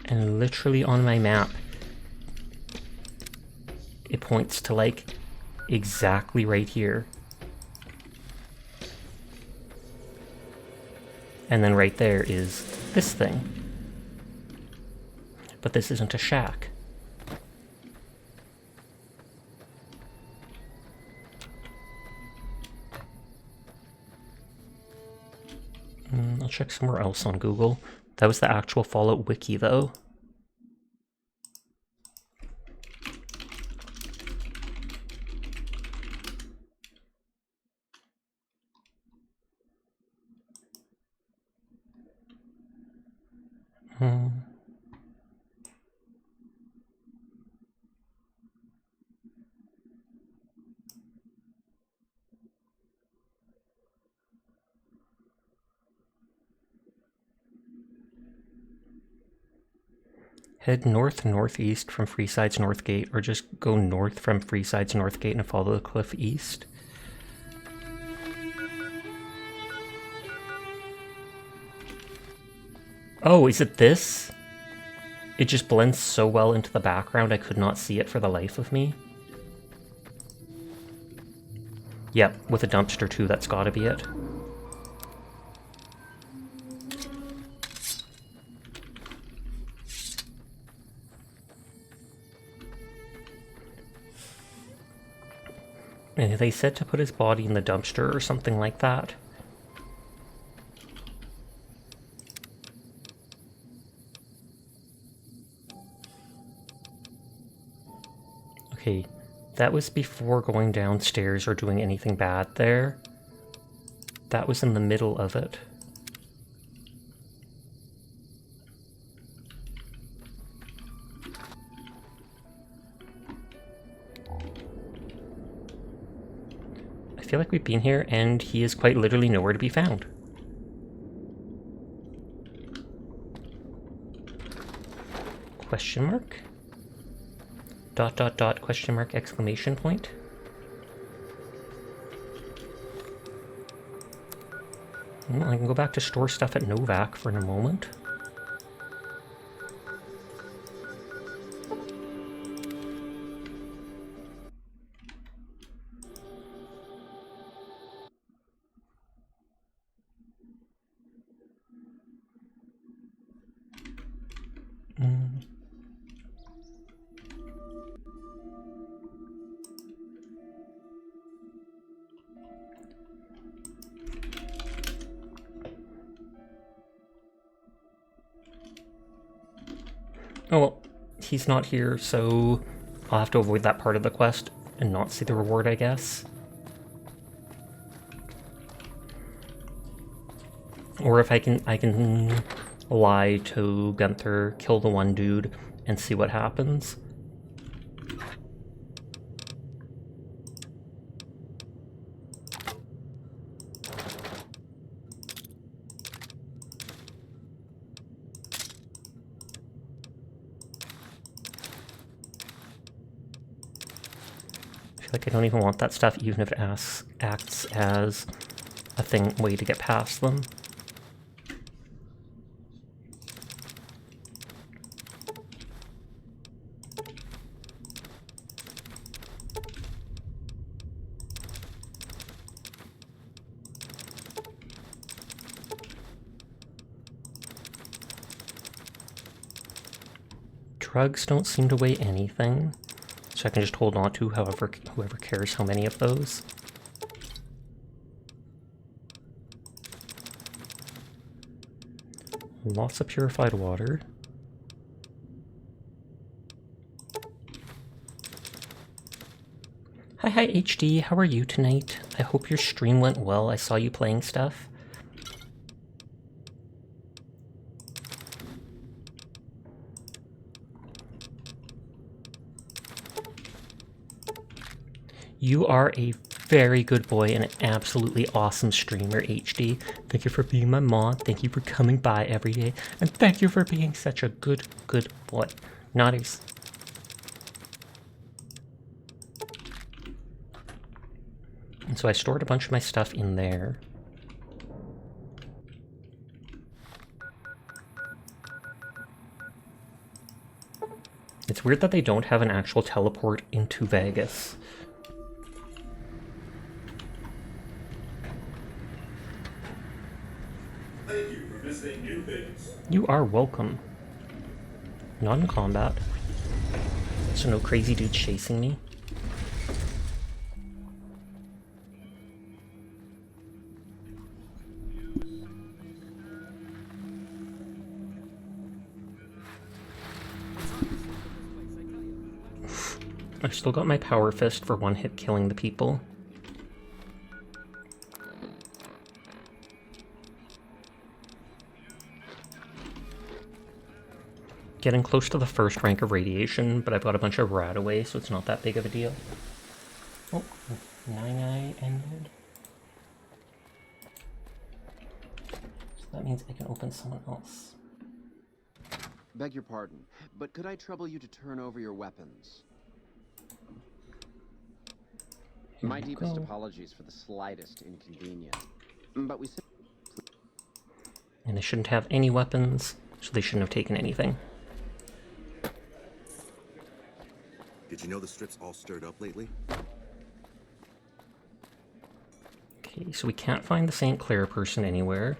And literally on my map, it points to, like, exactly right here. And then right there is this thing. But this isn't a shack. I'll check somewhere else on Google. That was the actual Fallout wiki, though. Head north-northeast from Freeside's North Gate, or just go north from Freeside's North Gate and follow the cliff east. Oh, is it this? It just blends so well into the background I could not see it for the life of me. Yep, with a dumpster too, that's gotta be it. And they said to put his body in the dumpster or something like that. Okay, that was before going downstairs or doing anything bad there. That was in the middle of it. I feel like we've been here and he is quite literally nowhere to be found. Question mark? Dot dot dot question mark exclamation point? Well, I can go back to store stuff at Novak for a moment. Oh well, he's not here, so I'll have to avoid that part of the quest and not see the reward, I guess. Or if I can lie to Gunther, kill the one dude, and see what happens. Like, I don't even want that stuff, even if it acts as a way to get past them. Drugs don't seem to weigh anything. So I can just hold on to whoever cares how many of those. Lots of purified water. Hi HD, how are you tonight? I hope your stream went well. I saw you playing stuff. You are a very good boy and an absolutely awesome streamer, HD. Thank you for being my mod. Thank you for coming by every day. And thank you for being such a good boy. Naughties. And so I stored a bunch of my stuff in there. It's weird that they don't have an actual teleport into Vegas. Thank you for visiting New Vegas. You are welcome. Not in combat. So no crazy dudes chasing me. I've still got my power fist for one hit killing the people. Getting close to the first rank of radiation, but I've got a bunch of rat away, so it's not that big of a deal. Oh, 9i ended. So that means I can open someone else. Beg your pardon, but could I trouble you to turn over your weapons? My deepest apologies for the slightest inconvenience. But we... And they shouldn't have any weapons, so they shouldn't have taken anything. Did you know the strip's all stirred up lately? Okay, so we can't find the St. Clair person anywhere.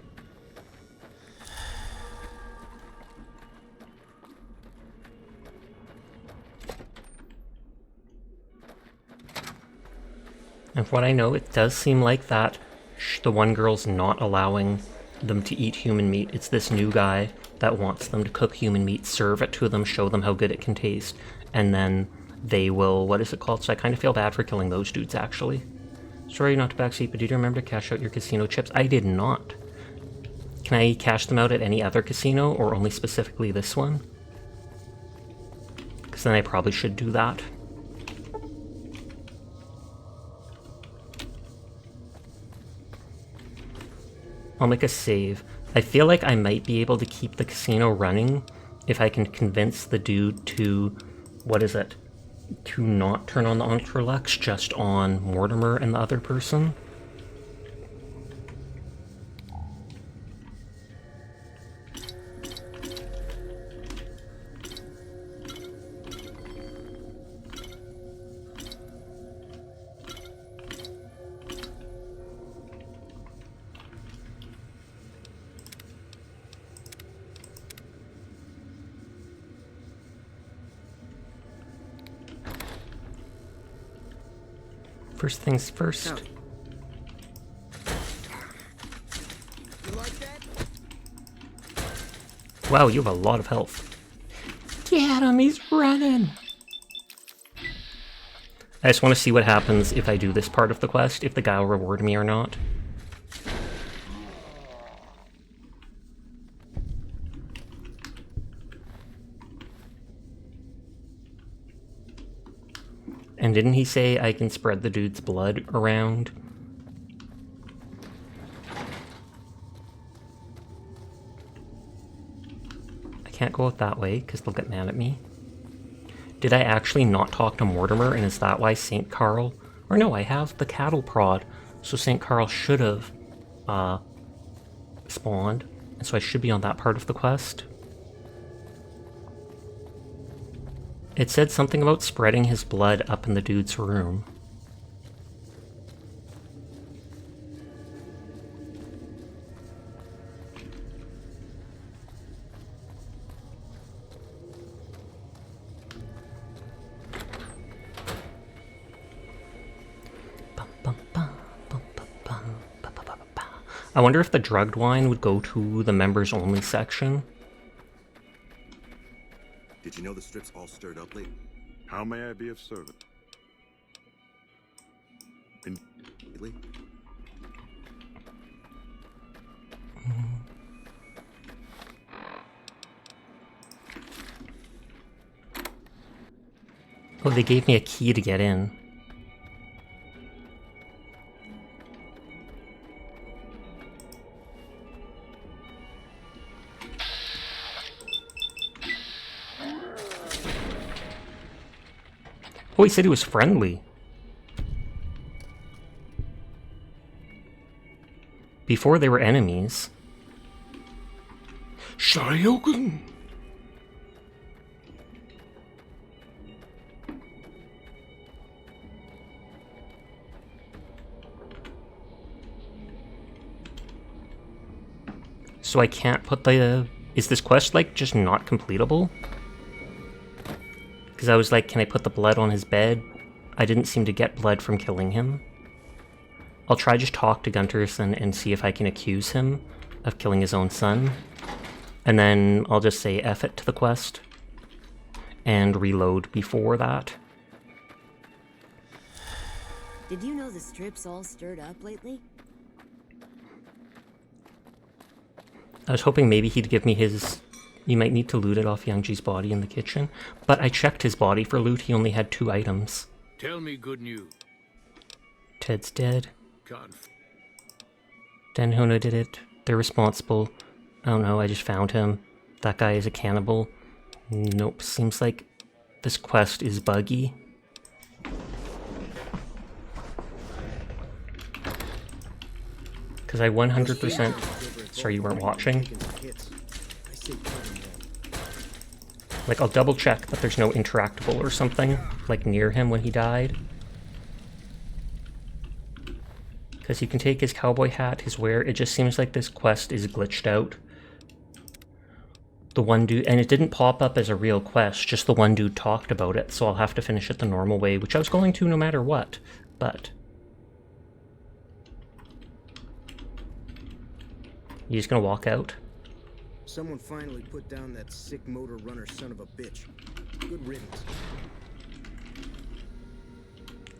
And from what I know, it does seem like that the one girl's not allowing them to eat human meat. It's this new guy that wants them to cook human meat, serve it to them, show them how good it can taste, and then they will, what is it called? So I kind of feel bad for killing those dudes, actually. Sorry not to backseat, but did you remember to cash out your casino chips? I did not. Can I cash them out at any other casino, or only specifically this one? Because then I probably should do that. I'll make a save. I feel like I might be able to keep the casino running if I can convince the dude to, what is it, to not turn on the Ultra-Luxe, just on Mortimer and the other person. First things first. Howdy. You like that? Wow, you have a lot of health. Get him, he's running! I just want to see what happens if I do this part of the quest, if the guy will reward me or not. And didn't he say I can spread the dude's blood around? I can't go out that way, because they'll get mad at me. Did I actually not talk to Mortimer, and is that why St. Carl... Or no, I have the cattle prod, so St. Carl should have spawned, and so I should be on that part of the quest. It said something about spreading his blood up in the dude's room. I wonder if the drugged wine would go to the members only section. Did you know the strip's all stirred up lately? How may I be of service? Lately? Oh, they gave me a key to get in. Oh, he said he was friendly. Before they were enemies. Shoryuken! So I can't put the... Is this quest, like, just not completable? Because I was like, can I put the blood on his bed? I didn't seem to get blood from killing him. I'll try just talk to Gunterson and see if I can accuse him of killing his own son. And then I'll just say F it to the quest. And reload before that. Did you know the strip's all stirred up lately? I was hoping maybe he'd give me his... You might need to loot it off Youngji's body in the kitchen. But I checked his body for loot, he only had 2 items. Tell me good news. Ted's dead. Conf Denhona did it. They're responsible. Oh no, I just found him. That guy is a cannibal. Nope, seems like this quest is buggy. Because I 100%... Sorry, you weren't watching. Like, I'll double check that there's no interactable or something, like, near him when he died. Because you can take his cowboy hat, his wear, it just seems like this quest is glitched out. The one dude, and it didn't pop up as a real quest, just the one dude talked about it, so I'll have to finish it the normal way, which I was going to no matter what, but... You just gonna walk out? Someone finally put down that sick motor runner son of a bitch. Good riddance.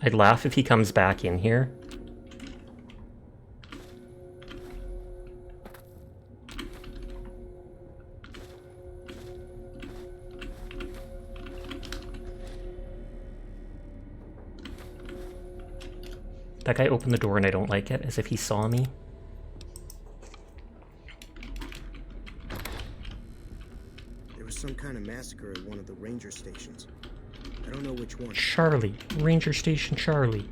I'd laugh if he comes back in here. That guy opened the door and I don't like it, as if he saw me. There was some kind of massacre at one of the ranger stations. I don't know which one. Charlie. Ranger Station Charlie.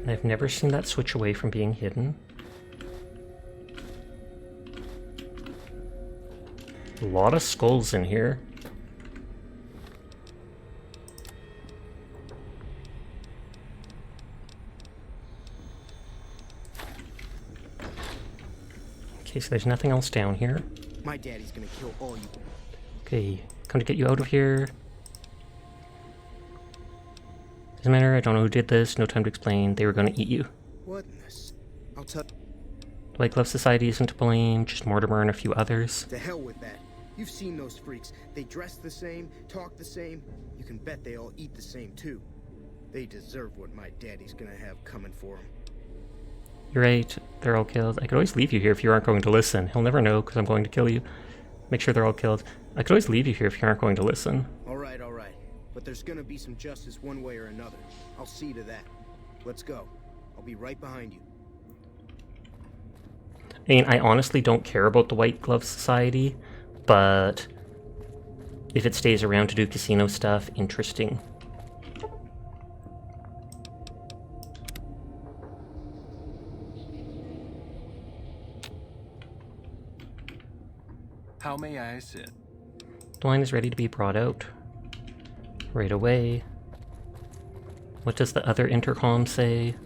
I've never seen that switch away from being hidden. A lot of skulls in here. Okay, so there's nothing else down here. My daddy's gonna kill all you. Okay, come to get you out of here. Doesn't matter, I don't know who did this, no time to explain. They were gonna eat you. What in this? I'll tell. The White Glove Society isn't to blame, just Mortimer and a few others. To hell with that. You've seen those freaks. They dress the same, talk the same. You can bet they all eat the same too. They deserve what my daddy's gonna have coming for them. You're right, they're all killed. I could always leave you here if you aren't going to listen. He'll never know because I'm going to kill you. Make sure they're all killed. I could always leave you here if you aren't going to listen. Alright, alright. But there's gonna be some justice one way or another. I'll see to that. Let's go. I'll be right behind you. I mean, I honestly don't care about the White Glove Society, but if it stays around to do casino stuff, interesting. How may I sit? The line is ready to be brought out. Right away. What does the other intercom say?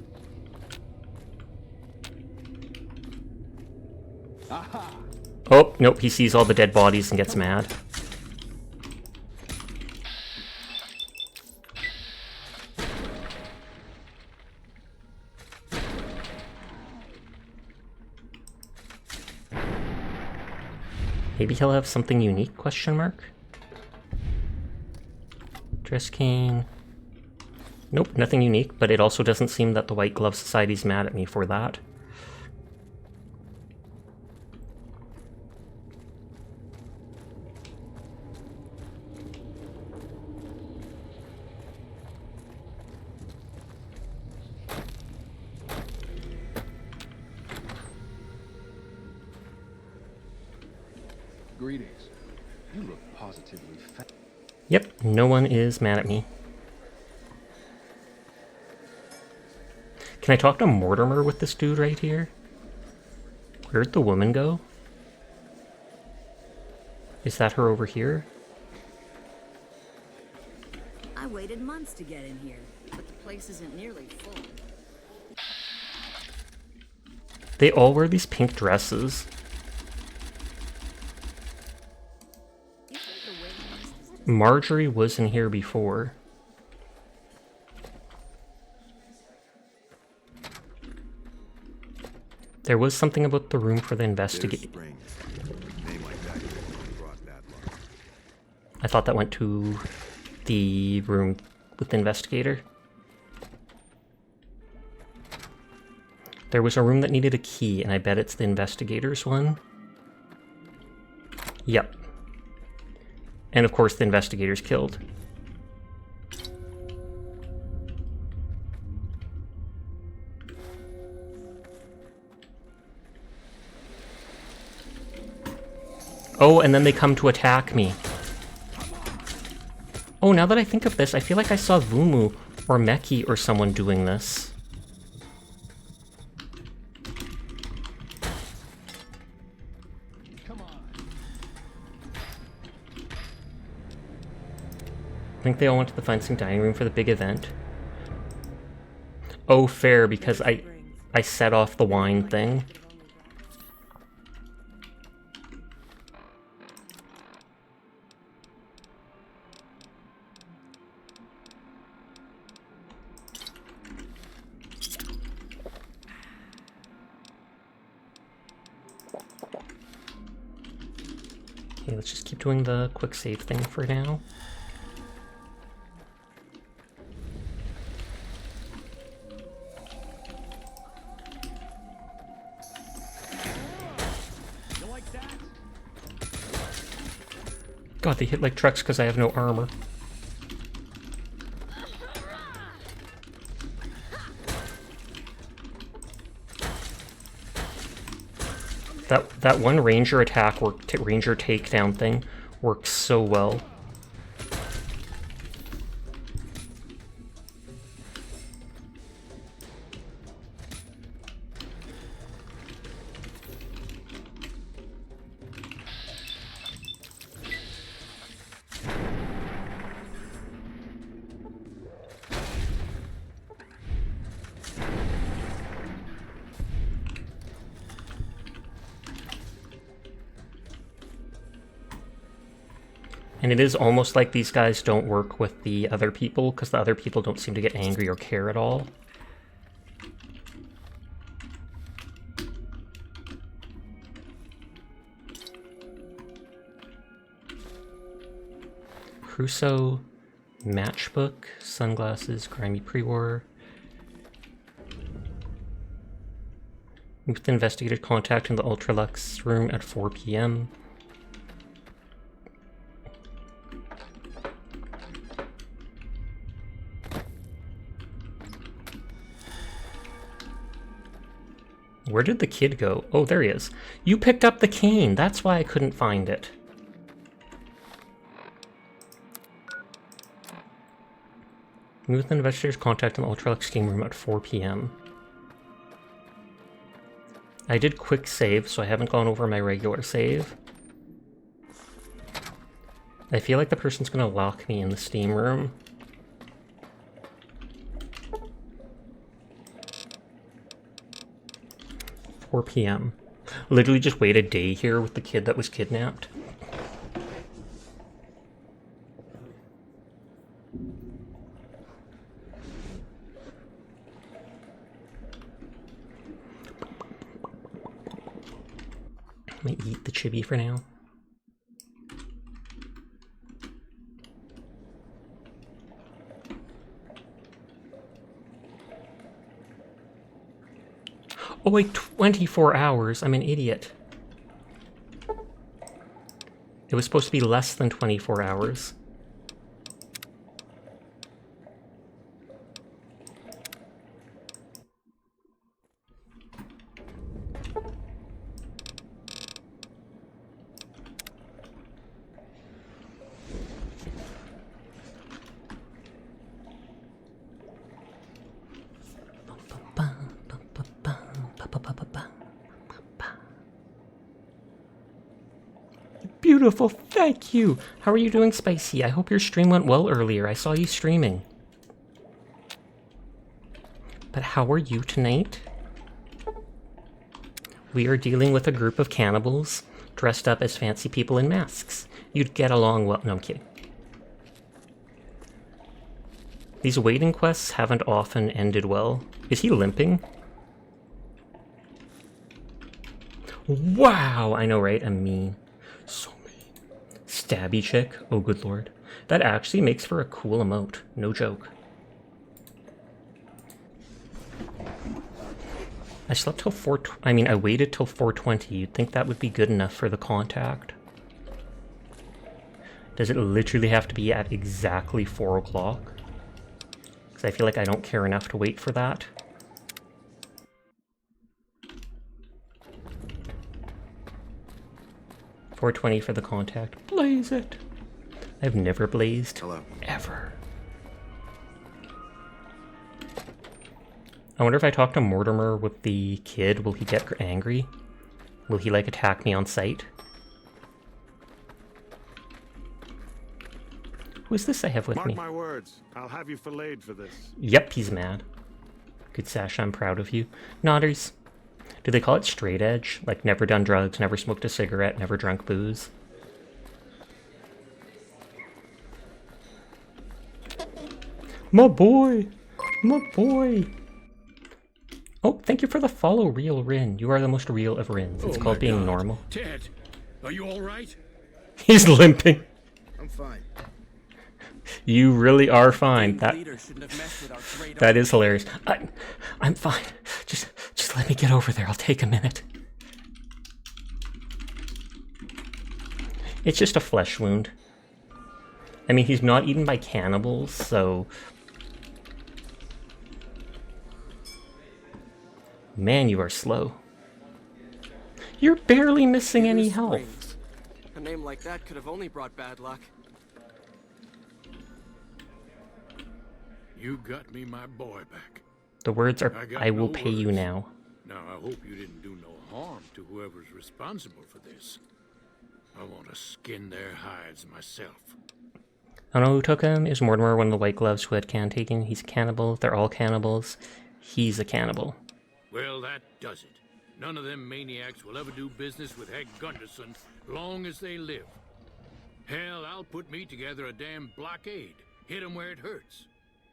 Aha! Oh, nope, he sees all the dead bodies and gets mad. Maybe he'll have something unique, question mark? Dress cane. Nope, nothing unique, but it also doesn't seem that the White Glove Society's mad at me for that. Greetings. You look positively fat. Yep, no one is mad at me. Can I talk to Mortimer with this dude right here? Where'd the woman go? Is that her over here? I waited months to get in here, but the place isn't nearly full. They all wear these pink dresses. Marjorie was in here before. There was something about the room for the investigate. I thought that went to the room with the investigator. There was a room that needed a key, and I bet it's the investigator's one. Yep. And of course the investigator's killed. Oh, and then they come to attack me. Oh, now that I think of this, I feel like I saw Vumu or Meki or someone doing this. I think they all went to the fencing dining room for the big event. Oh, fair, because I set off the wine thing. Okay, let's just keep doing the quick save thing for now. God, they hit like trucks because I have no armor. That one ranger attack ranger takedown thing works so well. And it is almost like these guys don't work with the other people, because the other people don't seem to get angry or care at all. Crusoe, matchbook, sunglasses, grimy pre-war. With investigated contact in the Ultra-Luxe room at 4 p.m. Where did the kid go? Oh, there he is. You picked up the cane. That's why I couldn't find it. Meet with the investigators contact in the Ultra-Luxe game room at 4 p.m. I did quick save, so I haven't gone over my regular save. I feel like the person's gonna lock me in the Steam room. p.m. Literally just wait a day here with the kid that was kidnapped. I'm gonna eat the chibi for now. Oh wait, 24 hours. I'm an idiot. It was supposed to be less than 24 hours. Beautiful, thank you! How are you doing, Spicy? I hope your stream went well earlier. I saw you streaming. But how are you tonight? We are dealing with a group of cannibals dressed up as fancy people in masks. You'd get along well. No, I'm kidding. These waiting quests haven't often ended well. Is he limping? Wow! I know, right? I'm mean. So mean. Stabby chick? Oh, good lord. That actually makes for a cool emote. No joke. I slept till I waited till 4:20. You'd think that would be good enough for the contact. Does it literally have to be at exactly 4 o'clock? Because I feel like I don't care enough to wait for that. $4.20 for the contact. Blaze it! I've never blazed. Hello. Ever. I wonder if I talk to Mortimer with the kid, will he get angry? Will he, like, attack me on sight? Who is this I have with me? Mark my words, I'll have you filleted for this. Yep, he's mad. Good Sasha, I'm proud of you. Nodders. Do they call it straight edge? Like, never done drugs, never smoked a cigarette, never drunk booze? My boy! My boy! Oh, thank you for the follow, Real Rin. You are the most real of Rins. It's called being normal. Ted, are you all right? He's limping. I'm fine. You really are fine. That is hilarious. I'm fine. Just let me get over there. I'll take a minute. It's just a flesh wound. I mean, he's not eaten by cannibals, so... Man, you are slow. You're barely missing any health. Springs. A name like that could have only brought bad luck. You got me my boy back. The words are, got I will no pay you words. now. Now, I hope you didn't do no harm to whoever's responsible for this. I want to skin their hides myself. I don't know who took him. It was Mortimer, one of the White Gloves who had can taken. He's a cannibal. They're all cannibals. He's a cannibal. Well, that does it. None of them maniacs will ever do business with Heck Gunderson long as they live. Hell, I'll put me together a damn blockade. Hit them where it hurts.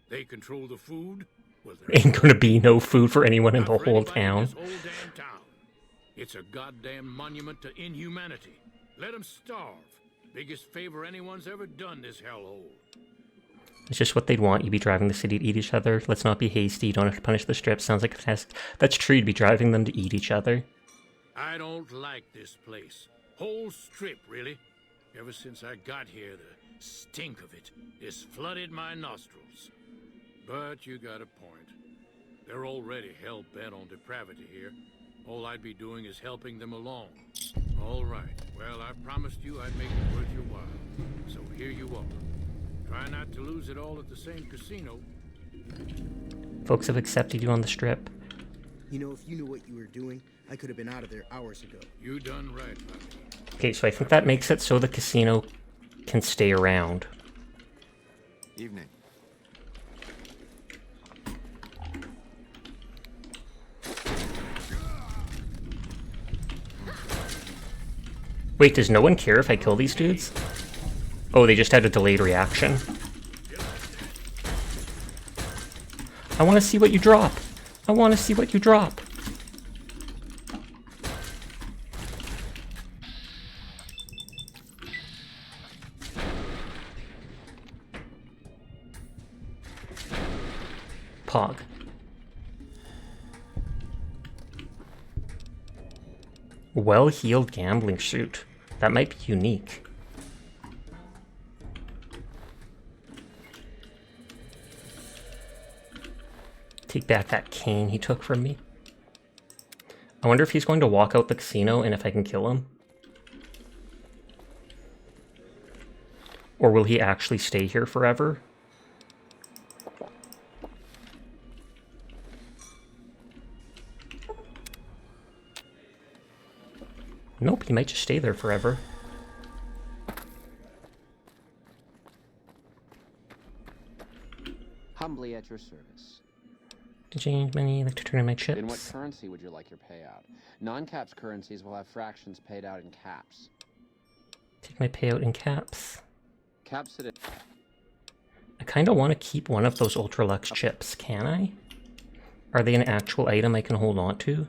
They control the food. Well, Ain't gonna be no food for anyone in the whole town. whole damn town. It's a goddamn monument to inhumanity. Let them starve. Biggest favor anyone's ever done this hellhole. It's just what they'd want. You'd be driving the city to eat each other. Let's not be hasty. You don't have to punish the strip. Sounds like a test. That's true. You'd be driving them to eat each other. I don't like this place. Whole strip, really. Ever since I got here, the stink of it has flooded my nostrils. But you got a point. They're already hell-bent on depravity here. All I'd be doing is helping them along. All right. Well, I promised you I'd make it worth your while. So here you are. Try not to lose it all at the same casino. Folks have accepted you on the strip. You know, if you knew what you were doing, I could have been out of there hours ago. You done right, Bobby. Okay, so I think that makes it so the casino can stay around. Evening. Wait, does no one care if I kill these dudes? Oh, they just had a delayed reaction. I want to see what you drop. I want to see what you drop. Pog. Well-heeled gambling suit. That might be unique. Take back that cane he took from me. I wonder if he's going to walk out the casino and if I can kill him. Or will he actually stay here forever? Nope, he might just stay there forever. Humbly at your service. To change money, like to turn in my chips. In what currency would you like your payout? Non-caps currencies will have fractions paid out in caps. Take my payout in caps. Caps it. I kind of want to keep one of those Ultra-Luxe chips, can I? Are they an actual item I can hold on to?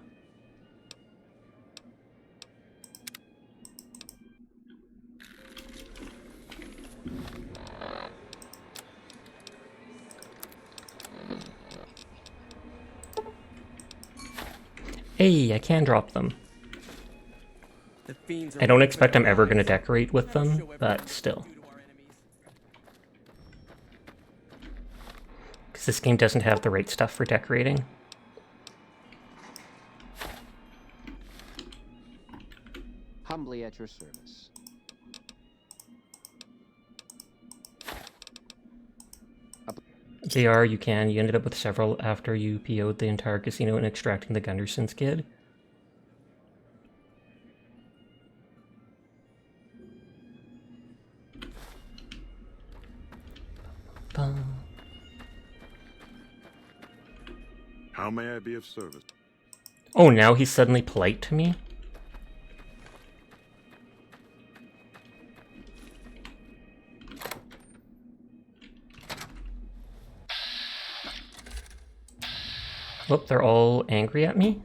Hey, I can drop them. I don't expect I'm ever going to decorate with them, but still. Because this game doesn't have the right stuff for decorating. Humbly at your service. They are, you can. You ended up with several after you PO'd the entire casino and extracting the Gunderson skid. How may I be of service? Oh, now he's suddenly polite to me? Whoop, they're all angry at me?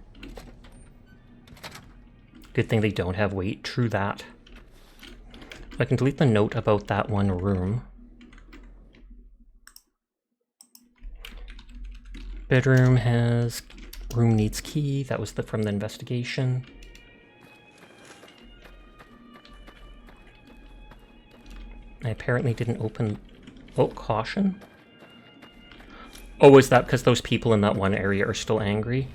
Good thing they don't have weight. True that. I can delete the note about that one room. Bedroom has... room needs key. That was from the investigation. I apparently didn't open... Oh, caution? Oh, is that because those people in that one area are still angry?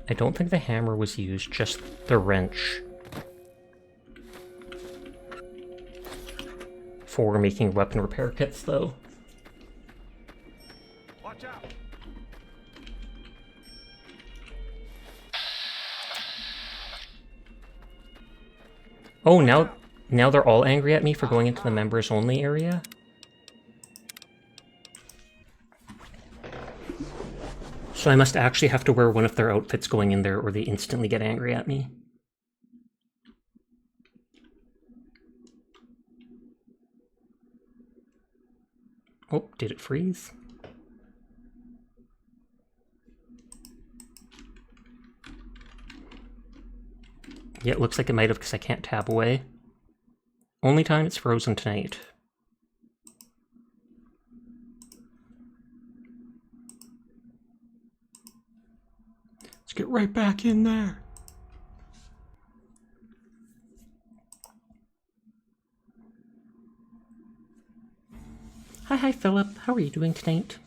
I don't think the hammer was used, just the wrench. For making weapon repair kits, though. Watch out! Oh, now they're all angry at me for going into the members-only area? So I must actually have to wear one of their outfits going in there, or they instantly get angry at me. Oh, did it freeze? Yeah, it looks like it might have because I can't tab away. Only time it's frozen tonight. Let's get right back in there. Hi, Philip. How are you doing tonight?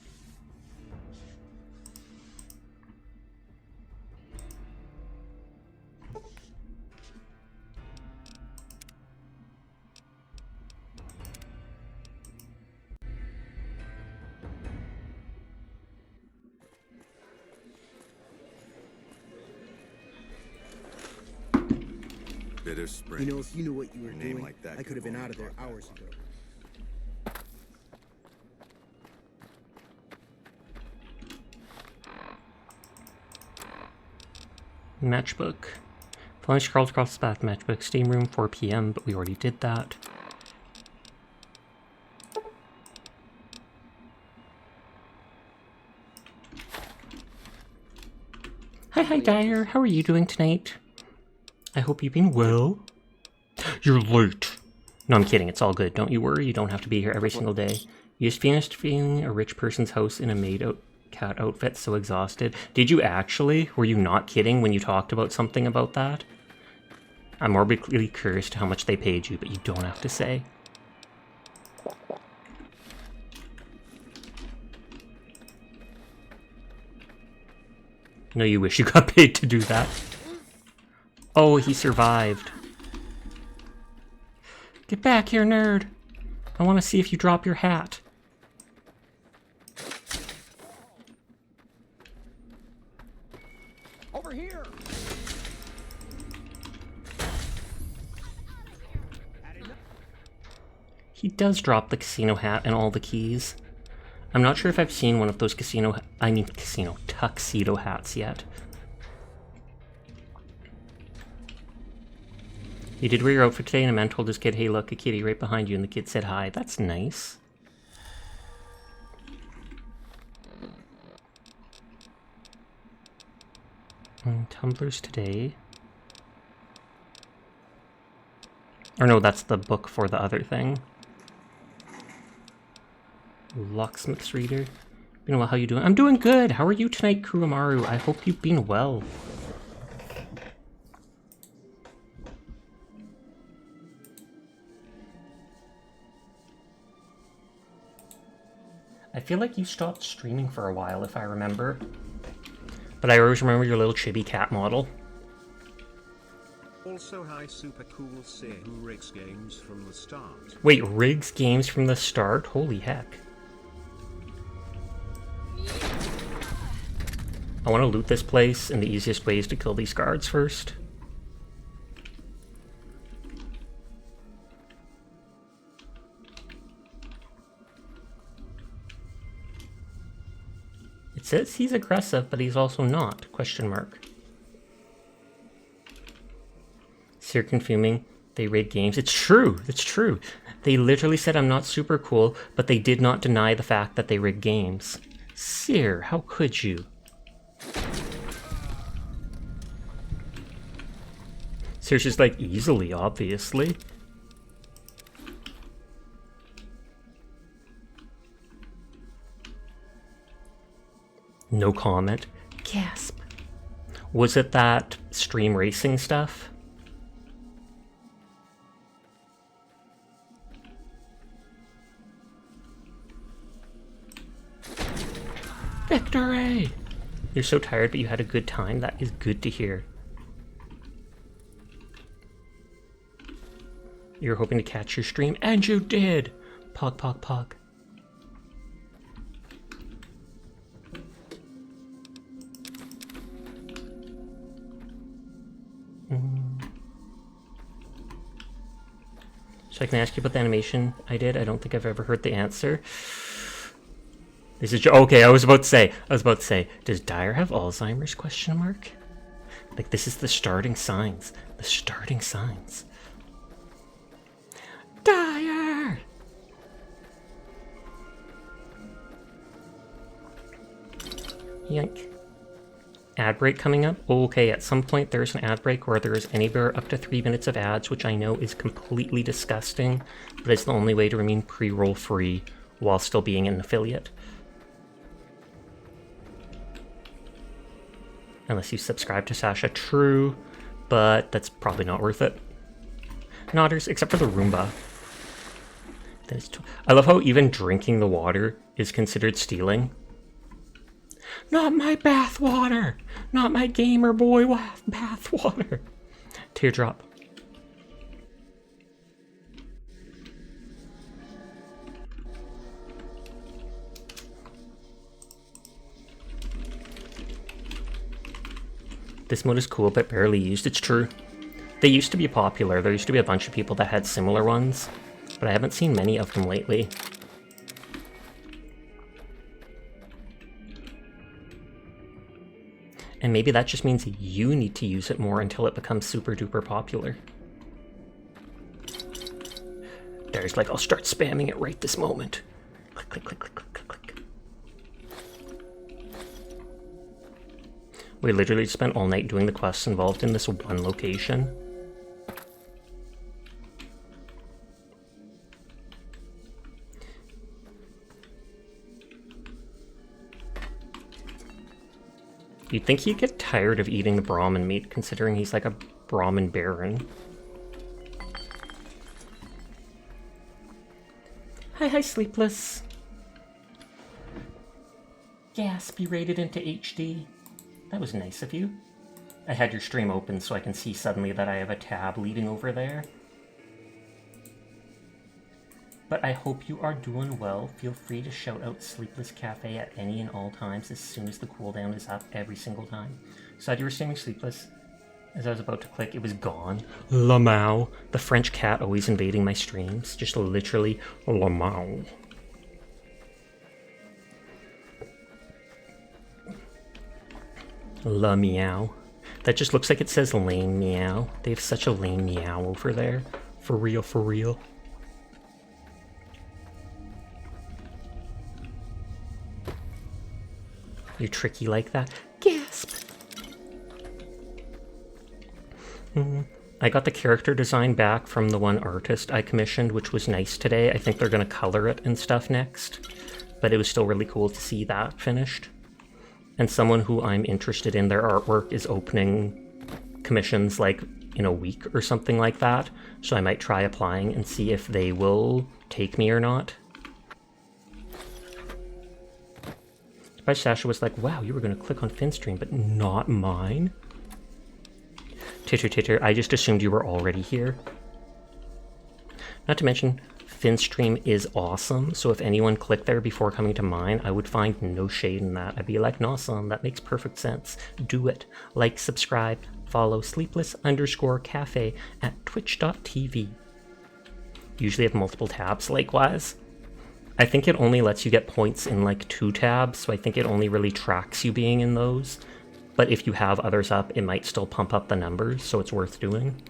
Bitter Springs. You know, if you knew what you were A name doing, like that I could have been out of there hours ago. Matchbook. Flash crawled across the path. Matchbook. Steam room, 4 PM, but we already did that. Hi, Dyer. How are you doing tonight? I hope you've been well. You're late. No, I'm kidding. It's all good. Don't you worry. You don't have to be here every single day. You just finished feeling a rich person's house in a maid-cat outfit, so exhausted. Did you actually? Were you not kidding when you talked about something about that? I'm morbidly curious to how much they paid you, but you don't have to say. No, you wish you got paid to do that. Oh, he survived. Get back here, nerd. I want to see if you drop your hat. Over here. He does drop the casino hat and all the keys. I'm not sure if I've seen one of those tuxedo hats yet. You did wear your outfit today, and a man told his kid, hey look, a kitty right behind you, and the kid said hi. That's nice. Tumblers today. Or no, that's the book for the other thing. Locksmith's Reader. Been well, how you doing? I'm doing good! How are you tonight, Kurumaru? I hope you've been well. I feel like you stopped streaming for a while, if I remember. But I always remember your little chibi cat model. Also, hi, super cool Say who rigs games from the start. Wait, rigs games from the start? Holy heck. I want to loot this place, and the easiest way is to kill these guards first. It says he's aggressive, but he's also not, question mark. Sir confuming, they raid games. It's true, it's true. They literally said I'm not super cool, but they did not deny the fact that they rig games. Sir, how could you? Sir's just like, easily, obviously. No comment. Gasp. Was it that stream racing stuff? Victory! You're so tired, but you had a good time. That is good to hear. You were hoping to catch your stream, and you did! Pog, pog, pog. So I can ask you about the animation I did. I don't think I've ever heard the answer. This is okay. I was about to say, does Dyer have Alzheimer's? Question mark. Like, this is the starting signs. The starting signs. Dyer. Yank. Ad break coming up. Okay, at some point there's an ad break where there's anywhere up to 3 minutes of ads, which I know is completely disgusting, but it's the only way to remain pre-roll free while still being an affiliate. Unless you subscribe to Sasha. True, but that's probably not worth it. Nodders, except for the Roomba. I love how even drinking the water is considered stealing. Not my bath water! Not my gamer boy bath water! Teardrop. This mode is cool, but barely used. It's true. They used to be popular. There used to be a bunch of people that had similar ones, but I haven't seen many of them lately. And maybe that just means you need to use it more until it becomes super duper popular. There's like, I'll start spamming it right this moment. Click, click, click, click, click, click, click. We literally spent all night doing the quests involved in this one location. You'd think he'd get tired of eating the Brahmin meat, considering he's like a Brahmin baron. Hi, Sleepless. Gasp, you rated into HD. That was nice of you. I had your stream open so I can see suddenly that I have a tab leading over there. But I hope you are doing well. Feel free to shout out Sleepless Cafe at any and all times as soon as the cooldown is up every single time. So you were streaming Sleepless. As I was about to click, it was gone. Lamau. The French cat always invading my streams. Just literally Lamau. La meow. That just looks like it says lame meow. They have such a lame meow over there. For real, for real. You're tricky like that? Gasp! I got the character design back from the one artist I commissioned, which was nice today. I think they're going to color it and stuff next. But it was still really cool to see that finished. And someone who I'm interested in their artwork is opening commissions like in a week or something like that. So I might try applying and see if they will take me or not. But Sasha was like, wow, you were going to click on Finn's stream, but not mine. Titter titter, I just assumed you were already here. Not to mention, Finn's stream is awesome, so if anyone clicked there before coming to mine, I would find no shade in that. I'd be like, awesome, that makes perfect sense. Do it. Like, subscribe, follow sleepless_cafe at twitch.tv. Usually have multiple tabs, likewise. I think it only lets you get points in like 2 tabs, so I think it only really tracks you being in those. But if you have others up, it might still pump up the numbers, so it's worth doing.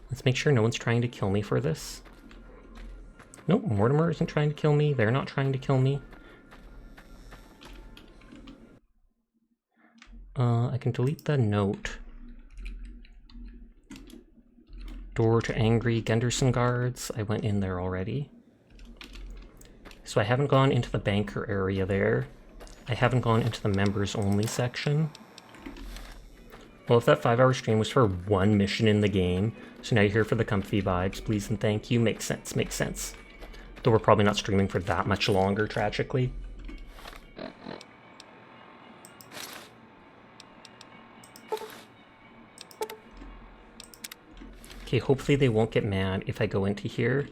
Let's make sure no one's trying to kill me for this. Nope, Mortimer isn't trying to kill me. They're not trying to kill me. I can delete the note. Door to angry Genderson guards. I went in there already. So I haven't gone into the banker area there. I haven't gone into the members only section. Well, if that 5-hour stream was for one mission in the game, so now you're here for the comfy vibes, please and thank you, makes sense, makes sense. Though we're probably not streaming for that much longer, tragically. Okay, hopefully they won't get mad if I go into here.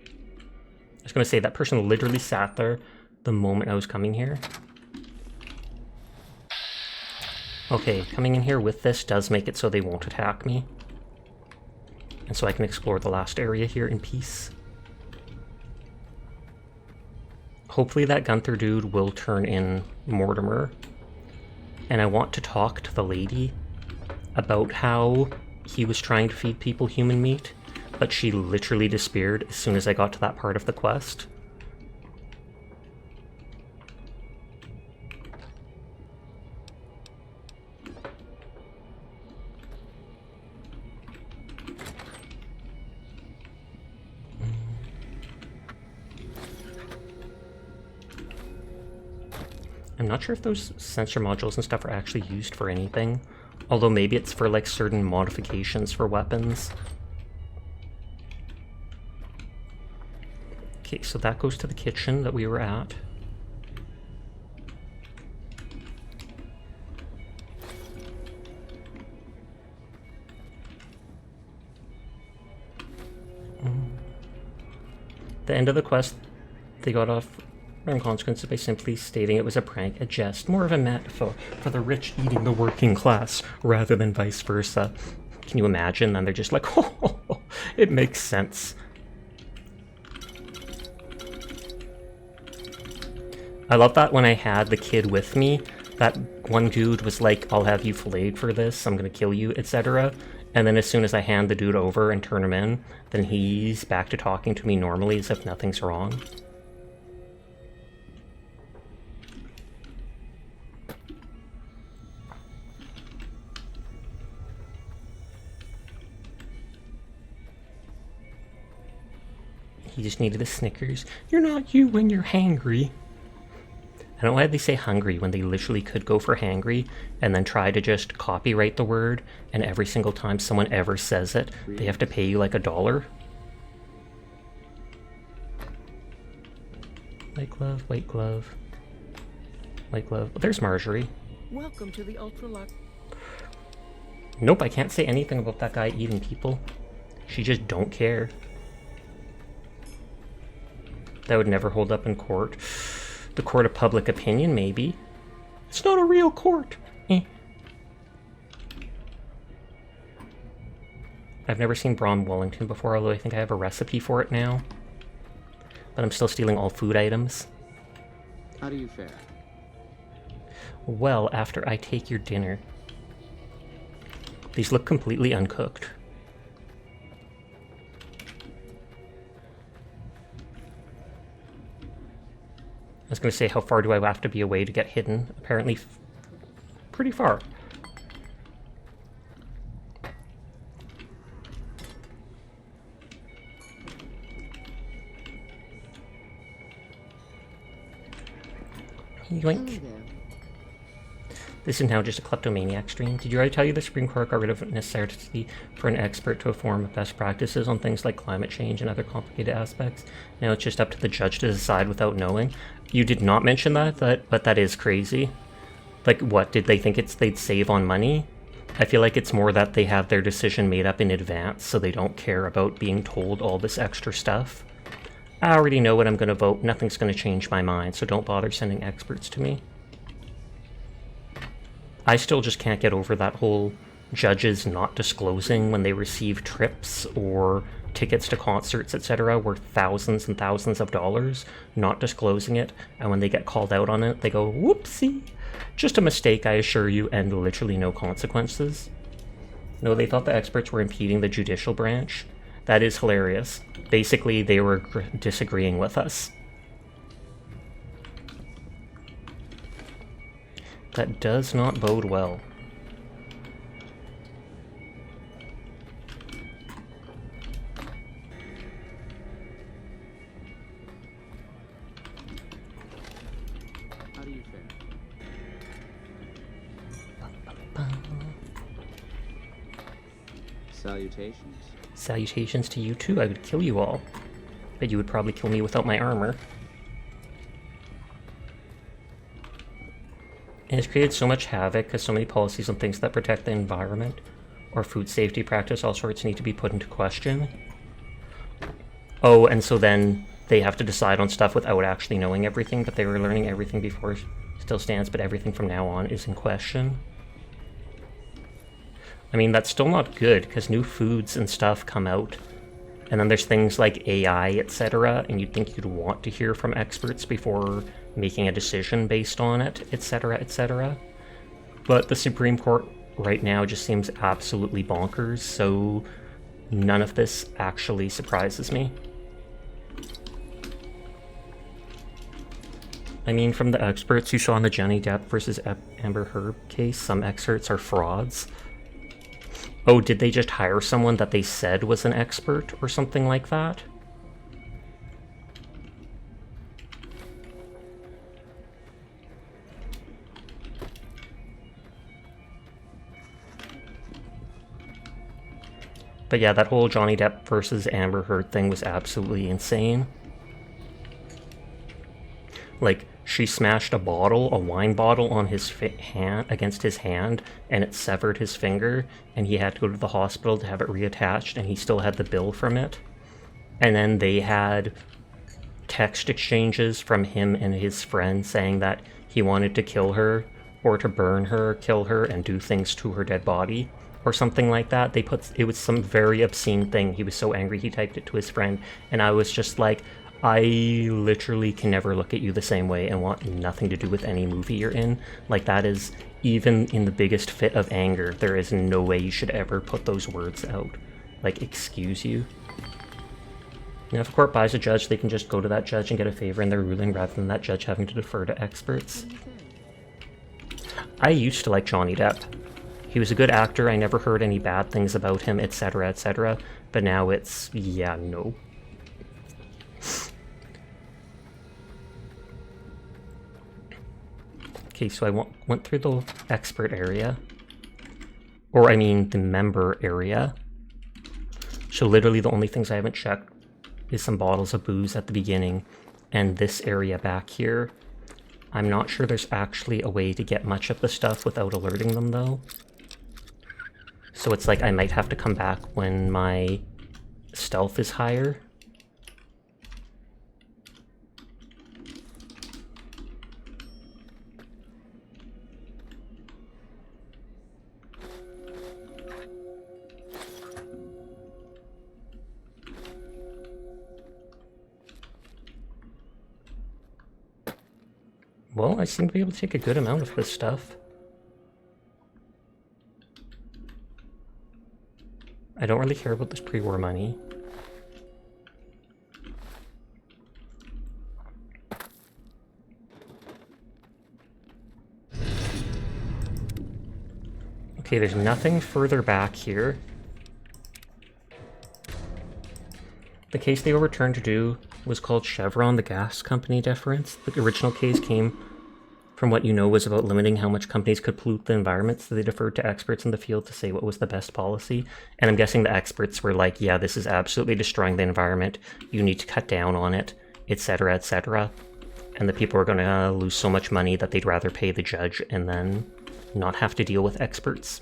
I was gonna say, that person literally sat there the moment I was coming here. Okay, coming in here with this does make it so they won't attack me. And so I can explore the last area here in peace. Hopefully that Gunther dude will turn in Mortimer. And I want to talk to the lady about how he was trying to feed people human meat, but she literally disappeared as soon as I got to that part of the quest. I'm not sure if those sensor modules and stuff are actually used for anything, although maybe it's for like certain modifications for weapons. Okay, so that goes to the kitchen that we were at. The end of the quest, they got off from consequences by simply stating it was a prank, a jest, more of a metaphor for the rich eating the working class, rather than vice versa. Can you imagine? Then they're just like, oh, it makes sense. I love that when I had the kid with me, that one dude was like, I'll have you filleted for this, I'm gonna kill you, etc. And then as soon as I hand the dude over and turn him in, then he's back to talking to me normally as if nothing's wrong. He just needed a Snickers. You're not you when you're hangry. I don't know why they say hungry when they literally could go for hangry and then try to just copyright the word, and every single time someone ever says it, they have to pay you like $1. White glove, white glove, white glove. Oh, there's Marjorie. Welcome to the Ultra-Luxe. Nope, I can't say anything about that guy eating people. She just don't care. That would never hold up in court. The court of public opinion, maybe. It's not a real court. I've never seen Braun Wellington before, although I think I have a recipe for it now. But I'm still stealing all food items. How do you fare? Well, after I take your dinner. These look completely uncooked. I was going to say, how far do I have to be away to get hidden? Apparently, pretty far. Yoink. This is now just a kleptomaniac stream. Did you already tell you the Supreme Court got rid of necessity for an expert to inform of best practices on things like climate change and other complicated aspects? Now it's just up to the judge to decide without knowing. You did not mention that, but that is crazy. Like, what, did they think they'd save on money? I feel like it's more that they have their decision made up in advance, so they don't care about being told all this extra stuff. I already know what I'm going to vote. Nothing's going to change my mind, so don't bother sending experts to me. I still just can't get over that whole judges not disclosing when they receive trips or tickets to concerts, etc., worth thousands and thousands of dollars, not disclosing it, and when they get called out on it, they go, whoopsie. Just a mistake, I assure you, and literally no consequences. No, they thought the experts were impeding the judicial branch. That is hilarious. Basically, they were disagreeing with us. That does not bode well. Salutations. Salutations to you too. I would kill you all. But you would probably kill me without my armor. And it's created so much havoc because so many policies and things that protect the environment or food safety practice, all sorts, need to be put into question. Oh, and so then they have to decide on stuff without actually knowing everything, but they were learning everything before still stands, but everything from now on is in question. I mean, that's still not good, because new foods and stuff come out, and then there's things like AI, etc., and you'd think you'd want to hear from experts before making a decision based on it, etc., etc. But the Supreme Court right now just seems absolutely bonkers, so none of this actually surprises me. I mean, from the experts you saw in the Johnny Depp versus Amber Heard case, some experts are frauds. Oh, did they just hire someone that they said was an expert or something like that? But yeah, that whole Johnny Depp versus Amber Heard thing was absolutely insane. Like, she smashed a wine bottle on his hand, against his hand, and it severed his finger, and he had to go to the hospital to have it reattached, and he still had the bill from it. And then they had text exchanges from him and his friend saying that he wanted to kill her, or to burn her, kill her, and do things to her dead body, or something like that. It was some very obscene thing. He was so angry he typed it to his friend, and I was just like, I literally can never look at you the same way and want nothing to do with any movie you're in. Like, that is, even in the biggest fit of anger, there is no way you should ever put those words out. Like, excuse you. Now, if a court buys a judge, they can just go to that judge and get a favor in their ruling rather than that judge having to defer to experts. I used to like Johnny Depp. He was a good actor, I never heard any bad things about him, etc., etc. But now it's, yeah, no. Okay, so I went through the expert area. Or, I mean, the member area. So literally the only things I haven't checked is some bottles of booze at the beginning, and this area back here. I'm not sure there's actually a way to get much of the stuff without alerting them, though. So it's like I might have to come back when my stealth is higher. Well, I seem to be able to take a good amount of this stuff. I don't really care about this pre-war money. Okay, there's nothing further back here. The case they overturned to do was called Chevron, the gas company deference. The original case came from what you know was about limiting how much companies could pollute the environment, so they deferred to experts in the field to say what was the best policy. And I'm guessing the experts were like, yeah, this is absolutely destroying the environment, you need to cut down on it, etc., etc. And the people are going to lose so much money that they'd rather pay the judge and then not have to deal with experts.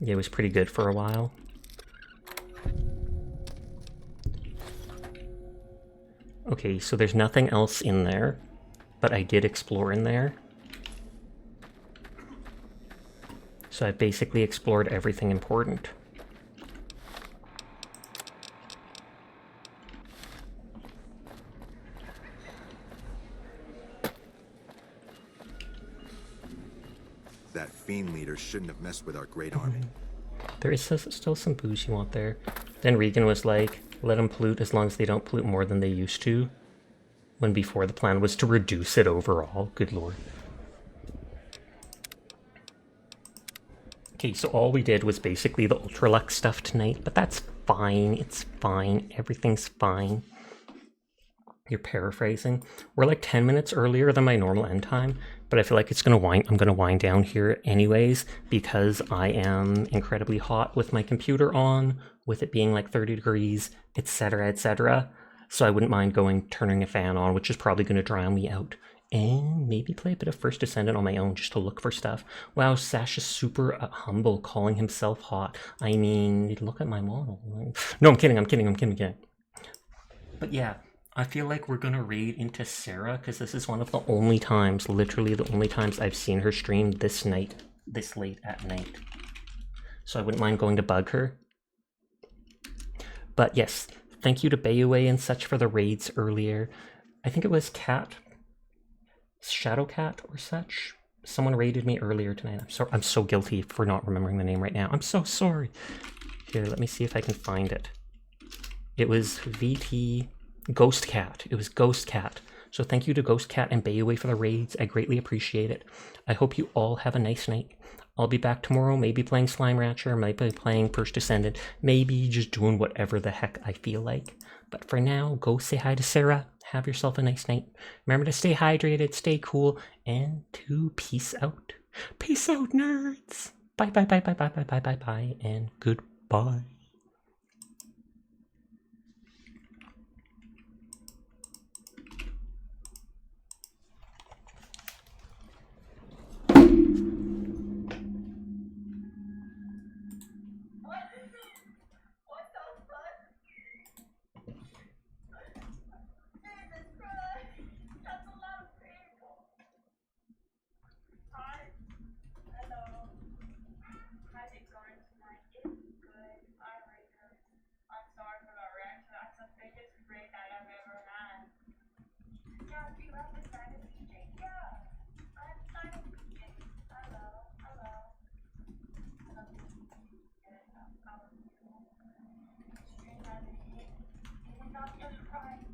Yeah, it was pretty good for a while. Okay, so there's nothing else in there, but I did explore in there. So I basically explored everything important. That fiend leader shouldn't have messed with our great army. There is still some booze you want there. Then Regan was like, let them pollute as long as they don't pollute more than they used to. When before the plan was to reduce it overall. Good lord. Okay, so all we did was basically the Ultra-Luxe stuff tonight, but that's fine. It's fine. Everything's fine. You're paraphrasing. We're like 10 minutes earlier than my normal end time but I feel like I'm gonna wind down here anyways because I am incredibly hot with my computer on, with it being like 30 degrees, etc., etc. So I wouldn't mind turning a fan on, which is probably gonna drown me out. And maybe play a bit of First Descendant on my own just to look for stuff. Wow, Sasha's super humble, calling himself hot. I mean, look at my model. No, I'm kidding. But yeah, I feel like we're gonna raid into Sarah because this is one of the only times, literally the only times I've seen her stream this late at night. So I wouldn't mind going to bug her. But yes, thank you to Bayouay and such for the raids earlier. I think it was Shadowcat or such. Someone raided me earlier tonight. I'm so guilty for not remembering the name right now. I'm so sorry. Here, let me see if I can find it. It was VT Ghost Cat. It was Ghost Cat. So thank you to Ghost Cat and Bayouay for the raids. I greatly appreciate it. I hope you all have a nice night. I'll be back tomorrow, maybe playing Slime Rancher, maybe playing First Descendant, maybe just doing whatever the heck I feel like. But for now, go say hi to Sarah. Have yourself a nice night. Remember to stay hydrated, stay cool, and to peace out. Peace out, nerds. Bye, and goodbye. Not just right.